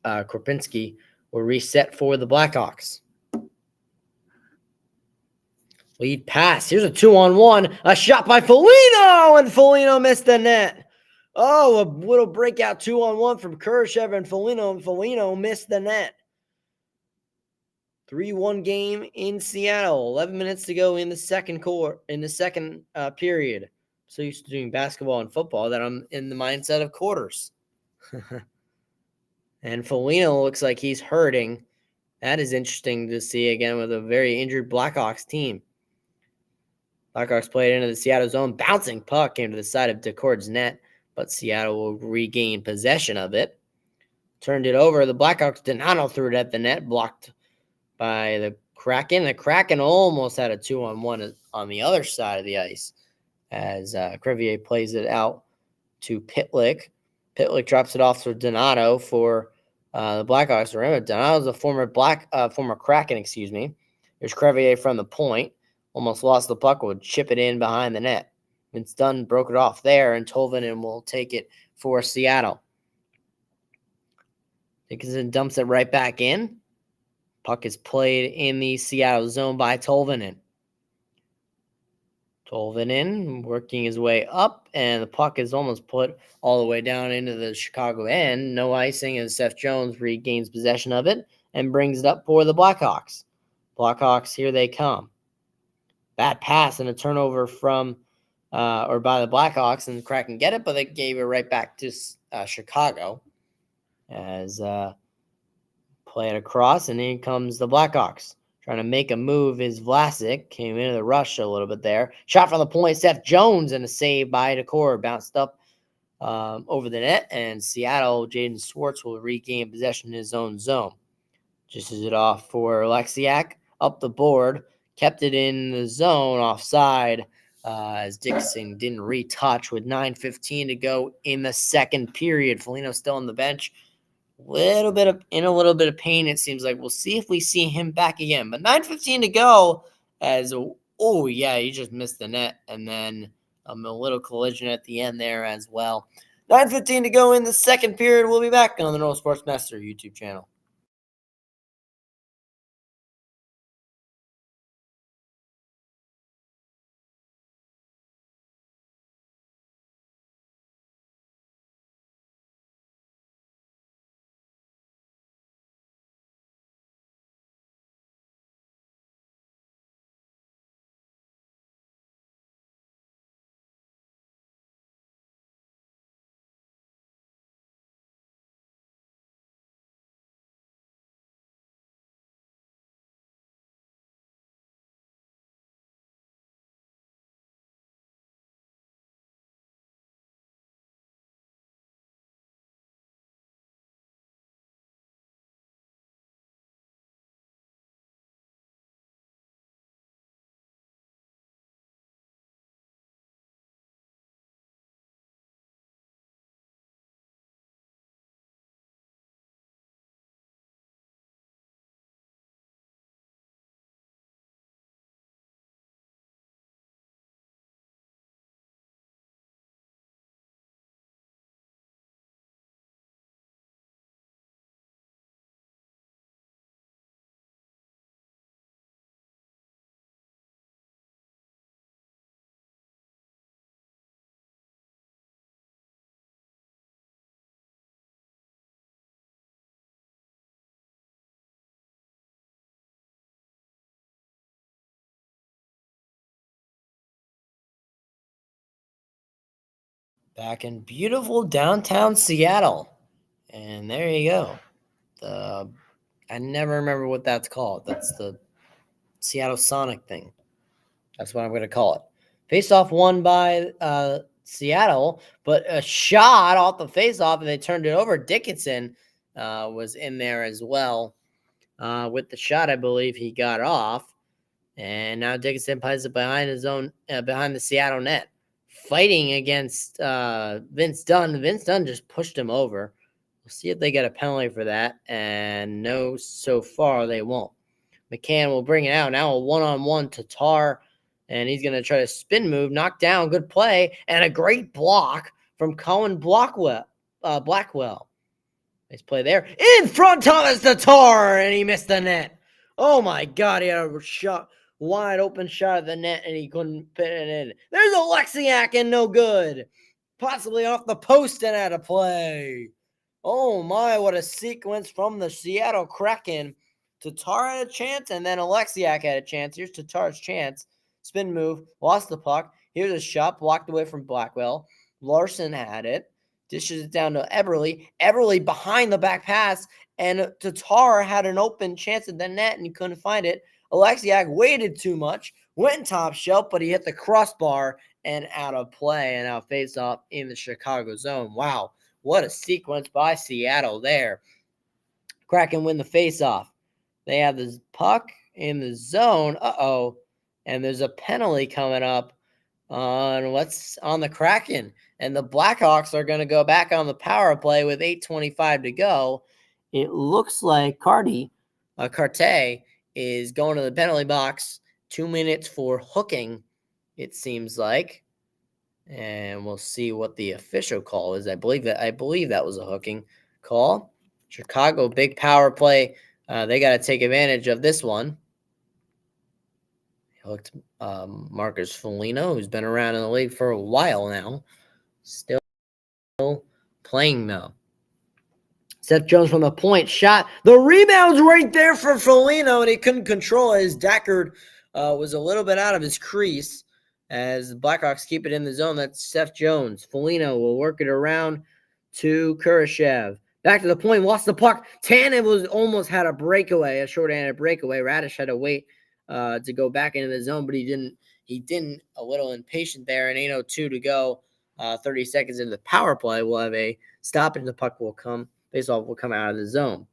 Kropinski will reset for the Blackhawks. Lead pass. Here's a 2-on-1. A shot by Foligno, and Foligno missed the net. Oh, a little breakout 2-on-1 from Kurashev and Foligno missed the net. 3-1 game in Seattle. 11 minutes to go in the second period. So used to doing basketball and football that I'm in the mindset of quarters. And Foligno looks like he's hurting. That is interesting to see again with a very injured Blackhawks team. Blackhawks played into the Seattle zone. Bouncing puck came to the side of Decord's net, but Seattle will regain possession of it. Turned it over. The Blackhawks Donato threw it at the net, blocked by the Kraken. The Kraken almost had a 2-on-1 on the other side of the ice as Crevier plays it out to Pitlick. Pitlick drops it off to Donato for the Blackhawks. Remember, Donato's a former Kraken, There's Crevier from the point. Almost lost the puck, would chip it in behind the net. Vince Dunn broke it off there, and Tolvanen will take it for Seattle. Dickinson dumps it right back in. Puck is played in the Seattle zone by Tolvanen. Tolvanen working his way up, and the puck is almost put all the way down into the Chicago end. No icing as Seth Jones regains possession of it and brings it up for the Blackhawks. Blackhawks, here they come. Bad pass and a turnover by the Blackhawks, and the Kraken get it, but they gave it right back to Chicago as play it across, and in comes the Blackhawks. Trying to make a move is Vlasic. Came into the rush a little bit there. Shot from the point, Seth Jones, and a save by Decor. Bounced up over the net, and Seattle, Jaden Schwartz will regain possession in his own zone. Just as it off for Alexiak. Up the board. Kept it in the zone offside as Dixon didn't retouch with 9:15 to go in the second period. Foligno still on the bench. A little bit of pain, it seems like. We'll see if we see him back again. But 9:15 to go as, he just missed the net. And then A little collision at the end there as well. 9:15 to go in the second period. We'll be back on the North Sportsmaster YouTube channel. Back in beautiful downtown Seattle. And there you go. I never remember what that's called. That's the Seattle Sonic thing. That's what I'm going to call it. Face-off won by Seattle, but a shot off the face-off, and they turned it over. Dickinson was in there as well with the shot. I believe he got off, and now Dickinson plays it behind his own, behind the Seattle net, fighting against Vince Dunn. Vince Dunn just pushed him over. We'll see if they get a penalty for that, and no, so far they won't. McCann will bring it out. Now a one-on-one to Tar, and he's going to try to spin move, knock down, good play, and a great block from Colin Blackwell. Nice play there. In front, Thomas Tatar, and he missed the net. Oh, my God. He had a shot, wide open shot at the net, and he couldn't fit it in. There's Alexiak, and no good. Possibly off the post and out of play. Oh, my, what a sequence from the Seattle Kraken. Tatar had a chance, and then Alexiak had a chance. Here's Tatar's chance. Spin move, lost the puck. Here's a shot, blocked away from Blackwell. Larson had it. Dishes it down to Eberle. Eberle behind the back pass, and Tatar had an open chance at the net, and he couldn't find it. Alexiak waited too much, went top shelf, but he hit the crossbar and out of play, and now face off in the Chicago zone. Wow, what a sequence by Seattle there. Kraken win the face-off. They have this puck in the zone. And there's a penalty coming up on the Kraken. And the Blackhawks are going to go back on the power play with 8:25 to go. It looks like Carte is going to the penalty box. 2 minutes for hooking, it seems like. And we'll see what the official call is. I believe that was a hooking call. Chicago, big power play. They got to take advantage of this one. He hooked Marcus Foligno, who's been around in the league for a while now. Still playing, though. Seth Jones from the point shot. The rebound's right there for Foligno, and he couldn't control it. His Deckard was a little bit out of his crease as the Blackhawks keep it in the zone. That's Seth Jones. Foligno will work it around to Kurashev. Back to the point, lost the puck. Tannen almost had a breakaway, a short-handed breakaway. Radish had to wait to go back into the zone, but he didn't. He didn't. A little impatient there, and 8:02 to go. 30 seconds into the power play. We'll have a stop, and the puck will come. Faceoff will come out of the zone.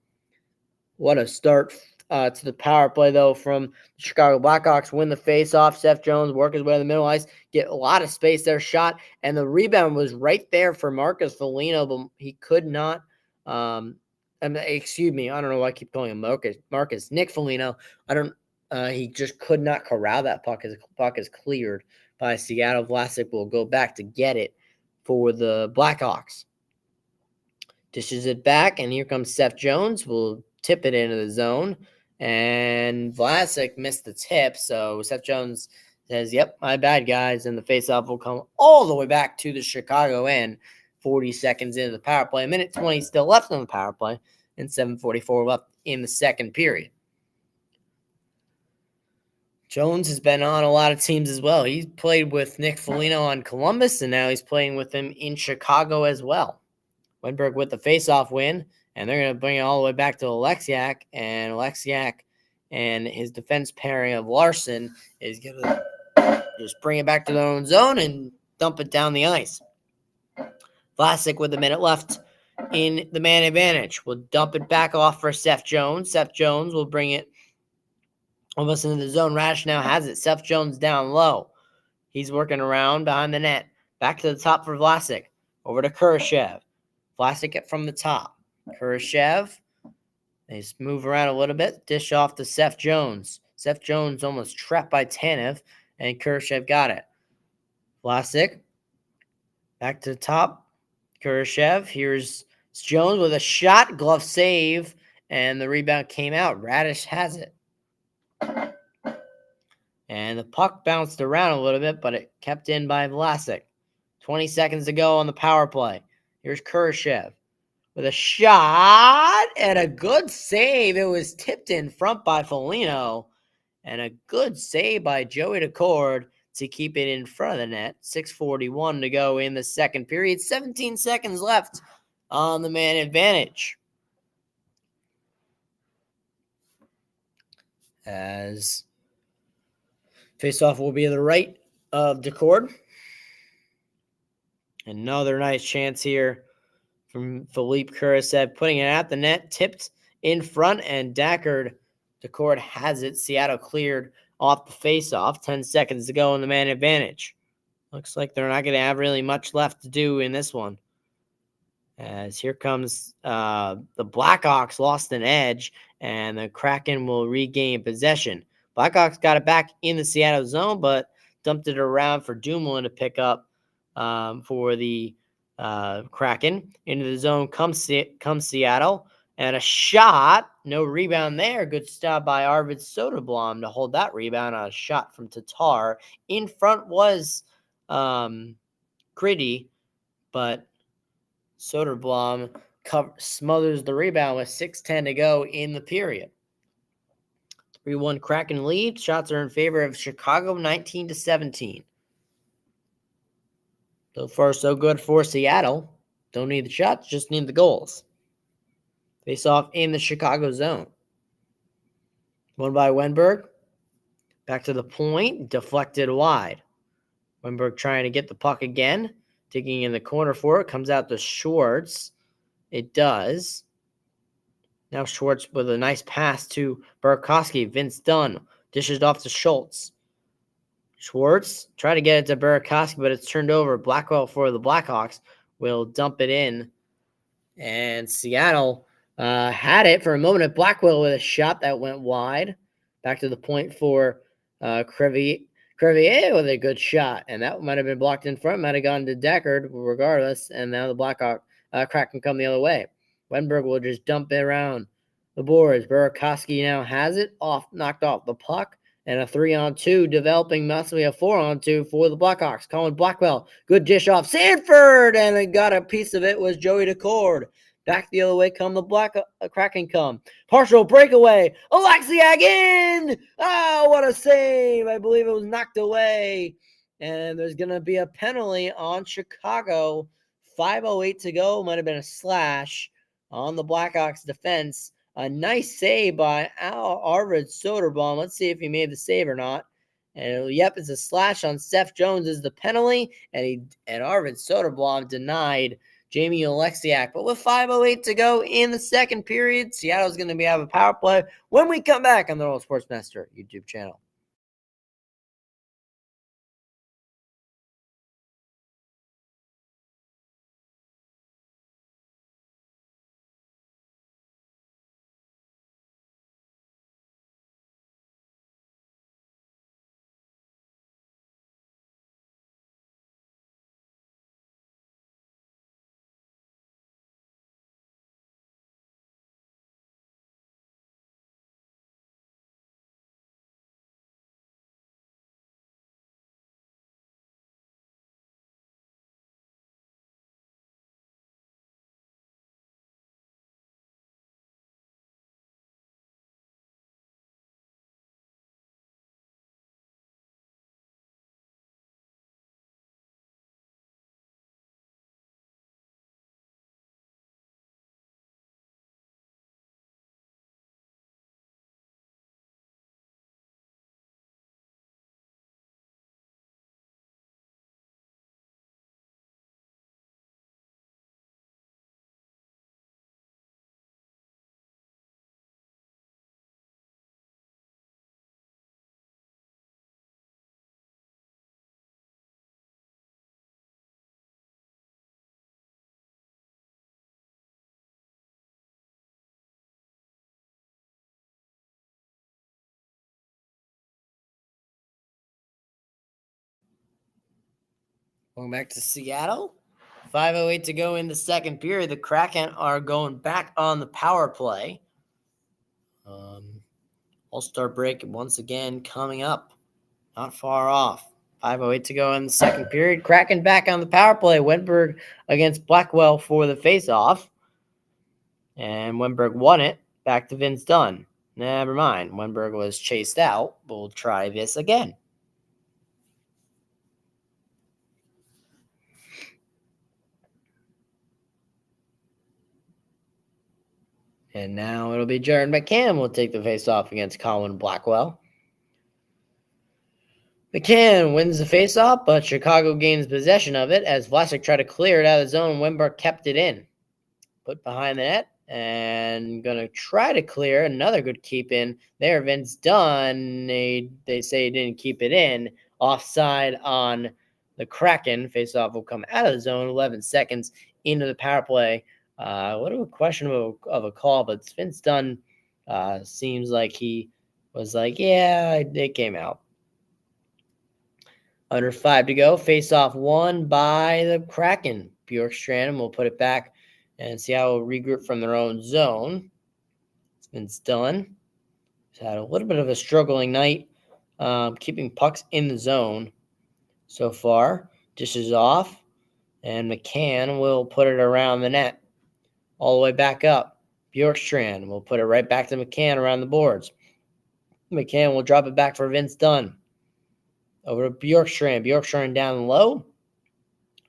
What a start to the power play, though, from the Chicago Blackhawks. Win the faceoff. Seth Jones work his way to the middle ice, get a lot of space there, shot, and the rebound was right there for Marcus Foligno, but he could not. Excuse me, I don't know why I keep calling him Marcus. Nick Foligno. He just could not corral that puck. His puck is cleared by Seattle. Vlasic will go back to get it for the Blackhawks. Dishes it back, and here comes Seth Jones. Will tip it into the zone, and Vlasic missed the tip, so Seth Jones says, "Yep, my bad, guys," and the faceoff will come all the way back to the Chicago end. 40 seconds into the power play, a minute 20 still left on the power play, and 7:44 left in the second period. Jones has been on a lot of teams as well. He's played with Nick Foligno on Columbus, and now he's playing with him in Chicago as well. Wenberg with the faceoff win, and they're going to bring it all the way back to Alexiak, and his defense pairing of Larson is going to just bring it back to their own zone and dump it down the ice. Vlasic with a minute left in the man advantage will dump it back off for Seth Jones. Seth Jones will bring it almost into the zone. Radish now has it. Seth Jones down low. He's working around behind the net. Back to the top for Vlasic. Over to Kurashev. Vlasic from the top. Kurashev. They just move around a little bit. Dish off to Seth Jones. Seth Jones almost trapped by Tanev, and Kurashev got it. Vlasic. Back to the top. Kurashev. Here's Jones with a shot. Glove save, and the rebound came out. Radish has it. And the puck bounced around a little bit, but it kept in by Vlasic. 20 seconds to go on the power play. Here's Kurashev with a shot and a good save. It was tipped in front by Foligno, and a good save by Joey Decord to keep it in front of the net. 6:41 to go in the second period. 17 seconds left on the man advantage. As faceoff will be to the right of Decord. Another nice chance here from Philippe Kurashev, putting it at the net, tipped in front, and Decord has it. Seattle cleared off the faceoff. 10 seconds to go in the man advantage. Looks like they're not going to have really much left to do in this one. As here comes the Blackhawks lost an edge, and the Kraken will regain possession. Blackhawks got it back in the Seattle zone, but dumped it around for Dumoulin to pick up for the Kraken. Into the zone comes Seattle, and a shot. No rebound there. Good stop by Arvid Soderblom to hold that rebound on a shot from Tatar. In front was Gritty, but Soderblom smothers the rebound with 6:10 to go in the period. 3-1 Kraken lead. Shots are in favor of Chicago, 19-17. So far, so good for Seattle. Don't need the shots, just need the goals. Face off in the Chicago zone. Won by Wenberg. Back to the point. Deflected wide. Wenberg trying to get the puck again. Digging in the corner for it. Comes out to Schwartz. It does. Now Schwartz with a nice pass to Burakovsky. Vince Dunn dishes off to Schultz. Schwartz tried to get it to Burakovsky, but it's turned over. Blackwell for the Blackhawks will dump it in. And Seattle had it for a moment at Blackwell with a shot that went wide. Back to the point for Crevier with a good shot. And that might have been blocked in front. Might have gone to Deckard regardless. And now the Blackhawk Kraken come the other way. Wenberg will just dump it around the boards. Burakovsky now has it. Knocked off the puck. And a 3-on-2 developing, possibly a 4-on-2 for the Blackhawks. Colin Blackwell, good dish off Sanford, and it got a piece of it was Joey Decord. Back the other way come the Kraken come. Partial breakaway. Alexiak in! Oh, what a save. I believe it was knocked away. And there's going to be a penalty on Chicago. 5:08 to go. Might have been a slash on the Blackhawks defense. A nice save by Arvid Soderblom. Let's see if he made the save or not. And yep, it's a slash on Seth Jones is the penalty. And Arvid Soderblom denied Jamie Oleksiak. But with 5:08 to go in the second period, Seattle's going to have a power play when we come back on the World Sportsmaster YouTube channel. Going back to Seattle. 5:08 to go in the second period. The Kraken are going back on the power play. All-Star break once again coming up. Not far off. 5:08 to go in the second period. Kraken back on the power play. Wenberg against Blackwell for the faceoff. And Wenberg won it. Back to Vince Dunn. Never mind. Wenberg was chased out. We'll try this again. And now it'll be Jared McCann will take the faceoff against Colin Blackwell. McCann wins the faceoff, but Chicago gains possession of it as Vlasic tried to clear it out of the zone. Wenberg kept it in. Put behind the net and going to try to clear. Another good keep in there. Vince Dunn, they say he didn't keep it in. Offside on the Kraken. Faceoff will come out of the zone. 11 seconds into the power play. What a question of a call, but Vince Dunn seems like he was like, yeah, it came out. Under 5 to go. Faceoff won by the Kraken. Bjorkstrand will put it back and Seattle will regroup from their own zone. It's Vince Dunn. He's had a little bit of a struggling night, keeping pucks in the zone so far. Dishes off, and McCann will put it around the net. All the way back up. Bjorkstrand will put it right back to McCann around the boards. McCann will drop it back for Vince Dunn. Over to Bjorkstrand. Bjorkstrand down low.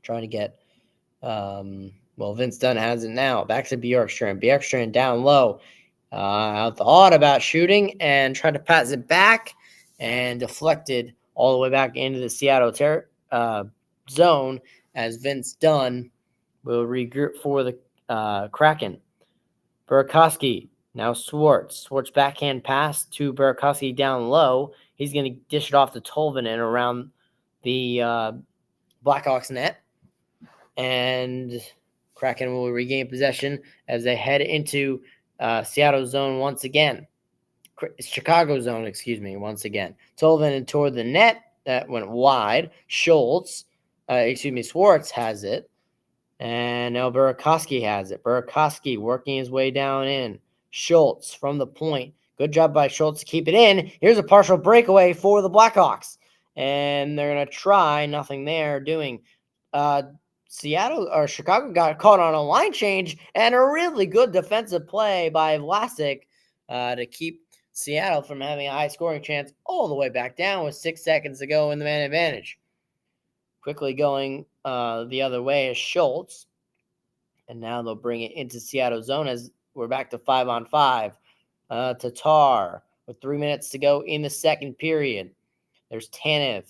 Trying to get, Vince Dunn has it now. Back to Bjorkstrand. Bjorkstrand down low. Thought about shooting and tried to pass it back and deflected all the way back into the Seattle zone as Vince Dunn will regroup for the Kraken. Burakovsky, now Swartz. Swartz backhand pass to Burakovsky down low. He's going to dish it off to Tolvanen around the Blackhawks net. And Kraken will regain possession as they head into Seattle zone once again. Chicago zone, once again. Tolvanen toward the net. That went wide. Swartz has it. And now Burakovsky has it. Burakovsky working his way down in. Schultz from the point. Good job by Schultz to keep it in. Here's a partial breakaway for the Blackhawks. And they're going to try. Nothing there doing. Chicago got caught on a line change and a really good defensive play by Vlasic to keep Seattle from having a high scoring chance all the way back down with 6 seconds to go in the man advantage. Quickly going the other way is Schultz. And now they'll bring it into Seattle zone as we're back to 5-on-5. Tatar with 3 minutes to go in the second period. There's Tanev.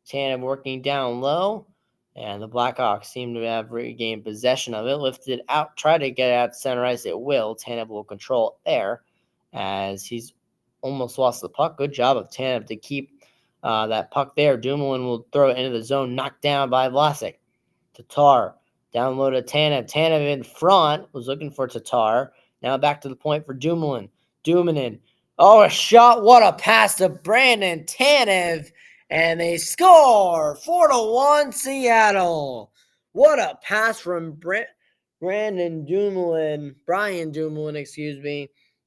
Tanev working down low. And the Blackhawks seem to have regained possession of it. Lifted out. Try to get it out to center ice. It will. Tanev will control it there as he's almost lost the puck. Good job of Tanev to keep that puck there. Dumoulin will throw it into the zone. Knocked down by Vlasic. Tatar. Down low to Tanev. Tanev in front. Was looking for Tatar. Now back to the point for Dumoulin. Dumoulin. Oh, a shot. What a pass to Brandon Tanev. And they score 4-1 Seattle. What a pass from Brian Dumoulin,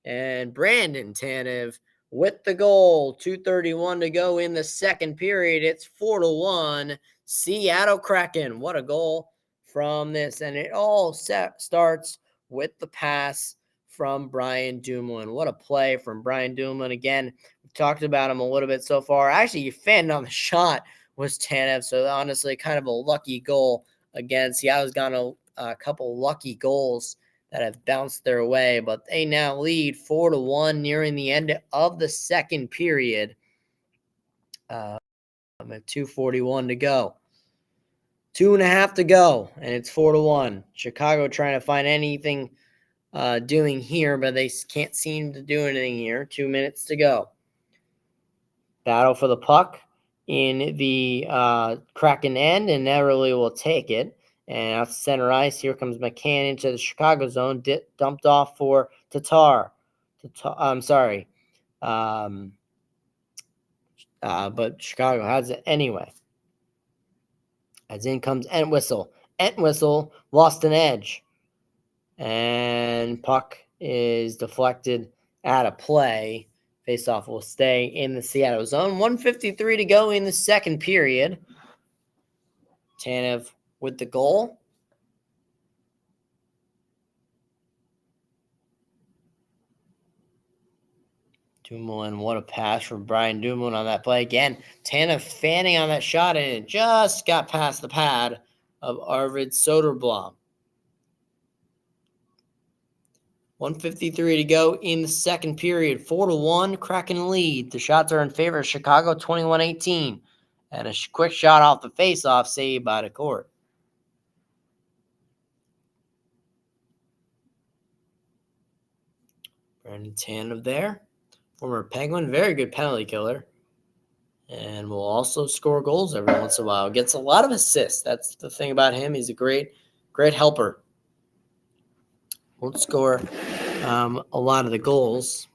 and Brandon Tanev with the goal. 2:31 to go in the second period. It's 4-1 Seattle Kraken. What a goal from this. And it all starts with the pass from Brian Dumoulin. What a play from Brian Dumoulin. Again, we've talked about him a little bit so far. Actually, you fanned on the shot was Tanev. So honestly, kind of a lucky goal again. Seattle's gotten a couple lucky goals that have bounced their way, but they now lead 4-1 nearing the end of the second period. At 2:41 to go. 2.5 to go, and it's 4-1. Chicago trying to find anything doing here, but they can't seem to do anything here. 2 minutes to go. Battle for the puck in the Kraken end, and Everly will take it. And out to center ice, here comes McCann into the Chicago zone, dumped off for Tatar. I'm sorry. But Chicago has it anyway. as in comes Entwistle. Entwistle lost an edge, and puck is deflected out of play. Faceoff will stay in the Seattle zone. 1:53 to go in the second period. Tanev with the goal. Dumoulin, what a pass from Brian Dumoulin on that play. Again, Tanev fanning on that shot, and it just got past the pad of Arvid Soderblom. 1:53 to go in the second period. 4-1, Kraken lead. The shots are in favor of Chicago, 21-18. And a quick shot off the faceoff saved by the court. Brandon Tanev there. Former Penguin, very good penalty killer. And will also score goals every once in a while. Gets a lot of assists. That's the thing about him. He's a great helper. Won't score a lot of the goals,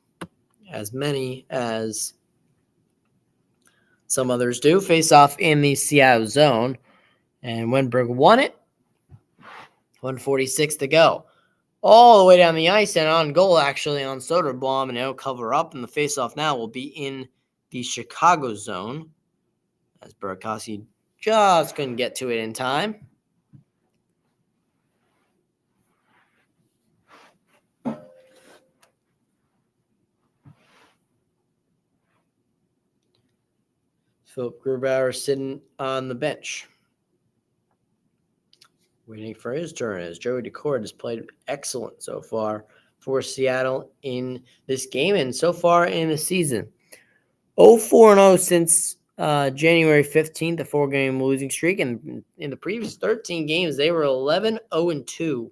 as many as some others do. Face off in the Seattle zone. And Wenberg won it. 1:46 to go. All the way down the ice and on goal, actually, on Soderblom, and it'll cover up. And the faceoff now will be in the Chicago zone, as Burakovsky just couldn't get to it in time. Philip Grubauer sitting on the bench, waiting for his turn, as Joey Decord has played excellent so far for Seattle in this game and so far in the season. 0-4-0 since January 15th, a 4-game losing streak. And in the previous 13 games, they were 11-0-2.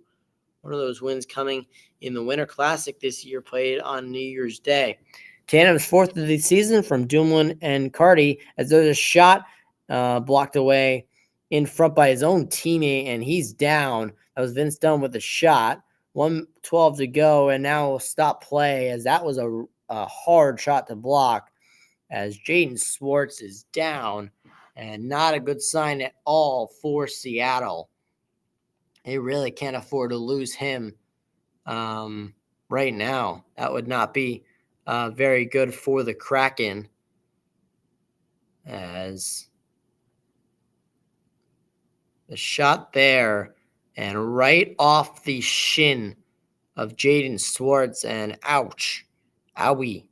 One of those wins coming in the Winter Classic this year, played on New Year's Day. Tandem's fourth of the season from Dumoulin and Carty, as there's a shot blocked away in front by his own teammate, and he's down. That was Vince Dunn with the shot. 1:12 to go, and now we'll stop play, as that was a hard shot to block, as Jaden Schwartz is down, and not a good sign at all for Seattle. They really can't afford to lose him right now. That would not be very good for the Kraken, as the shot there and right off the shin of Jaden Schwartz, and ouch, owie,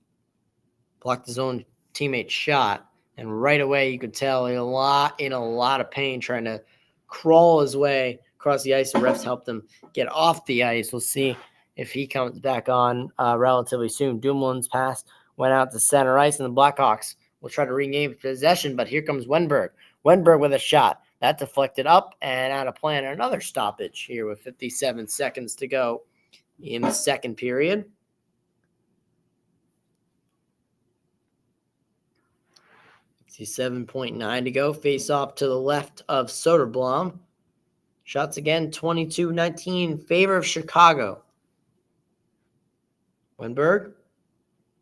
blocked his own teammate's shot, and right away you could tell in a lot of pain, trying to crawl his way across the ice. The refs helped him get off the ice. We'll see if he comes back on relatively soon. Dumoulin's pass went out to center ice, and the Blackhawks will try to regain possession, but here comes Wenberg. Wenberg with a shot. That deflected up and out of play, and another stoppage here with 57 seconds to go in the second period. $7.9 to go. Face off to the left of Soderblom. Shots again, 22-19 in favor of Chicago. Wenberg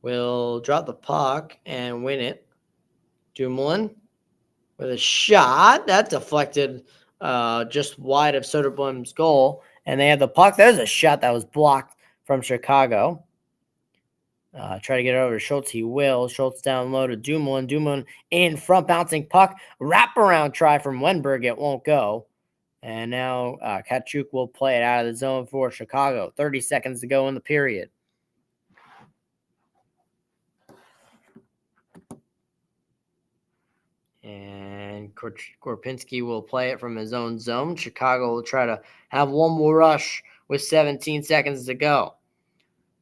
will drop the puck and win it. Dumoulin with a shot. That deflected just wide of Soderblom's goal. And they have the puck. There's a shot that was blocked from Chicago. Try to get it over to Schultz. He will. Schultz down low to Dumoulin. Dumoulin in front, bouncing puck. Wraparound try from Wenberg. It won't go. And now Tkachuk will play it out of the zone for Chicago. 30 seconds to go in the period. And Korpinski will play it from his own zone. Chicago will try to have one more rush with 17 seconds to go.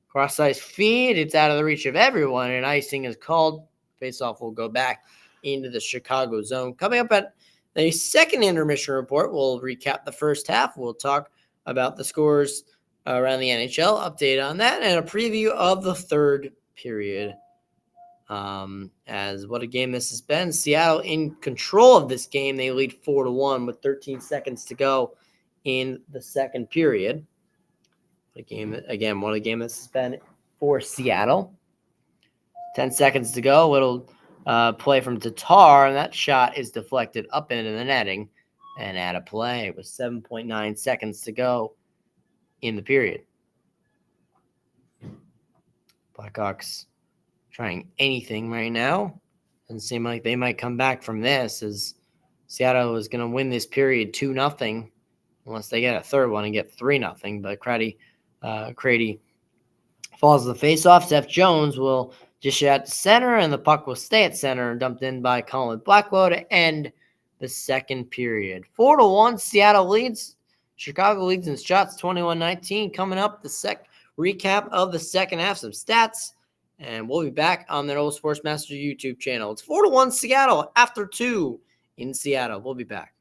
Cross-ice feed. It's out of the reach of everyone, and icing is called. Faceoff will go back into the Chicago zone. Coming up at the second intermission report, we'll recap the first half. We'll talk about the scores around the NHL, update on that, and a preview of the third period. As what a game this has been. Seattle in control of this game. They lead 4-1 with 13 seconds to go in the second period. What a game this has been for Seattle. 10 seconds to go. Little play from Tatar, and that shot is deflected up into the netting and out of play with 7.9 seconds to go in the period. Blackhawks trying anything right now. Doesn't seem like they might come back from this, as Seattle is going to win this period 2-0, unless they get a third one and get 3-0. But Crady falls to the faceoff. Seth Jones will dish it out to center, and the puck will stay at center, dumped in by Colin Blackwell to end the second period. 4-1, Seattle leads. Chicago leads in shots 21-19. Coming up, the recap of the second half, some stats, and we'll be back on the Old Sportsmaster YouTube channel. It's 4-1 Seattle after 2 in Seattle. We'll be back.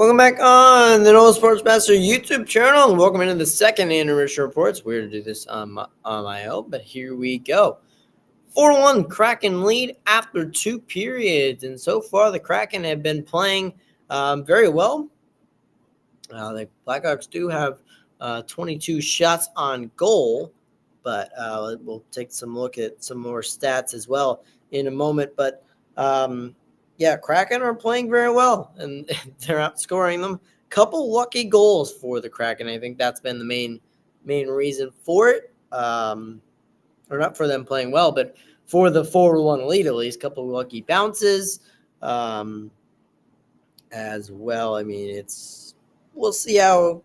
Welcome back on the Noah Sports Master YouTube channel, and welcome into the second intermission reports. Weird to do this on my own, but here we go. 4-1 Kraken lead after 2 periods, and so far the Kraken have been playing very well. The Blackhawks do have 22 shots on goal, but we'll take some look at some more stats as well in a moment. But yeah, Kraken are playing very well, and they're outscoring them. Couple lucky goals for the Kraken. I think that's been the main reason for it. Or not for them playing well, but for the 4-1 lead at least. Couple lucky bounces as well. I mean, we'll see how.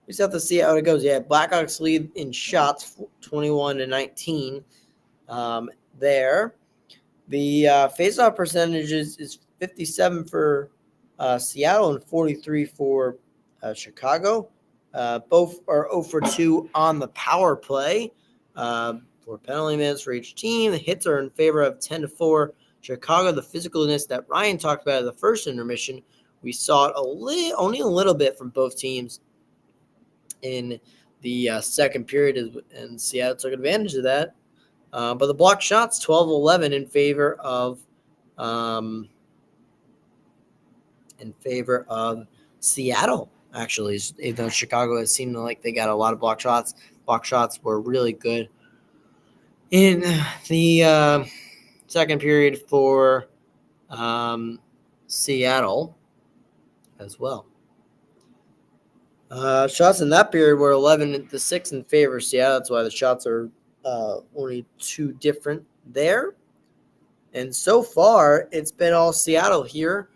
We just have to see how it goes. Yeah, Blackhawks lead in shots, 21-19. There, the faceoff percentage is 57 for Seattle and 43 for Chicago. Both are 0 for 2 on the power play. For penalty minutes for each team, the hits are in favor of 10-4 Chicago. The physicalness that Ryan talked about in the first intermission, we saw it only a little bit from both teams in the second period, and Seattle took advantage of that. But the blocked shots, 12-11 in favor of Seattle. Actually, even though Chicago has seemed like they got a lot of blocked shots. Blocked shots were really good in the second period for Seattle as well. Shots in that period were 11-6 in favor of Seattle. That's why the shots are only 2 different there. And so far, it's been all Seattle here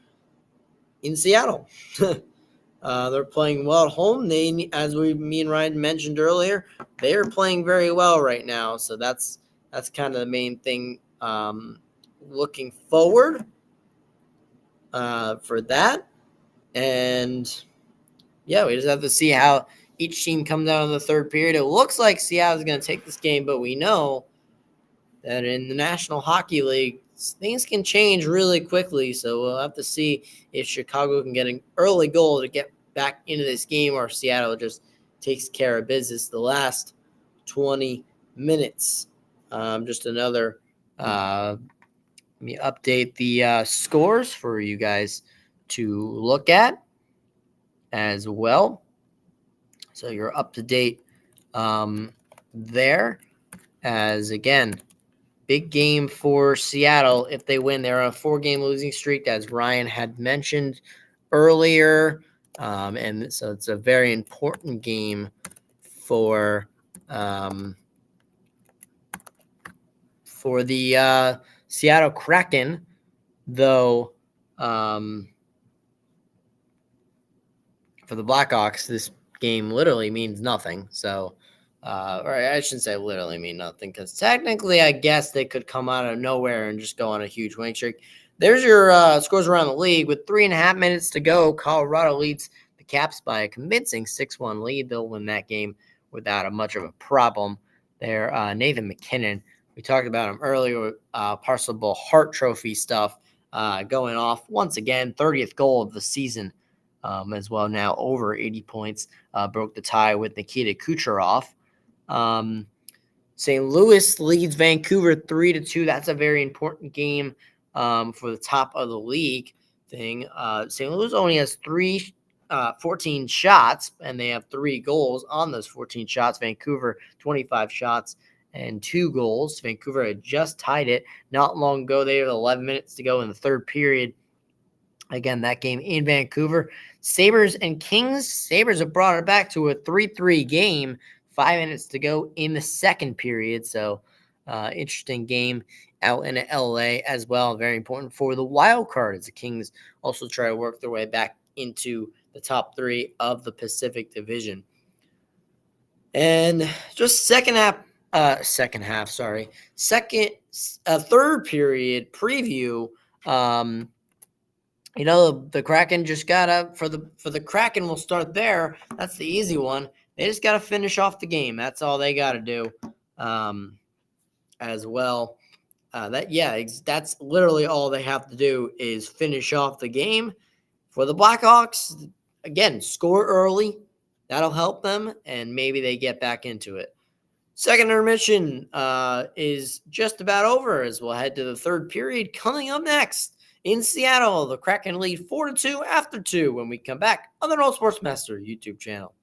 in Seattle. They're playing well at home. Me and Ryan mentioned earlier, they are playing very well right now. So that's kind of the main thing looking forward for that. And yeah, we just have to see how each team comes out in the third period. It looks like Seattle's going to take this game, but we know that in the National Hockey League, things can change really quickly. So we'll have to see if Chicago can get an early goal to get back into this game, or Seattle just takes care of business the last 20 minutes. Just another, let me update the scores for you guys to look at as well. So you're up to date there. As again, big game for Seattle. If they win, they're on a 4-game losing streak, as Ryan had mentioned earlier. And so it's a very important game for the Seattle Kraken, though. For the Blackhawks, this game literally means nothing. So, or I shouldn't say literally mean nothing, because technically, I guess they could come out of nowhere and just go on a huge winning streak. There's your scores around the league. With 3.5 minutes to go, Colorado leads the Caps by a convincing 6-1 lead. They'll win that game without much of a problem. There, Nathan McKinnon, we talked about him earlier, Parcelable Hart Trophy stuff going off once again. 30th goal of the season. As well, now over 80 points, broke the tie with Nikita Kucherov. St. Louis leads Vancouver 3-2. That's a very important game for the top of the league thing. St. Louis only has 14 shots, and they have 3 goals on those 14 shots. Vancouver, 25 shots and 2 goals. Vancouver had just tied it not long ago. They had 11 minutes to go in the third period. Again, that game in Vancouver. Sabres and Kings. Sabres have brought it back to a 3-3 game. 5 minutes to go in the second period. So, interesting game out in LA as well. Very important for the wild card, as the Kings also try to work their way back into the top 3 of the Pacific Division. And just third period preview. The Kraken just gotta for the Kraken. We'll start there. That's the easy one. They just gotta finish off the game. That's all they gotta do, as well. That's literally all they have to do is finish off the game. For the Blackhawks, again, score early. That'll help them, and maybe they get back into it. Second intermission is just about over as we'll head to the third period. Coming up next in Seattle, the Kraken lead 4-2 after 2 when we come back on the Noel Sportsmaster YouTube channel.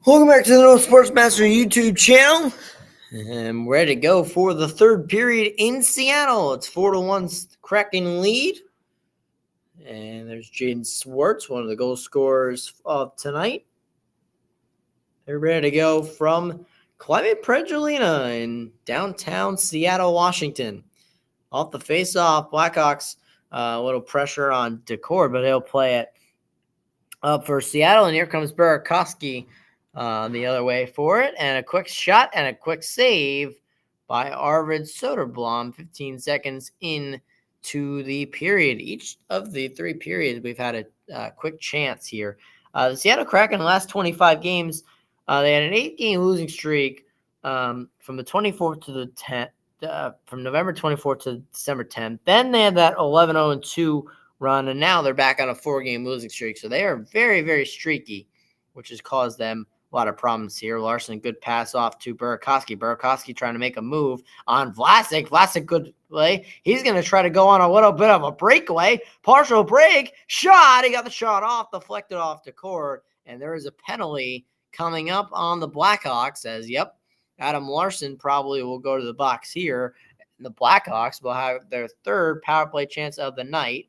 Welcome back to the No Sportsmaster YouTube channel. And we're ready to go for the third period in Seattle. It's 4-1 Kraken lead. And there's Jaden Swartz, one of the goal scorers of tonight. They're ready to go from Climate Predgelina in downtown Seattle, Washington. Off the face-off, Blackhawks, a little pressure on Decord, but he'll play it up for Seattle. And here comes Burakovsky the other way for it. And a quick shot and a quick save by Arvid Soderblom 15 seconds into the period. Each of the three periods, we've had a quick chance here. The Seattle Kraken in the last 25 games, they had an 8-game losing streak from the 24th to the 10th. From November 24th to December 10th. Then they had that 11-0-2 run, and now they're back on a 4-game losing streak. So they are very, very streaky, which has caused them a lot of problems here. Larson, good pass off to Burakovsky. Burakovsky trying to make a move on Vlasic. Vlasic, good play. He's going to try to go on a little bit of a breakaway. Partial break. Shot. He got the shot off, deflected off the court, and there is a penalty coming up on the Blackhawks as, Adam Larson probably will go to the box here. The Blackhawks will have their third power play chance of the night.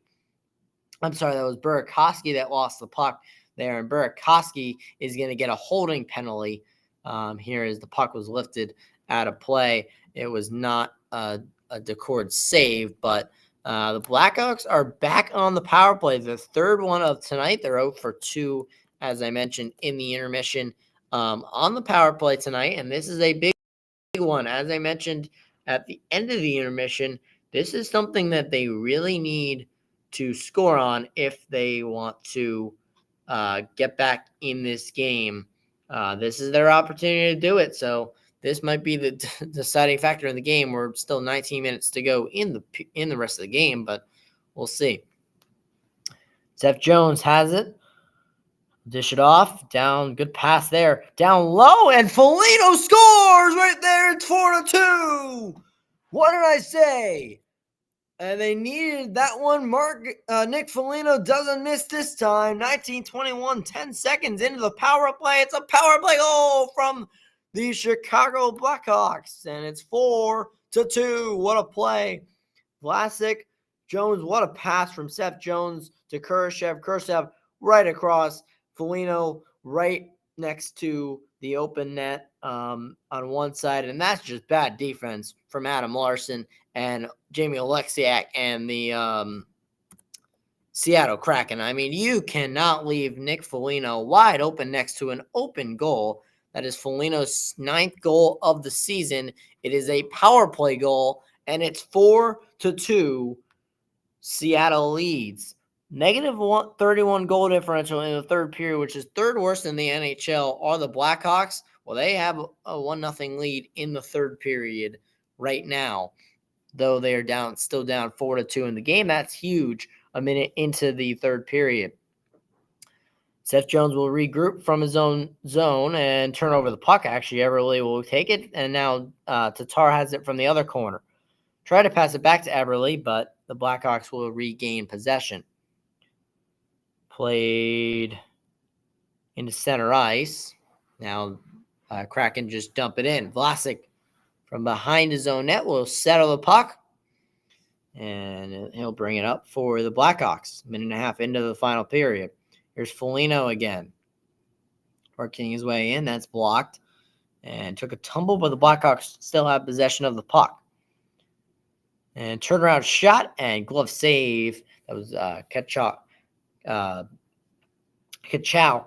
I'm sorry, that was Burakovsky that lost the puck there, and Burakovsky is going to get a holding penalty here as the puck was lifted out of play. It was not a Decord save, but the Blackhawks are back on the power play. The third one of tonight. They're 0 for 2, as I mentioned, in the intermission. On the power play tonight, and this is a big one. As I mentioned at the end of the intermission, this is something that they really need to score on if they want to get back in this game. This is their opportunity to do it, so this might be the deciding factor in the game. We're still 19 minutes to go in the rest of the game, but we'll see. Seth Jones has it. Dish it off. Down. Good pass there. Down low. And Foligno scores right there. It's 4-2. What did I say? And they needed that one. Nick Foligno doesn't miss this time. 19-21, 10 seconds into the power play. It's a power play goal from the Chicago Blackhawks. And it's 4-2. What a play. Vlasic, Jones, what a pass from Seth Jones to Kurashev. Kurashev right across. Foligno right next to the open net on one side, and that's just bad defense from Adam Larson and Jamie Oleksiak and the Seattle Kraken. I mean, you cannot leave Nick Foligno wide open next to an open goal. That is Foligno's 9th goal of the season. It is a power play goal, and it's 4-2. Seattle leads. Negative 31 goal differential in the third period, which is third worst in the NHL, are the Blackhawks. Well, they have a 1-0 lead in the third period right now, though they are still down 4-2 in the game. That's huge a minute into the third period. Seth Jones will regroup from his own zone and turn over the puck. Actually, Eberle will take it, and now Tatar has it from the other corner. Try to pass it back to Eberle, but the Blackhawks will regain possession. Played into center ice. Now Kraken just dump it in. Vlasic from behind his own net will settle the puck, and he'll bring it up for the Blackhawks. Minute and a half into the final period. Here's Foligno again. Working his way in. That's blocked. And took a tumble, but the Blackhawks still have possession of the puck. And turnaround shot and glove save. That was Kachuk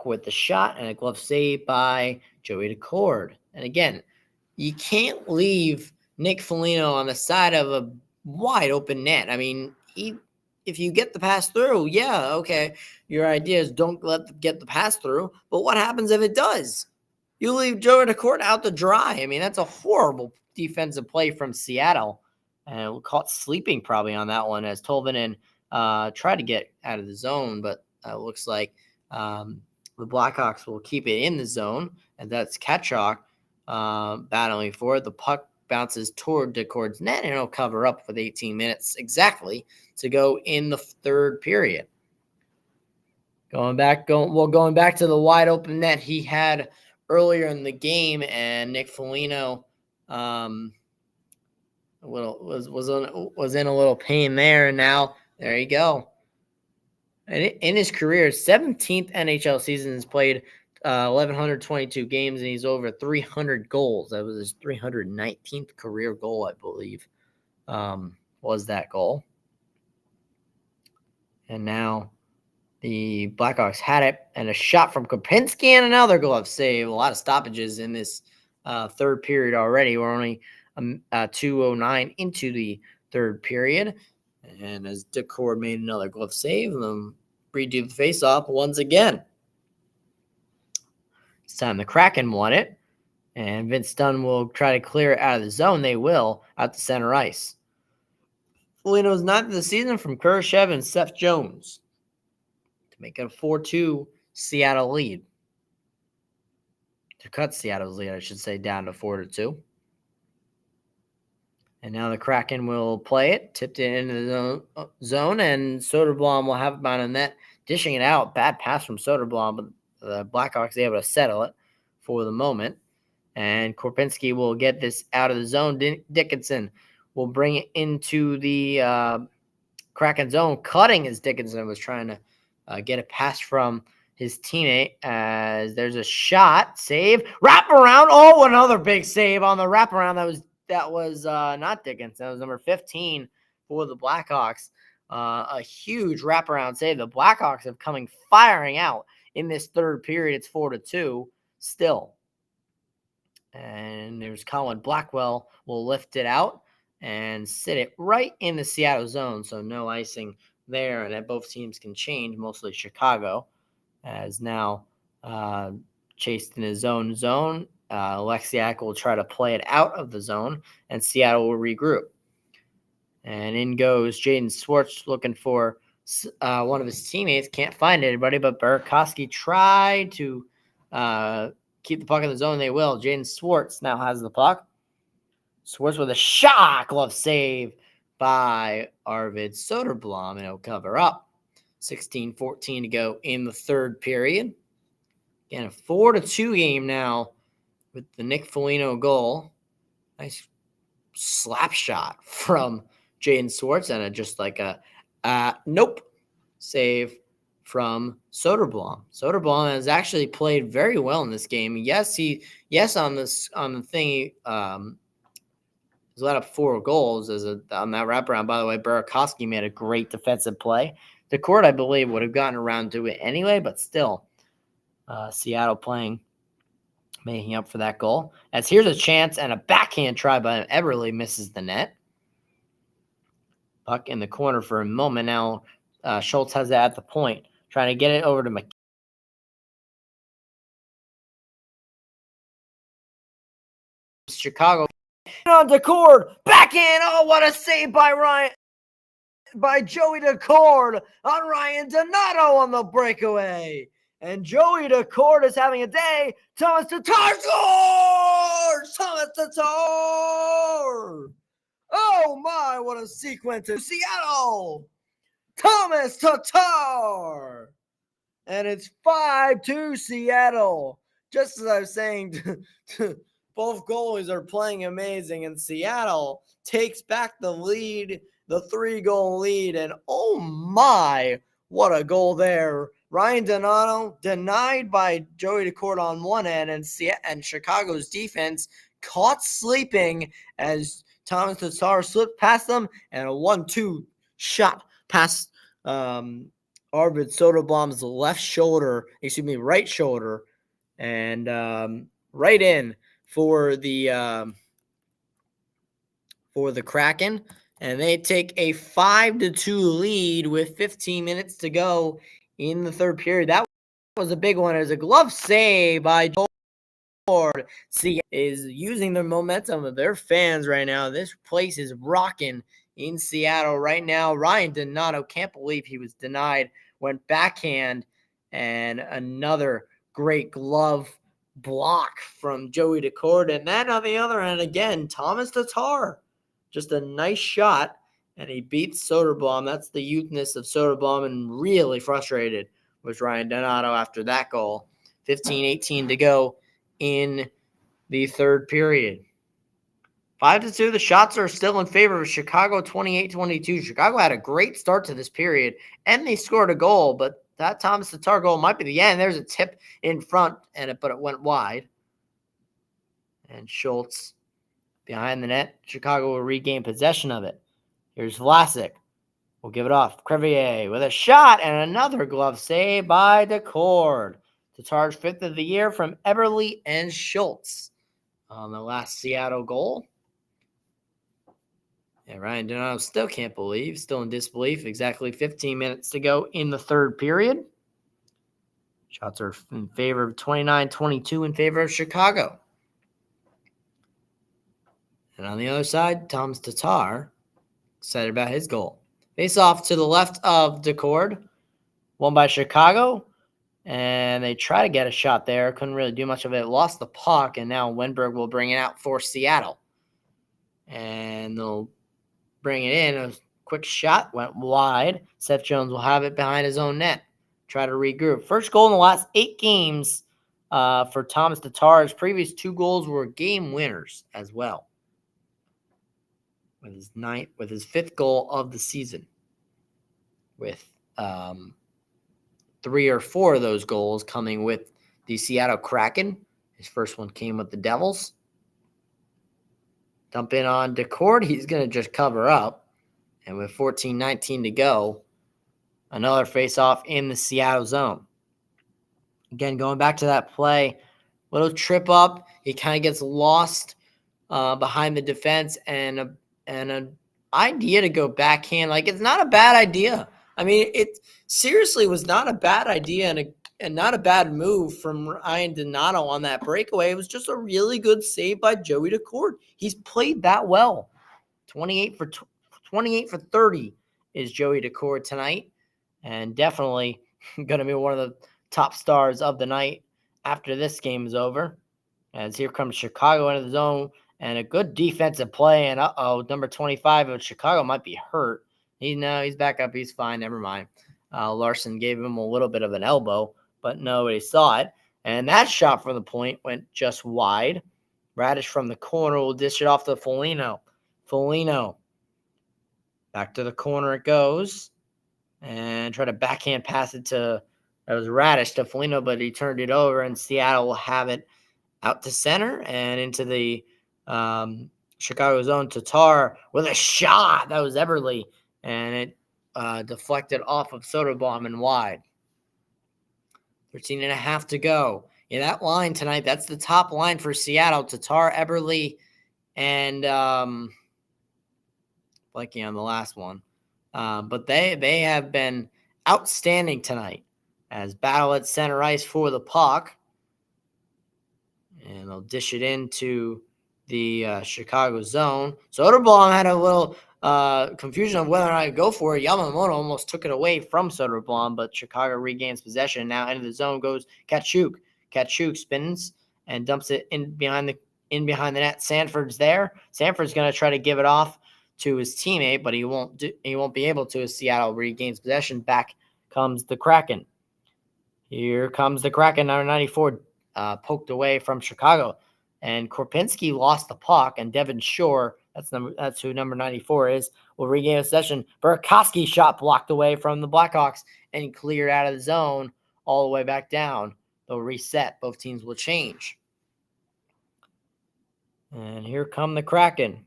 with the shot and a glove save by Joey Decord. And again, you can't leave Nick Foligno on the side of a wide open net. I mean, if you get the pass through, yeah, okay. Your idea is don't get the pass through. But what happens if it does? You leave Joey Decord out to dry. I mean, that's a horrible defensive play from Seattle. And we'll call it sleeping probably on that one as Tolvanen tried to get out of the zone, but it looks like the Blackhawks will keep it in the zone, and that's Kachuk battling for it. The puck bounces toward Decord's net, and it'll cover up with 18 minutes exactly to go in the third period. Going back to the wide open net he had earlier in the game, and Nick Foligno was in a little pain there, and now there you go. And in his career, 17th NHL season, has played 1,122 games, and he's over 300 goals. That was his 319th career goal, I believe, was that goal. And now the Blackhawks had it, and a shot from Kopinski and another glove save. A lot of stoppages in this third period already. We're only 2:09 into the third period. And as Decord made another glove save, and then redo the faceoff once again. This time the Kraken won it, and Vince Dunn will try to clear it out of the zone. They will, out to center ice. Foligno's ninth of the season from Kurashev and Seth Jones to make it a 4-2 Seattle lead. To cut Seattle's lead, I should say, down to 4-2. And now the Kraken will play it, tipped it into the zone, and Soderblom will have it on the net, dishing it out. Bad pass from Soderblom, but the Blackhawks able to settle it for the moment. And Korpinski will get this out of the zone. Dickinson will bring it into the Kraken zone, cutting as Dickinson was trying to get a pass from his teammate. As there's a shot, save, wraparound. Oh, another big save on the wraparound. That was not Dickinson. That was number 15 for the Blackhawks. A huge wraparound save. The Blackhawks have coming firing out in this third period. It's 4-2 still. And there's Colin Blackwell will lift it out and sit it right in the Seattle zone. So no icing there, and that both teams can change, mostly Chicago, as now chased in his own zone. Alexiak will try to play it out of the zone, and Seattle will regroup. And in goes Jaden Swartz looking for one of his teammates. Can't find anybody, but Burakovsky tried to keep the puck in the zone. They will. Jaden Swartz now has the puck. Swartz with a shot glove save by Arvid Soderblom, and he'll cover up. 16:14 to go in the third period. Again, a 4-2 game now with the Nick Foligno goal. Nice slap shot from Jaden Swartz, and just like a nope save from Soderblom. Soderblom has actually played very well in this game. Yes, on the thing, he's let up 4 goals on that wraparound. By the way, Burakovsky made a great defensive play. The court, I believe, would have gotten around to it anyway, but still, Seattle making up for that goal. As here's a chance, and a backhand try by Eberle misses the net. Puck in the corner for a moment. Now Schultz has it at the point, trying to get it over to Chicago. On Decord, backhand. Oh, what a save by Joey Decord on Ryan Donato on the breakaway. And Joey Decord is having a day. Thomas Tatar scores! Thomas Tatar! Oh my, what a sequence in Seattle! Thomas Tatar! And it's 5-2 Seattle. Just as I was saying, both goalies are playing amazing, and Seattle takes back the lead, the 3-goal lead, and oh my, what a goal there. Ryan Donato denied by Joey Decord on one end, and Chicago's defense caught sleeping as Thomas Tatar slipped past them, and a 1-2 shot past Arvid Soderblom's right shoulder, and right in for the Kraken, and they take a 5-2 lead with 15 minutes to go in the third period. That was a big one. It was a glove save by Ford. See, is using the momentum of their fans right now. This place is rocking in Seattle right now. Ryan Donato, can't believe he was denied, went backhand, and another great glove block from Joey Decord. And then on the other end, again, Thomas Tatar. Just a nice shot, and he beats Soderblom. That's the youthness of Soderblom, and really frustrated was Ryan Donato after that goal. 15:18 to go in the third period. 5-2, the shots are still in favor of Chicago, 28-22. Chicago had a great start to this period, and they scored a goal, but that Thomas Tatar goal might be the end. There's a tip in front, but it went wide. And Schultz behind the net. Chicago will regain possession of it. Here's Vlasic. We'll give it off. Crevier with a shot and another glove save by Decord. Tatar's 5th of the year from Eberle and Schultz on the last Seattle goal. And Ryan Donato still in disbelief. Exactly 15 minutes to go in the third period. Shots are in favor of 29-22 in favor of Chicago. And on the other side, Thomas Tatar excited about his goal. Face off to the left of Decord. Won by Chicago. And they try to get a shot there. Couldn't really do much of it. Lost the puck. And now Wenberg will bring it out for Seattle. And they'll bring it in. A quick shot went wide. Seth Jones will have it behind his own net. Try to regroup. First goal in the last 8 games for Thomas Tatar. His previous 2 goals were game winners as well. With his 5th goal of the season. With 3 or 4 of those goals coming with the Seattle Kraken. His first one came with the Devils. Dump in on Decord. He's going to just cover up. And with 14:19 to go, another face-off in the Seattle zone. Again, going back to that play, little trip up. He kind of gets lost behind the defense and an idea to go backhand. Like, it's not a bad idea. I mean, it seriously was not a bad idea and not a bad move from Ryan Donato on that breakaway. It was just a really good save by Joey Decord. He's played that well. 28 for 30 is Joey Decord tonight, and definitely going to be one of the top stars of the night after this game is over. As here comes Chicago into the zone, and a good defensive play, and number 25 of Chicago might be hurt. He's back up. He's fine. Never mind. Larson gave him a little bit of an elbow, but nobody saw it. And that shot from the point went just wide. Radish from the corner will dish it off to Foligno. Foligno. Back to the corner it goes. And try to backhand pass it that was Radish to Foligno, but he turned it over, and Seattle will have it out to center and into the Chicago zone. Tatar with a shot. That was Eberle. And it deflected off of Soderblom and wide. 13.5 to go. In that line tonight, that's the top line for Seattle. Tatar, Eberle, and blanking on the last one. But they have been outstanding tonight as battle at center ice for the puck. And they'll dish it into the Chicago zone. Soderblom had a little confusion of whether or not to go for it. Yamamoto almost took it away from Soderblom, but Chicago regains possession. Now into the zone goes Katchouk. Katchouk spins and dumps it in behind the net. Sanford's there. Sanford's going to try to give it off to his teammate, but he won't be able to as Seattle regains possession. Back comes the Kraken. Here comes the Kraken, number 94, poked away from Chicago. And Korpinski lost the puck, and Devin Shore, that's who number 94 is, will regain possession. Burakovsky shot blocked away from the Blackhawks and cleared out of the zone all the way back down. They'll reset. Both teams will change. And here come the Kraken.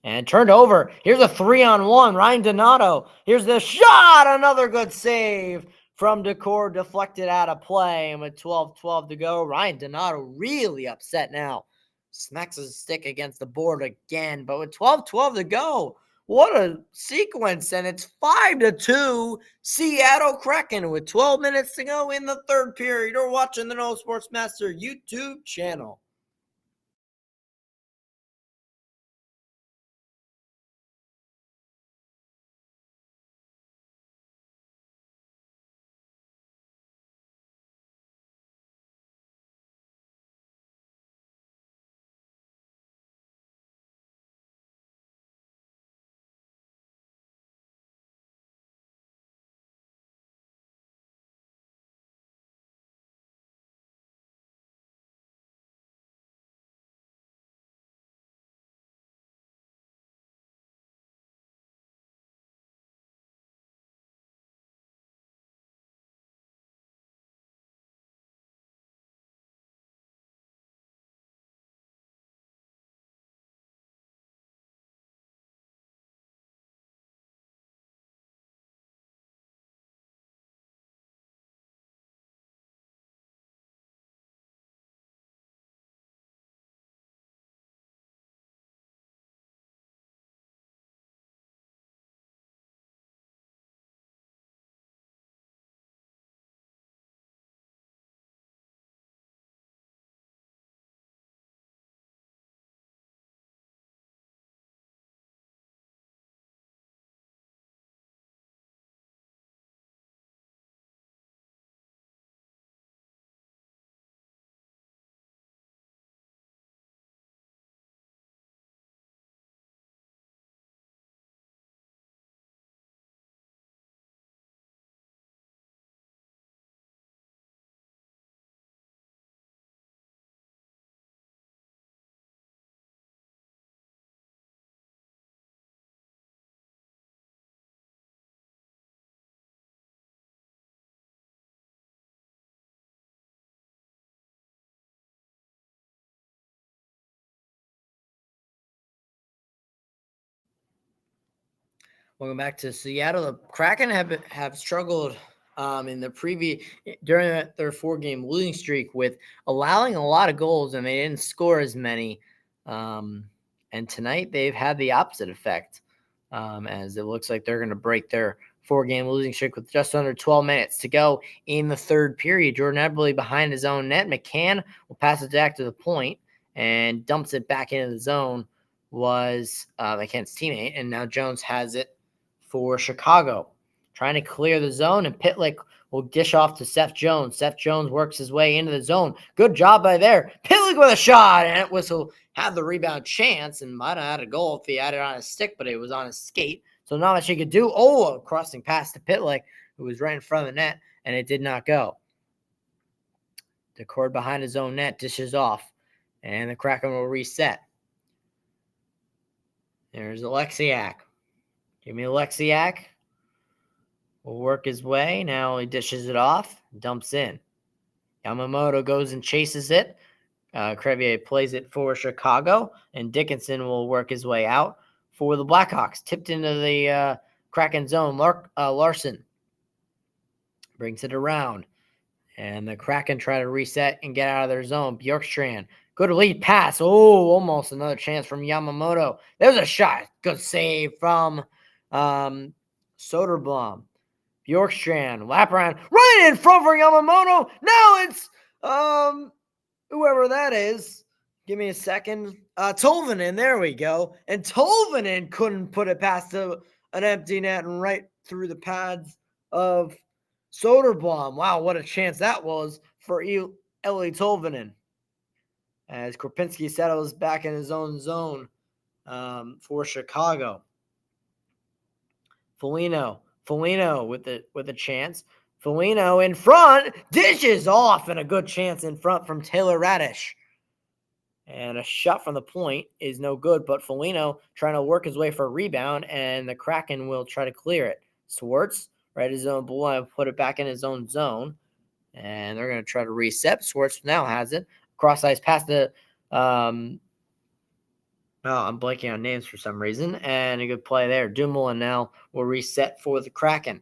And turned over. Here's a 3-on-1. Ryan Donato. Here's the shot. Another good save from Decord, deflected out of play. And with 12:12 to go, Ryan Donato really upset now. Smacks his stick against the board again. But with 12:12 to go, what a sequence. And it's 5-2 Seattle Kraken with 12 minutes to go in the third period. You're watching the No Sports Master YouTube channel. Welcome back to Seattle. The Kraken have struggled in the during their 4-game losing streak with allowing a lot of goals, and they didn't score as many. And tonight they've had the opposite effect, as it looks like they're going to break their 4-game losing streak with just under 12 minutes to go in the third period. Jordan Eberle behind his own net. McCann will pass it back to the point and dumps it back into the zone. Was McCann's teammate, and now Jones has it for Chicago, trying to clear the zone, and Pitlick will dish off to Seth Jones. Seth Jones works his way into the zone. Good job by there. Pitlick with a shot, and it whistle had the rebound chance and might have had a goal if he had it on his stick, but it was on his skate, so not much he could do. Oh, a crossing pass to Pitlick, who was right in front of the net, and it did not go. DeCord behind his own net dishes off, and the Kraken will reset. There's Alexiak. Jimmy Alexiak will work his way. Now he dishes it off, dumps in. Yamamoto goes and chases it. Crevier plays it for Chicago, and Dickinson will work his way out for the Blackhawks. Tipped into the Kraken zone. Larson brings it around, and the Kraken try to reset and get out of their zone. Bjorkstrand, good lead pass. Oh, almost another chance from Yamamoto. There's a shot. Good save from Soderblom. Bjorkstrand, lap around, right in front for Yamamoto. Now it's whoever that is. Give me a second. Tolvanen, there we go. And Tolvanen couldn't put it past an empty net and right through the pads of Soderblom. Wow, what a chance that was for Eli Tolvanen. As Kropinski settles back in his own zone for Chicago. Foligno with a chance. Foligno in front, dishes off, and a good chance in front from Taylor Radish. And a shot from the point is no good, but Foligno trying to work his way for a rebound, and the Kraken will try to clear it. Swartz, right his own blue line, put it back in his own zone, and they're going to try to reset. Swartz now has it. Cross ice past the I'm blanking on names for some reason, and a good play there. Dumoulin now will reset for the Kraken.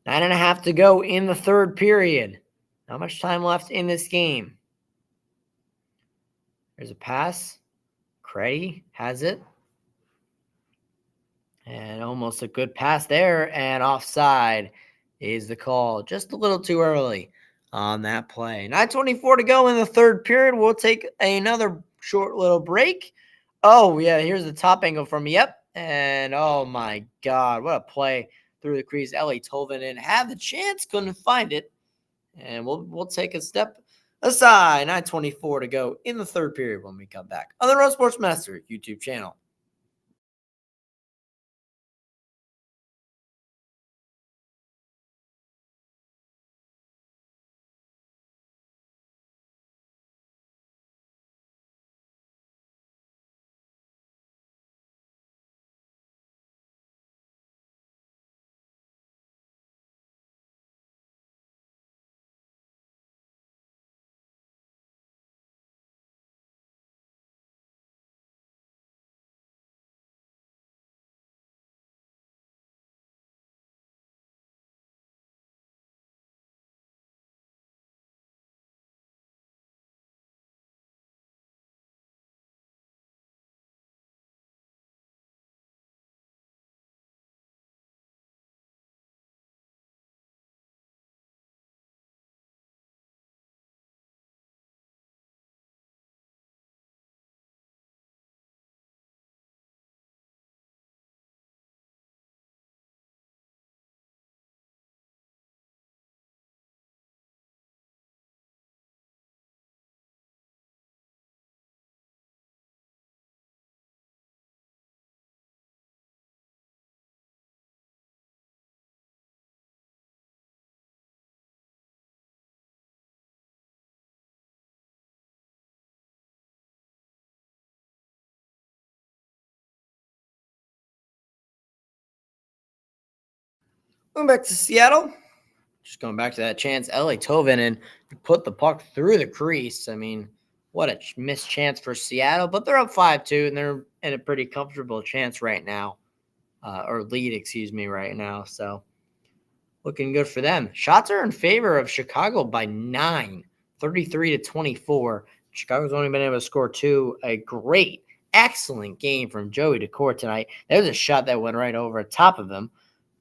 9.5 to go in the third period. Not much time left in this game. There's a pass. Creddy has it. And almost a good pass there, and offside is the call. Just a little too early on that play. 9:24 to go in the third period. We'll take another short little break. Oh, yeah, here's the top angle from Yep. And oh my God, what a play through the crease. Eli Tolvanen had the chance, couldn't find it. And we'll take a step aside. 9:24 to go in the third period when we come back on the Road Sports Master YouTube channel. Going back to Seattle. Just going back to that chance. Eli Tolvanen put the puck through the crease. I mean, What a missed chance for Seattle, but they're up 5-2, and they're in a pretty comfortable chance right now, or lead, excuse me, right now. So looking good for them. Shots are in favor of Chicago by 9, 33-24. Chicago's only been able to score 2. A great, excellent game from Joey Decor tonight. There's a shot that went right over the top of him,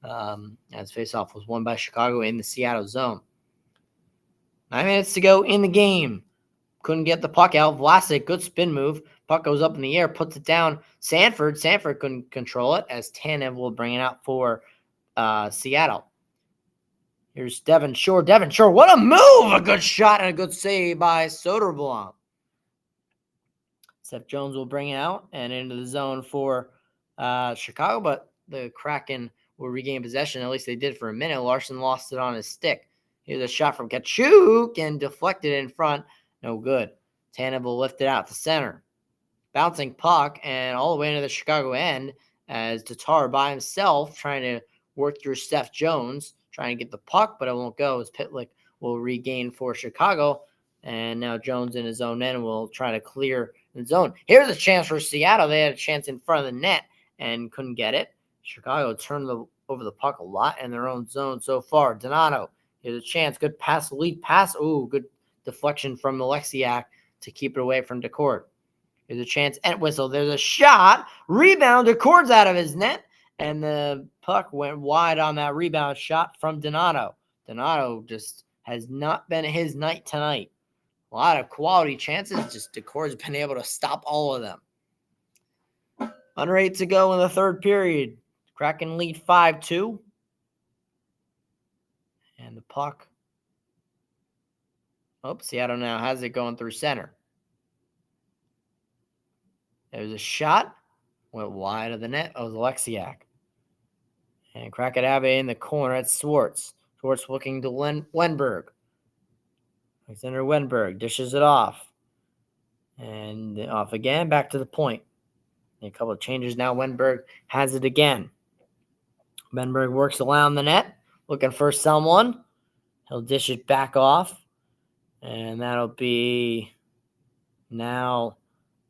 as faceoff was won by Chicago in the Seattle zone. 9 minutes to go in the game. Couldn't get the puck out. Vlasic, good spin move. Puck goes up in the air, puts it down. Sanford couldn't control it as Tanev will bring it out for Seattle. Here's Devin Shore. What a move! A good shot and a good save by Soderblom. Seth Jones will bring it out and into the zone for Chicago, but the Kraken will regain possession. At least they did for a minute. Larson lost it on his stick. Here's a shot from Kachuk and deflected in front. No good. Tanev will lift it out to center. Bouncing puck and all the way into the Chicago end as Tatar by himself trying to work through Seth Jones, trying to get the puck, but it won't go as Pitlick will regain for Chicago. And now Jones in his own end will try to clear the zone. Here's a chance for Seattle. They had a chance in front of the net and couldn't get it. Chicago turned over the puck a lot in their own zone so far. Donato, here's a chance. Good pass, lead pass. Ooh, good deflection from Alexiak to keep it away from Decourt. There's a chance at whistle. There's a shot. Rebound. Decourt's out of his net. And the puck went wide on that rebound shot from Donato. Donato just has not been his night tonight. A lot of quality chances. Just Decourt's been able to stop all of them. Under 8 to go in the third period. Kraken lead 5-2. And the puck. Seattle now has it going through center. There's a shot. Went wide of the net. It was Alexiak. And Kraken have it in the corner. It's Swartz. Swartz looking to Wenberg. Alexander Wenberg dishes it off. And off again. Back to the point. A couple of changes now. Wenberg has it again. Wenberg works around the net. Looking for someone. He'll dish it back off. And that'll be now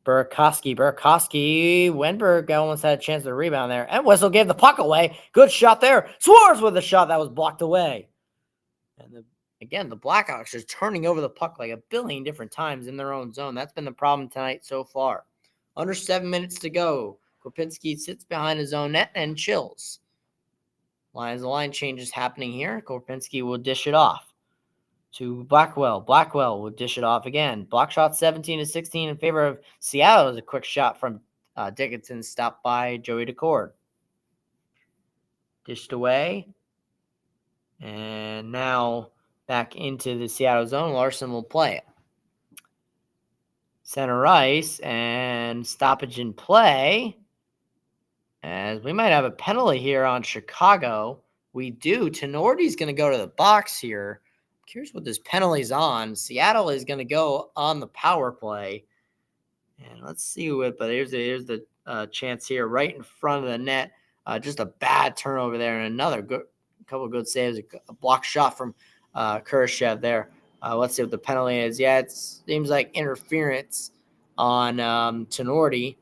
Burakovsky. Wenberg almost had a chance to rebound there. And Whistle gave the puck away. Good shot there. Swartz with a shot that was blocked away. And again, the Blackhawks are turning over the puck like a billion different times in their own zone. That's been the problem tonight so far. Under 7 minutes to go. Kopinski sits behind his own net and chills. Line changes happening here. Kopinski will dish it off to Blackwell. Blackwell will dish it off again. Block shot 17-16 in favor of Seattle. Is a quick shot from Dickinson, stopped by Joey Decourt. Dished away. And now back into the Seattle zone. Larson will play it. Center ice and stoppage in play. As we might have a penalty here on Chicago. We do. Tenorti's going to go to the box here. Curious what this penalty's on. Seattle is going to go on the power play. And let's see what, but here's the chance here right in front of the net. Just a bad turnover there and another couple of good saves. A block shot from Kurashev there. Let's see what the penalty is. Yeah, it seems like interference on Tenorti.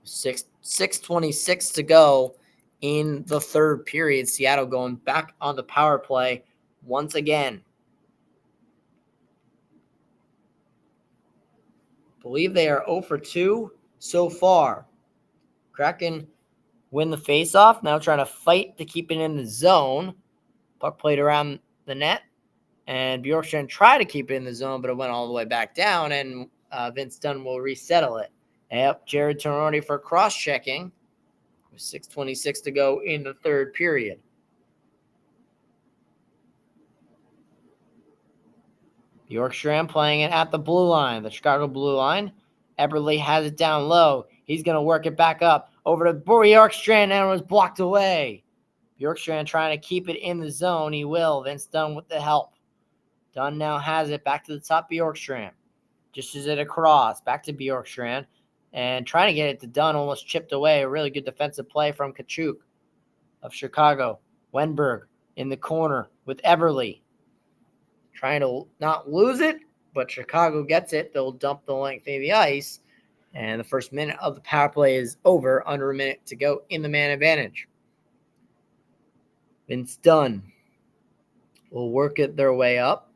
6:26 to go in the third period. Seattle going back on the power play once again. Believe they are 0 for 2 so far. Kraken win the faceoff. Now trying to fight to keep it in the zone. Puck played around the net. And Bjorkstrand tried to keep it in the zone, but it went all the way back down. And Vince Dunn will resettle it. Yep, Jared Tenorti for cross-checking. With 6:26 to go in the third period. Bjorkstrand playing it at the blue line, the Chicago blue line. Eberle has it down low. He's going to work it back up over to Bjorkstrand, and it was blocked away. Bjorkstrand trying to keep it in the zone. He will. Vince Dunn with the help. Dunn now has it back to the top. Bjorkstrand dishes it across. Back to Bjorkstrand. And trying to get it to Dunn, almost chipped away. A really good defensive play from Kachuk of Chicago. Wenberg in the corner with Eberle. Trying to not lose it. but Chicago gets it. They'll dump the length of the ice, and the first minute of the power play is over, under a minute to go in the man advantage. Vince Dunn will work it their way up,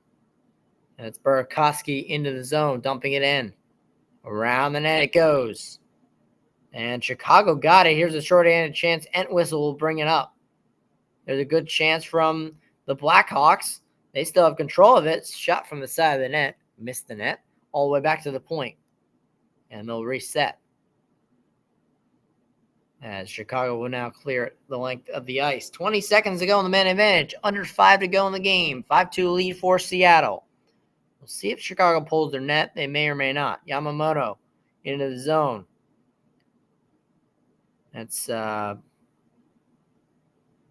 and it's Burakovsky into the zone, dumping it in. Around the net it goes. And Chicago got it. Here's a short-handed chance. Entwistle will bring it up. There's a good chance from the Blackhawks. They still have control of it. Shot from the side of the net. Missed the net. All the way back to the point. And they'll reset. As Chicago will now clear the length of the ice. 20 seconds to go in the man advantage. Under 5 to go in the game. 5-2 lead for Seattle. We'll see if Chicago pulls their net. They may or may not. Yamamoto into the zone. That's, I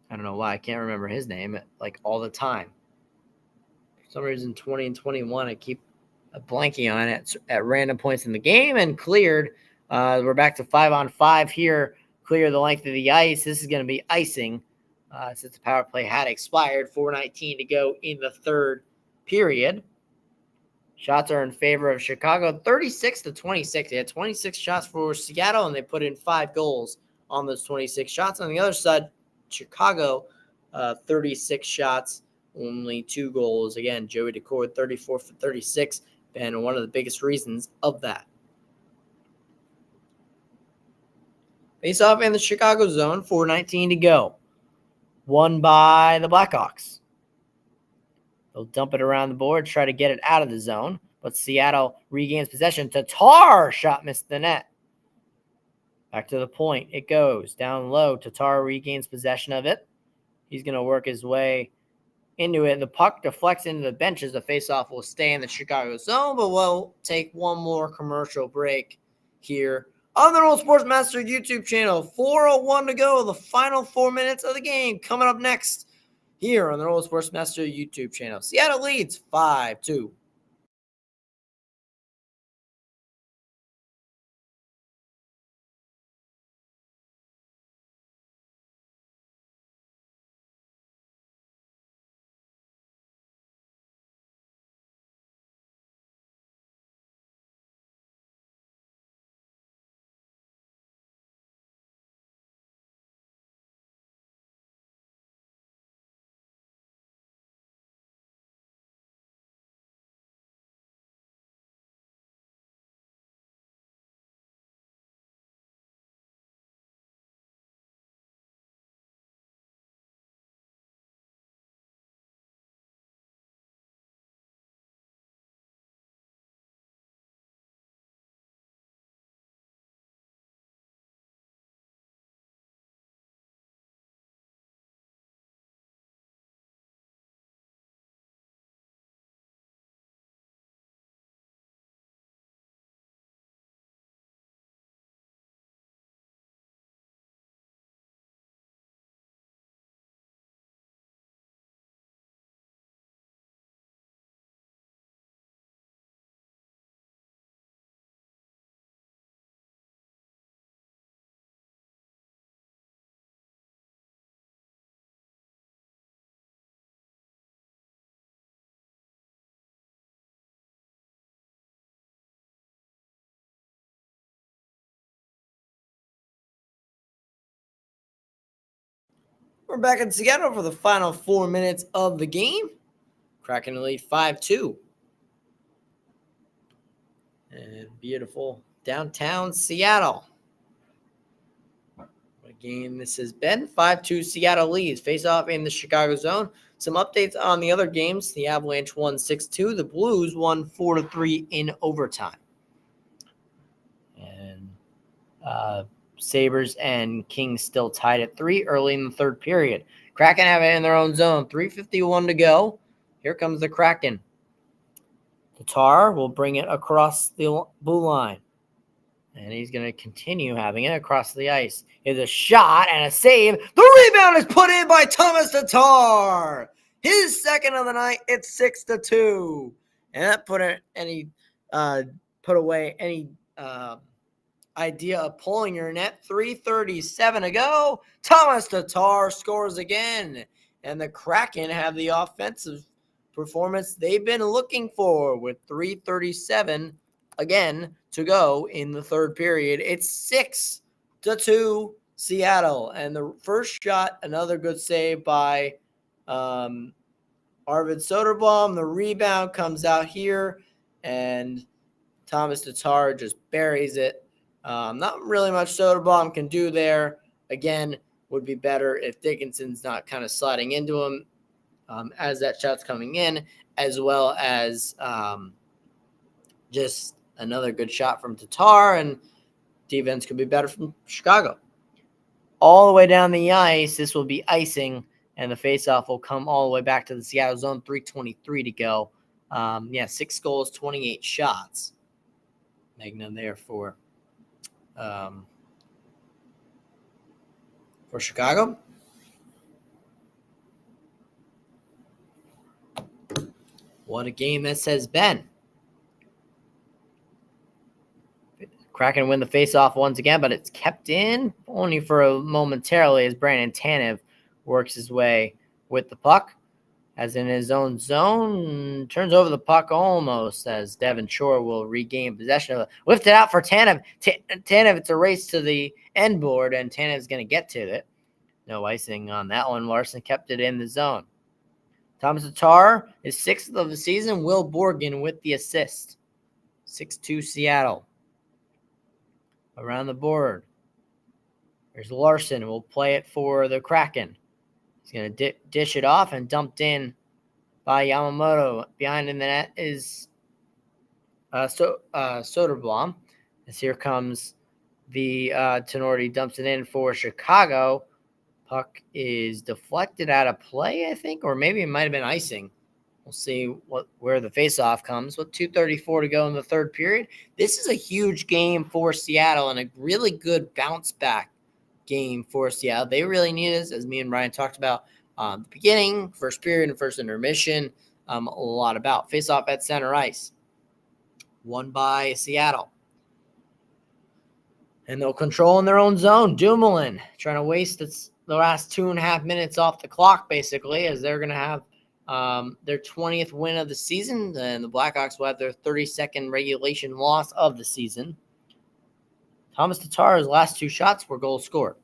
don't know why. I can't remember his name, like, all the time. For some reason, 20 and 21, I keep blanking on it at random points in the game, and cleared. We're back to 5-on-5 here. Clear the length of the ice. This is going to be icing since the power play had expired. 4:19 to go in the third period. Shots are in favor of Chicago, 36-26. They had 26 shots for Seattle, and they put in 5 goals on those 26 shots. On the other side, Chicago, 36 shots, only 2 goals. Again, Joey Decord, 34 for 36, and one of the biggest reasons of that. Face off in the Chicago zone, 4:19 to go. Won by the Blackhawks. They'll dump it around the board, try to get it out of the zone, but Seattle regains possession. Tatar shot missed the net. Back to the point. It goes down low. Tatar regains possession of it. He's going to work his way into it. The puck deflects into the benches. The faceoff will stay in the Chicago zone, but we'll take one more commercial break here on the Roll Sports Master YouTube channel. 4:01 to go. The final 4 minutes of the game coming up next here on the Roll Sports Master YouTube channel. Seattle leads 5-2. We're back in Seattle for the final 4 minutes of the game. Kraken lead 5-2. And beautiful downtown Seattle. What a game this has been. 5-2 Seattle leads. Face off in the Chicago zone. Some updates on the other games. The Avalanche won 6-2. The Blues won 4-3 in overtime. And Sabres and Kings still tied at 3 early in the third period. Kraken have it in their own zone. 3:51 to go. Here comes the Kraken. Tatar will bring it across the blue line. And he's going to continue having it across the ice. Here's a shot and a save. The rebound is put in by Thomas Tatar. His second of the night. It's 6-2. And that put away any idea of pulling your net. 3:37 to go. Thomas Tatar scores again. And the Kraken have the offensive performance they've been looking for with 3:37 again to go in the third period. It's 6-2 Seattle. And the first shot, another good save by Arvid Soderblom. The rebound comes out here, and Thomas Tatar just buries it. Not really much Soderblom can do there. Again, would be better if Dickinson's not kind of sliding into him as that shot's coming in, as well as just another good shot from Tatar, and defense could be better from Chicago. All the way down the ice, this will be icing, and the faceoff will come all the way back to the Seattle zone, 3:23 to go. 6 goals, 28 shots. Magna there for Chicago. What a game this has been. Kraken win the faceoff once again, but it's kept in only for momentarily as Brandon Tanev works his way with the puck. As in his own zone, turns over the puck almost as Devin Shore will regain possession of it. Lifted out for Tanev. Tanev, it's a race to the end board, and Tanev's going to get to it. No icing on that one. Larson kept it in the zone. Thomas Tatar, his 6th of the season. Will Borgen with the assist. 6-2 Seattle. Around the board. There's Larson. We'll play it for the Kraken. He's going to dish it off and dumped in by Yamamoto. Behind in the net is Soderblom. As here comes the Tenorti, dumps it in for Chicago. Puck is deflected out of play, I think, or maybe it might have been icing. We'll see where the faceoff comes. With 2:34 to go in the third period, this is a huge game for Seattle and a really good bounce back game for Seattle. They really need this, as me and Ryan talked about the beginning, first period and first intermission, a lot about. Face-off at center ice. Won by Seattle. And they'll control in their own zone. Dumoulin trying to waste the last 2.5 minutes off the clock, basically, as they're going to have their 20th win of the season, and the Blackhawks will have their 32nd regulation loss of the season. Thomas Tatar's last 2 shots were goals scored.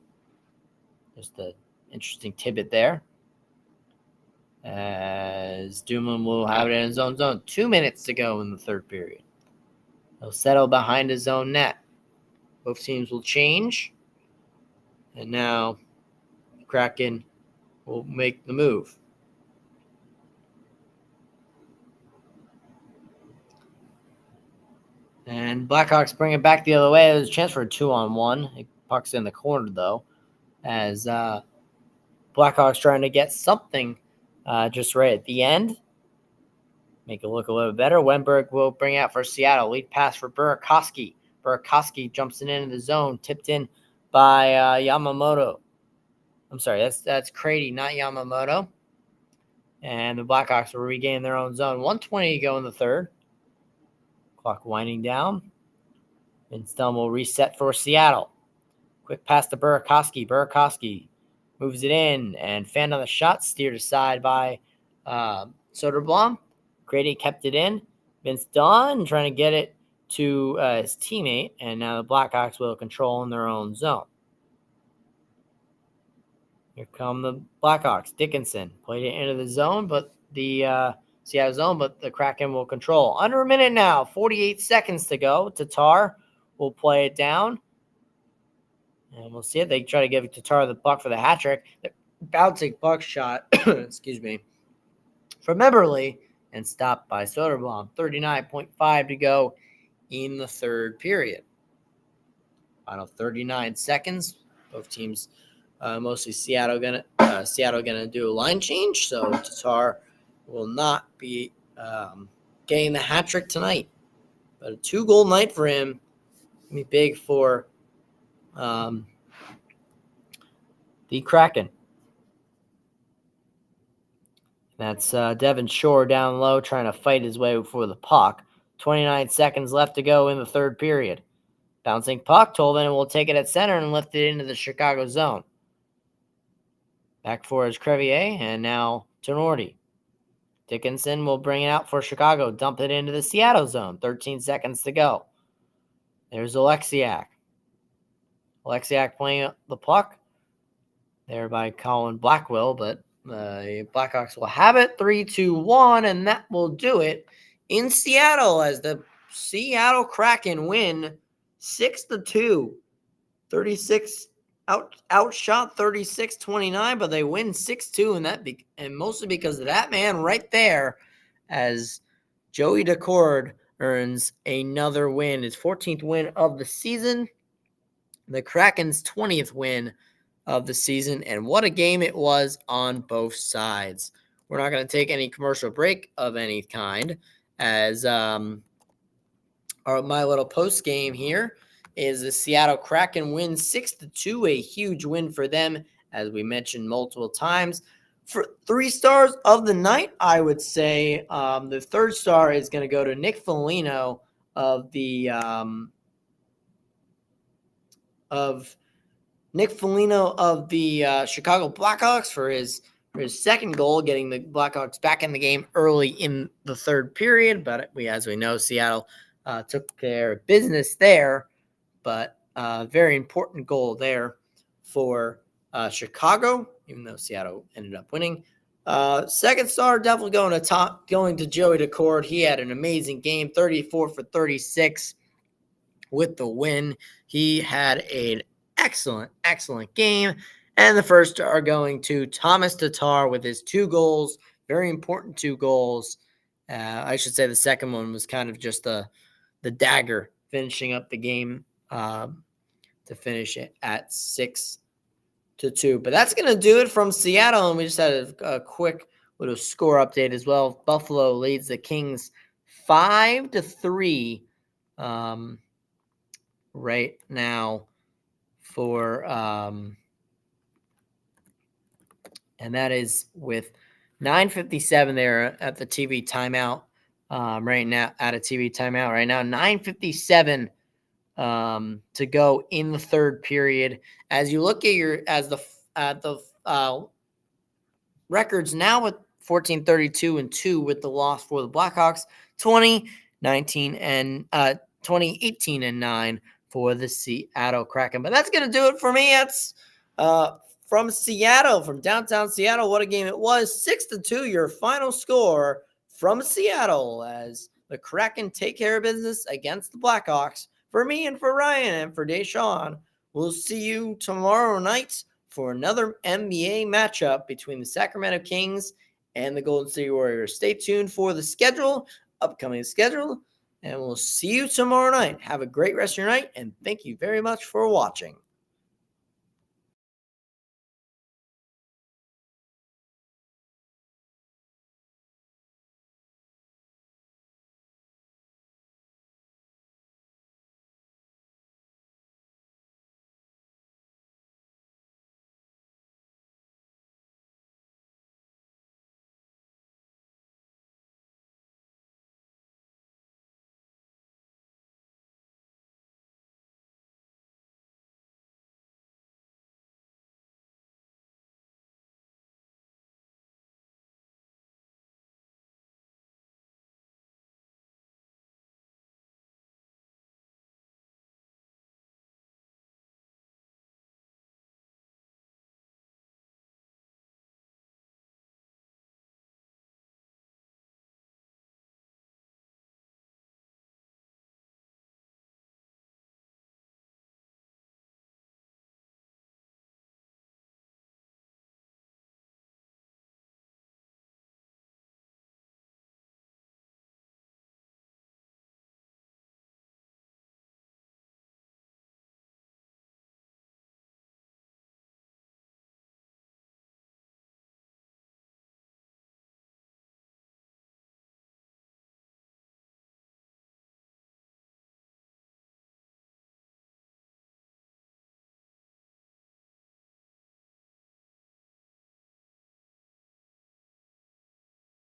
Just an interesting tidbit there. As Dumoulin will have it in his own zone. 2 minutes to go in the third period. He'll settle behind his own net. Both teams will change. And now Kraken will make the move. And Blackhawks bring it back the other way. There's a chance for a 2-on-1. Puck's in the corner, though, as Blackhawks trying to get something just right at the end. Make it look a little better. Wenberg will bring out for Seattle. Lead pass for Burakovsky. Burakovsky jumps into the zone, tipped in by Yamamoto. I'm sorry, that's Crady, not Yamamoto. And the Blackhawks will regain their own zone. 1:20 to go in the third. Clock winding down. Vince Dunn will reset for Seattle. Quick pass to Burakovsky. Burakovsky moves it in and fanned on the shot, steered aside by Soderblom. Grady kept it in. Vince Dunn trying to get it to his teammate, and now the Blackhawks will control in their own zone. Here come the Blackhawks. Dickinson played it into the zone, but the Seattle zone, but the Kraken will control. Under a minute now, 48 seconds to go. Tatar will play it down. And we'll see if they try to give Tatar the puck for the hat trick. The bouncing puck shot, excuse me, from Eberle and stopped by Soderblom. 39.5 to go in the third period. Final 39 seconds. Both teams, mostly Seattle gonna do a line change. So Tatar will not be getting the hat trick tonight, but a 2-goal night for him. Gonna be big for the Kraken. That's Devin Shore down low trying to fight his way for the puck. 29 seconds left to go in the third period. Bouncing puck, Tolvanen will take it at center and lift it into the Chicago zone. Back for his Crevier, and now Tenorti. Dickinson will bring it out for Chicago. Dump it into the Seattle zone. 13 seconds to go. There's Alexiak. Alexiak playing the puck there by Colin Blackwell, but the Blackhawks will have it 3-2-1, and that will do it in Seattle as the Seattle Kraken win 6-2. 36 outshot 36-29, but they win 6-2, and mostly because of that man right there, as Joey Decord earns another win, his 14th win of the season, the Kraken's 20th win of the season, and what a game it was on both sides. We're not going to take any commercial break of any kind, as my little post game here is the Seattle Kraken win 6-2, a huge win for them, as we mentioned multiple times. For 3 stars of the night, I would say the third star is going to go to Nick Foligno of the Chicago Blackhawks for his second goal, getting the Blackhawks back in the game early in the third period. But as we know, Seattle took care of business there. But very important goal there for Chicago, even though Seattle ended up winning. Second star definitely going to Joey Decord. He had an amazing game, 34 for 36 with the win. He had an excellent game. And the first star going to Thomas Tatar with his 2 goals, very important 2 goals. I should say the second one was kind of just the dagger finishing up the game to finish it at 6-2. But that's going to do it from Seattle. And we just had a quick little score update as well. Buffalo leads the Kings 5-3 right now for and that is with 9:57 there at the TV timeout right now. At a TV timeout right now, 9:57 to go in the third period. As you look at the records now with 14-32-2 with the loss for the Blackhawks, 20-18-9 for the Seattle Kraken. But that's going to do it for me. That's from Seattle, from downtown Seattle. What a game it was. 6-2, your final score from Seattle as the Kraken take care of business against the Blackhawks. For me and for Ryan and for Deshaun, we'll see you tomorrow night for another NBA matchup between the Sacramento Kings and the Golden State Warriors. Stay tuned for the upcoming schedule, and we'll see you tomorrow night. Have a great rest of your night, and thank you very much for watching.